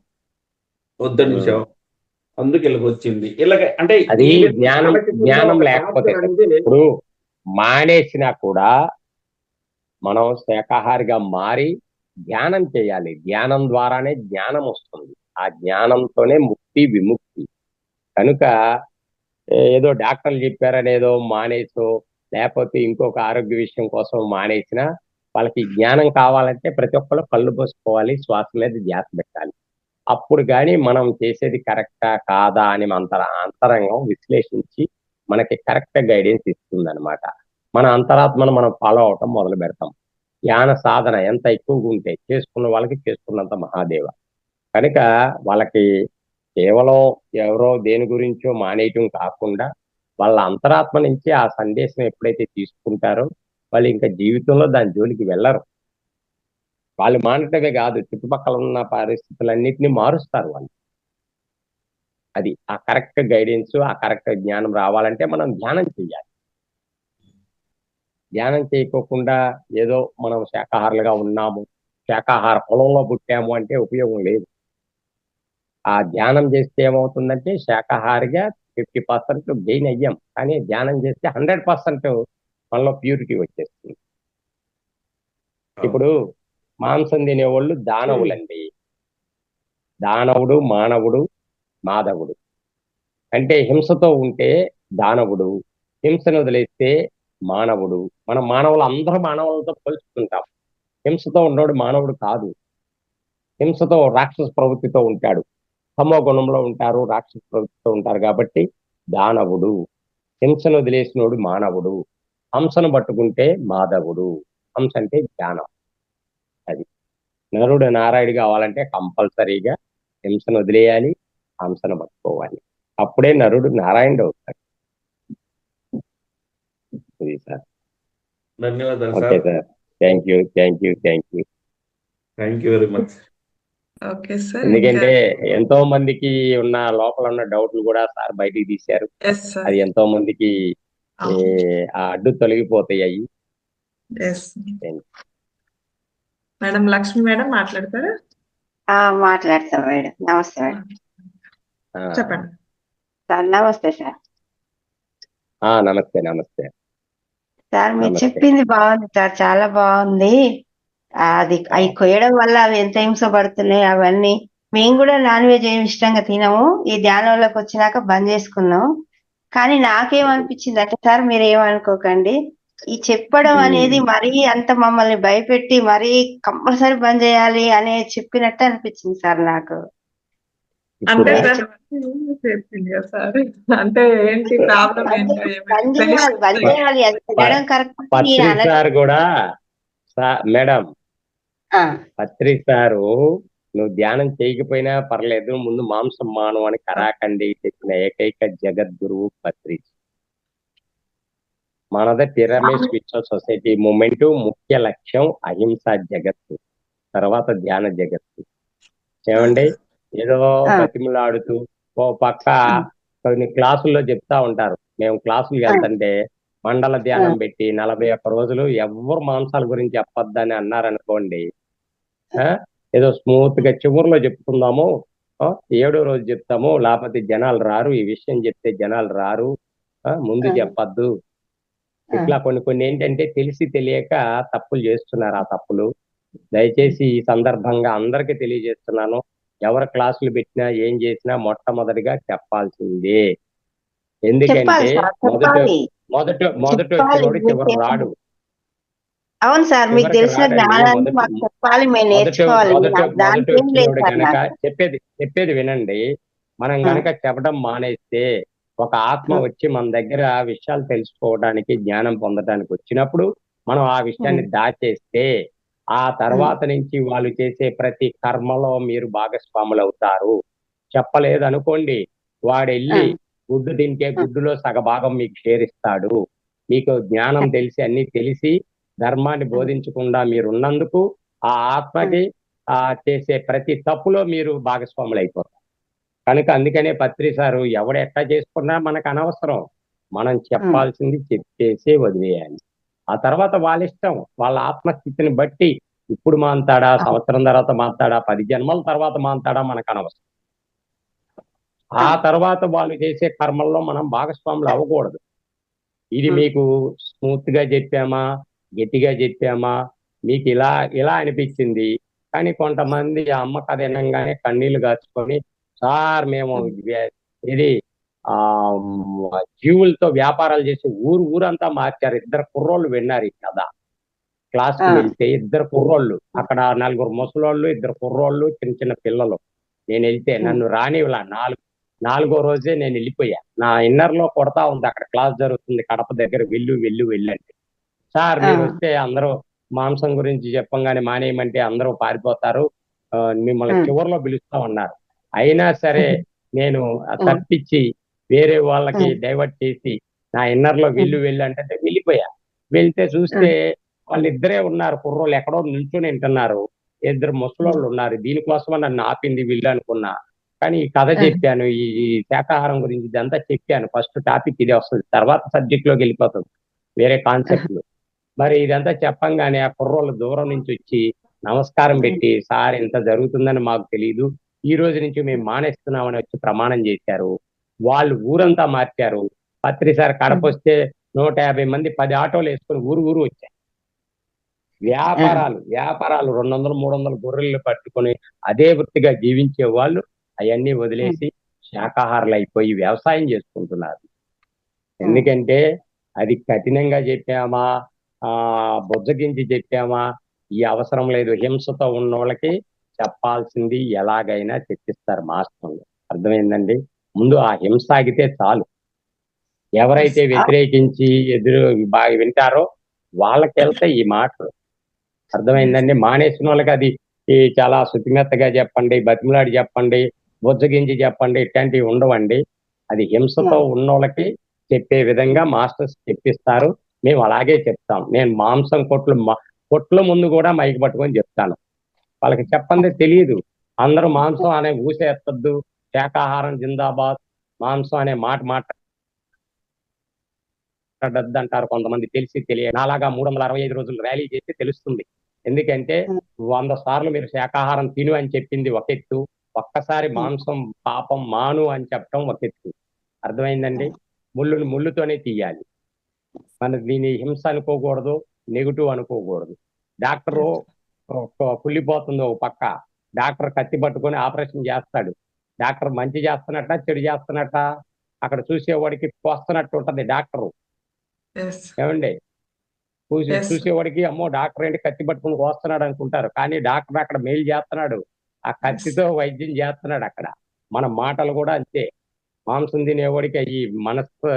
వద్దనిసావు, అందుకు ఇలాగ వచ్చింది. ఇలాగ అంటే అది జ్ఞానం లేకపోతే ఇప్పుడు మానేసినా కూడా మనం శాకాహారిగా మారి ధ్యానం చేయాలి. ధ్యానం ద్వారానే జ్ఞానం వస్తుంది. ఆ జ్ఞానంతోనే ముక్తి, విముక్తి. కనుక ఏదో డాక్టర్లు చెప్పారనేదో మానేసో లేకపోతే ఇంకొక ఆరోగ్య విషయం కోసం మానేసినా వాళ్ళకి జ్ఞానం కావాలంటే ప్రతి ఒక్కరు కళ్ళు పోసుకోవాలి, శ్వాస మీద ధ్యాస పెట్టాలి. అప్పుడు కానీ మనం చేసేది కరెక్టా కాదా అని అంతరంగం విశ్లేషించి మనకి కరెక్ట్ గైడెన్స్ ఇస్తుంది అనమాట. మన అంతరాత్మను మనం ఫాలో అవటం మొదలు పెడతాం. ధ్యాన సాధన ఎంత ఎక్కువగా ఉంటే చేసుకున్న వాళ్ళకి చేసుకున్నంత మహాదేవ. కనుక వాళ్ళకి కేవలం ఎవరో దేని గురించో మానేయటం కాకుండా వాళ్ళ అంతరాత్మ నుంచి ఆ సందేశం ఎప్పుడైతే తీసుకుంటారో వాళ్ళు ఇంకా జీవితంలో దాని జోలికి వెళ్ళరు. వాళ్ళు మానటమే కాదు, చుట్టుపక్కల ఉన్న పరిస్థితులన్నింటినీ మారుస్తారు వాళ్ళు. అది ఆ కరెక్ట్ గైడెన్స్, ఆ కరెక్ట్ జ్ఞానం రావాలంటే మనం ధ్యానం చేయాలి. ధ్యానం చేయకోకుండా ఏదో మనం శాకాహారులుగా ఉన్నాము, శాకాహార పొలంలో పుట్టాము అంటే ఉపయోగం లేదు. ఆ ధ్యానం చేస్తే ఏమవుతుందంటే శాకాహారిగా 50% గెయిన్ అయ్యాం, కానీ ధ్యానం చేస్తే 100% మనలో ప్యూరిటీ వచ్చేస్తుంది. ఇప్పుడు మాంసం తినేవాళ్ళు దానవులండి. దానవుడు, మానవుడు, మాధవుడు. అంటే హింసతో ఉంటే దానవుడు, హింసను వదిలేస్తే మానవుడు. మనం మానవులు అందరూ మానవులతో పోల్చుకుంటాం. హింసతో ఉన్నోడు మానవుడు కాదు. హింసతో రాక్షస ప్రవృత్తితో ఉంటాడు, తమో గుణంలో ఉంటారు, రాక్షస ప్రవృత్తితో ఉంటారు. కాబట్టి దానవుడు. హింసను వదిలేసినోడు మానవుడు. హంసను పట్టుకుంటే మాధవుడు. హంస అంటే జ్ఞానం. అది నరుడు నారాయుడు కావాలంటే కంపల్సరీగా హింసను వదిలేయాలి, హంసను పట్టుకోవాలి. అప్పుడే నరుడు నారాయణుడు అవుతాడు. ఇది సార్. ధన్యవాదాలు okay sir. Sir. Thank you, thank you, thank you. Thank you very much. Okay sir. ఎందుకంటే ఎంతో మందికి ఉన్న లోపల ఉన్న డౌట్లు కూడా సార్ బయటికి తీశారు. Yes sir. అది ఎంతో మందికి ఆ అడ్డు తొలగిపోతాయి. Yes madam. లక్ష్మి మేడం మాట్లాడతారా? మాట్లాడతాం మేడం. నమస్తే మేడం. చెప్పండి సార్. నమస్తే సార్. నమస్తే. నమస్తే సార్ మీరు నమస్తే. చెప్పింది బాగుంది సార్, చాలా బాగుంది. అది అవి కొయ్యడం వల్ల అవి ఎంత హింస పడుతున్నాయి అవన్నీ. మేము కూడా నాన్ వెజ్ ఏమి ఇష్టంగా తినము. ఈ ధ్యానంలోకి వచ్చినాక బంద్ చేసుకున్నాం. కానీ నాకేమనిపించింది అంటే సార్, మీరు ఏమనుకోకండి, ఈ చెప్పడం అనేది మరీ అంత మమ్మల్ని భయపెట్టి మరీ కంపల్సరీ బంద్ చేయాలి అనే చెప్పినట్టు అనిపించింది సార్ నాకు. అంటే సార్ చెప్పింది కదా సార్. అంటే ఏంటి ప్రాబ్లం ఏంటో బంద్ చేయాలి, బంద్ చేయాలి. అది తినడం కరెక్ట్. పత్రి సార్ కూడా మేడం, పత్రి సారు నువ్వు ధ్యానం చేయకపోయినా పర్లేదు, ముందు మాంసం మానవు అని కరాఖండి చెప్పిన ఏకైక జగద్గురువు పత్రి. మనది పిరమిడ్ స్పిరిచువల్ సొసైటీ మూమెంట్ ముఖ్య లక్ష్యం అహింసా జగత్తు, తర్వాత ధ్యాన జగత్తు. ఏమండి, ఏదో బతిమలాడుతూ ఓ పక్క కొన్ని క్లాసుల్లో చెప్తా ఉంటారు. మేము క్లాసులకు వెళ్తుంటే మండల ధ్యానం పెట్టి 41 రోజులు ఎవరు మాంసాల గురించి చెప్పొద్దని అన్నారనుకోండి, ఏదో స్మూత్ గా చివరిలో చెప్పుకుందాము, 7వ రోజు చెప్తాము, లేకపోతే జనాలు రారు, ఈ విషయం చెప్తే జనాలు రారు, ముందు చెప్పద్దు. ఇట్లా కొన్ని ఏంటంటే తెలిసి తెలియక తప్పులు చేస్తున్నారు. ఆ తప్పులు దయచేసి ఈ సందర్భంగా అందరికీ తెలియజేస్తున్నాను. ఎవరు క్లాసులు పెట్టినా ఏం చేసినా మొట్టమొదటిగా చెప్పాల్సిందే. ఎందుకంటే మొదట వచ్చినోడు చివరి రాడు. అవును సార్, మీకు తెలిసిన జ్ఞానాన్ని మాకు చెప్పాలి, మేము నేర్చుకోవాలి. చెప్పేది వినండి. మనం గనక చెప్పడం మానేస్తే ఒక ఆత్మ వచ్చి మన దగ్గర విషయాలు తెలుసుకోవడానికి, జ్ఞానం పొందడానికి వచ్చినప్పుడు మనం ఆ విషయాన్ని దాచేస్తే ఆ తర్వాత నుంచి వాళ్ళు చేసే ప్రతి కర్మలో మీరు భాగస్వాములు అవుతారు. చెప్పలేదు అనుకోండి, వాడు వెళ్ళి గుడ్డు తింటే గుడ్డులో సగభాగం మీకు షేర్ ఇస్తాడు. మీకు జ్ఞానం తెలిసి అన్ని తెలిసి ధర్మాన్ని బోధించకుండా మీరున్నందుకు ఆ ఆత్మకి చేసే ప్రతి తప్పులో మీరు భాగస్వాములు అయిపోతారు. కనుక అందుకనే పత్రి సారు ఎవడు ఎట్లా చేసుకున్నా మనకు అనవసరం. మనం చెప్పాల్సింది చెప్పేసి వదిలేయాలి. ఆ తర్వాత వాళ్ళ ఇష్టం, వాళ్ళ ఆత్మస్థితిని బట్టి ఇప్పుడు మాంతాడా, సంవత్సరం తర్వాత మాంతాడా, 10 జన్మల తర్వాత మాంతాడా మనకు అనవసరం. ఆ తర్వాత వాళ్ళు చేసే కర్మల్లో మనం భాగస్వాములు అవ్వకూడదు. ఇది మీకు స్మూత్ గా చెప్పామా, గట్టిగా చెప్పామా, మీకు ఇలా అనిపించింది. కానీ కొంతమంది ఆ అమ్మ కథ వినంగానే కన్నీళ్లు కాచుకొని, సార్ మేము ఇది జీవులతో వ్యాపారాలు చేసి ఊరంతా మార్చారు. 2 కుర్రోళ్ళు విన్నారు ఈ కథ. క్లాస్కి వెళ్తే 2 కుర్రోళ్ళు, అక్కడ 4 ముసలోళ్ళు, 2 కుర్రోళ్ళు, చిన్న పిల్లలు. నేను వెళ్తే నన్ను రానివ్వలా. 4వ రోజే నేను వెళ్ళిపోయా. నా ఇన్నర్ లో కొడతా ఉంది, అక్కడ క్లాస్ జరుగుతుంది కడప దగ్గర, వెళ్ళండి సార్. మీరు వస్తే అందరూ మాంసం గురించి చెప్పంగానే మానేయమంటే అందరూ పారిపోతారు, మిమ్మల్ని చివరిలో పిలుస్తామన్నారు. అయినా సరే నేను తప్పించి వేరే వాళ్ళకి డైవర్ట్ చేసి నా ఇన్నర్ లో వెళ్ళు అంటే వెళ్ళిపోయా. వెళ్తే చూస్తే వాళ్ళిద్దరే ఉన్నారు, కుర్రోళ్ళు ఎక్కడో నిల్చొని వింటున్నారు. 2 ముసలోళ్ళు ఉన్నారు. దీనికోసమే నన్ను ఆపింది వీళ్ళు అనుకున్నా. కానీ ఈ కథ చెప్పాను, ఈ శాకాహారం గురించి ఇదంతా చెప్పాను. ఫస్ట్ టాపిక్ ఇదే వస్తుంది, తర్వాత సబ్జెక్ట్ లోకి వెళ్ళిపోతుంది వేరే కాన్సెప్ట్లు. మరి ఇదంతా చెప్పంగానే ఆ కుర్రోళ్ళు దూరం నుంచి వచ్చి నమస్కారం పెట్టి, సార్ ఇంత జరుగుతుందని మాకు తెలియదు, ఈ రోజు నుంచి మేము మానేస్తున్నామని వచ్చి ప్రమాణం చేశారు. వాళ్ళు ఊరంతా మార్చారు. పత్రిసారి కడప వస్తే 150 మంది 10 ఆటోలు వేసుకొని ఊరు వచ్చారు. వ్యాపారాలు 200 300 గొర్రెలు పట్టుకొని అదే వృత్తిగా జీవించే వాళ్ళు అవన్నీ వదిలేసి శాకాహారులు అయిపోయి వ్యవసాయం చేసుకుంటున్నారు. ఎందుకంటే అది కఠినంగా చెప్పామా, బుజ్జగించి చెప్పామా, ఈ అవసరం లేదు. హింసతో ఉన్న వాళ్ళకి చెప్పాల్సింది ఎలాగైనా చెప్పిస్తారు మాస్టర్లు. అర్థమైందండి? ముందు ఆ హింస ఆగితే చాలు. ఎవరైతే వ్యతిరేకించి బాగా వింటారో వాళ్ళకి వెళ్తాయి ఈ మాటలు. అర్థమైందండి? మానేసిన వాళ్ళకి అది చాలా శుతిమెత్తగా చెప్పండి, బతిమలాడి చెప్పండి, బుజ్జగించి చెప్పండి, ఇట్లాంటివి ఉండవండి. అది హింసతో ఉన్నోళ్ళకి చెప్పే విధంగా మాస్టర్స్ చెప్పిస్తారు. మేము అలాగే చెప్తాం. నేను మాంసం కొట్ల ముందు కూడా మైక్ పట్టుకొని చెప్తాను. వాళ్ళకి చెప్పండి తెలియదు. అందరూ మాంసం అనే ఊసేస్తద్దు, శాకాహారం జిందాబాద్, మాంసం అనే మాట మాట్లాడద్దు అంటారు కొంతమంది. తెలిసి తెలియ నాలాగా 365 రోజులు ర్యాలీ చేస్తే తెలుస్తుంది. ఎందుకంటే 100 సార్లు మీరు శాకాహారం తిను అని చెప్పింది ఒక ఎత్తు, ఒక్కసారి మాంసం పాపం మాను అని చెప్పడం ఒక ఎత్తు. అర్థమైందండి? ముళ్ళుతోనే తీయాలి. మన దీని హింస అనుకోకూడదు, నెగిటివ్ అనుకోకూడదు. డాక్టరు కుళ్ళిపోతుంది ఒక పక్క, డాక్టర్ కత్తి పట్టుకొని ఆపరేషన్ చేస్తాడు. డాక్టర్ మంచి చేస్తున్నట్ట చెడు చేస్తున్నట్ట అక్కడ చూసేవాడికి కోస్తున్నట్టు ఉంటది డాక్టరు. ఏమండి? చూసేవాడికి అమ్మో డాక్టర్ ఏంటి కత్తి పట్టుకుని కోస్తున్నాడు అనుకుంటారు. కానీ డాక్టర్ అక్కడ మేలు చేస్తున్నాడు, ఆ కత్తితో వైద్యం చేస్తున్నాడు అక్కడ. మన మాటలు కూడా అంతే. మాంసం తినేవాడికి ఈ మనసు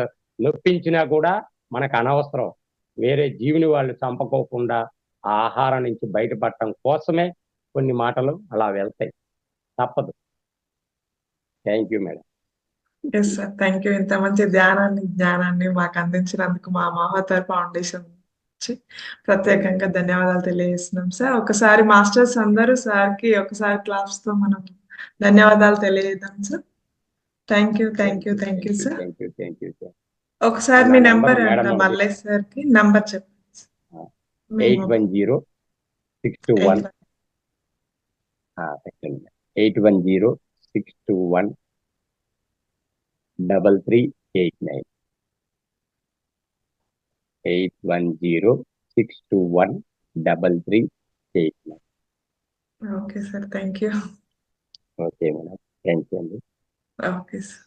నొప్పించినా కూడా మనకు అనవసరం. వేరే జీవిని వాళ్ళు చంపకోకుండా ఆ ఆహారం నుంచి బయటపడటం కోసమే కొన్ని మాటలు అలా వెళ్తాయి. తప్పదు. Thank you madam. Yes sir, thank you. ఇంత మంచి జ్ఞానాన్ని మాకు అందించినందుకు మా మహోదర్ ఫౌండేషన్ నుంచి ప్రత్యేకంగా ధన్యవాదాలు తెలియజేస్తున్నాం సార్. ఒకసారి మాస్టర్స్ అందరూ సార్కి ఒకసారి క్లాప్స్ తో మనం ధన్యవాదాలు తెలియజేద్దాం sir. Thank you sir. Thank you sir. ఒకసారి మీ నెంబర్ అంట మల్లేష్ సార్ కి నెంబర్ చెప్పండి. 810-621 810-621-3389 810-621-3389. Okay sir, thank you. Okay madam, thank you అండి. Okay sir.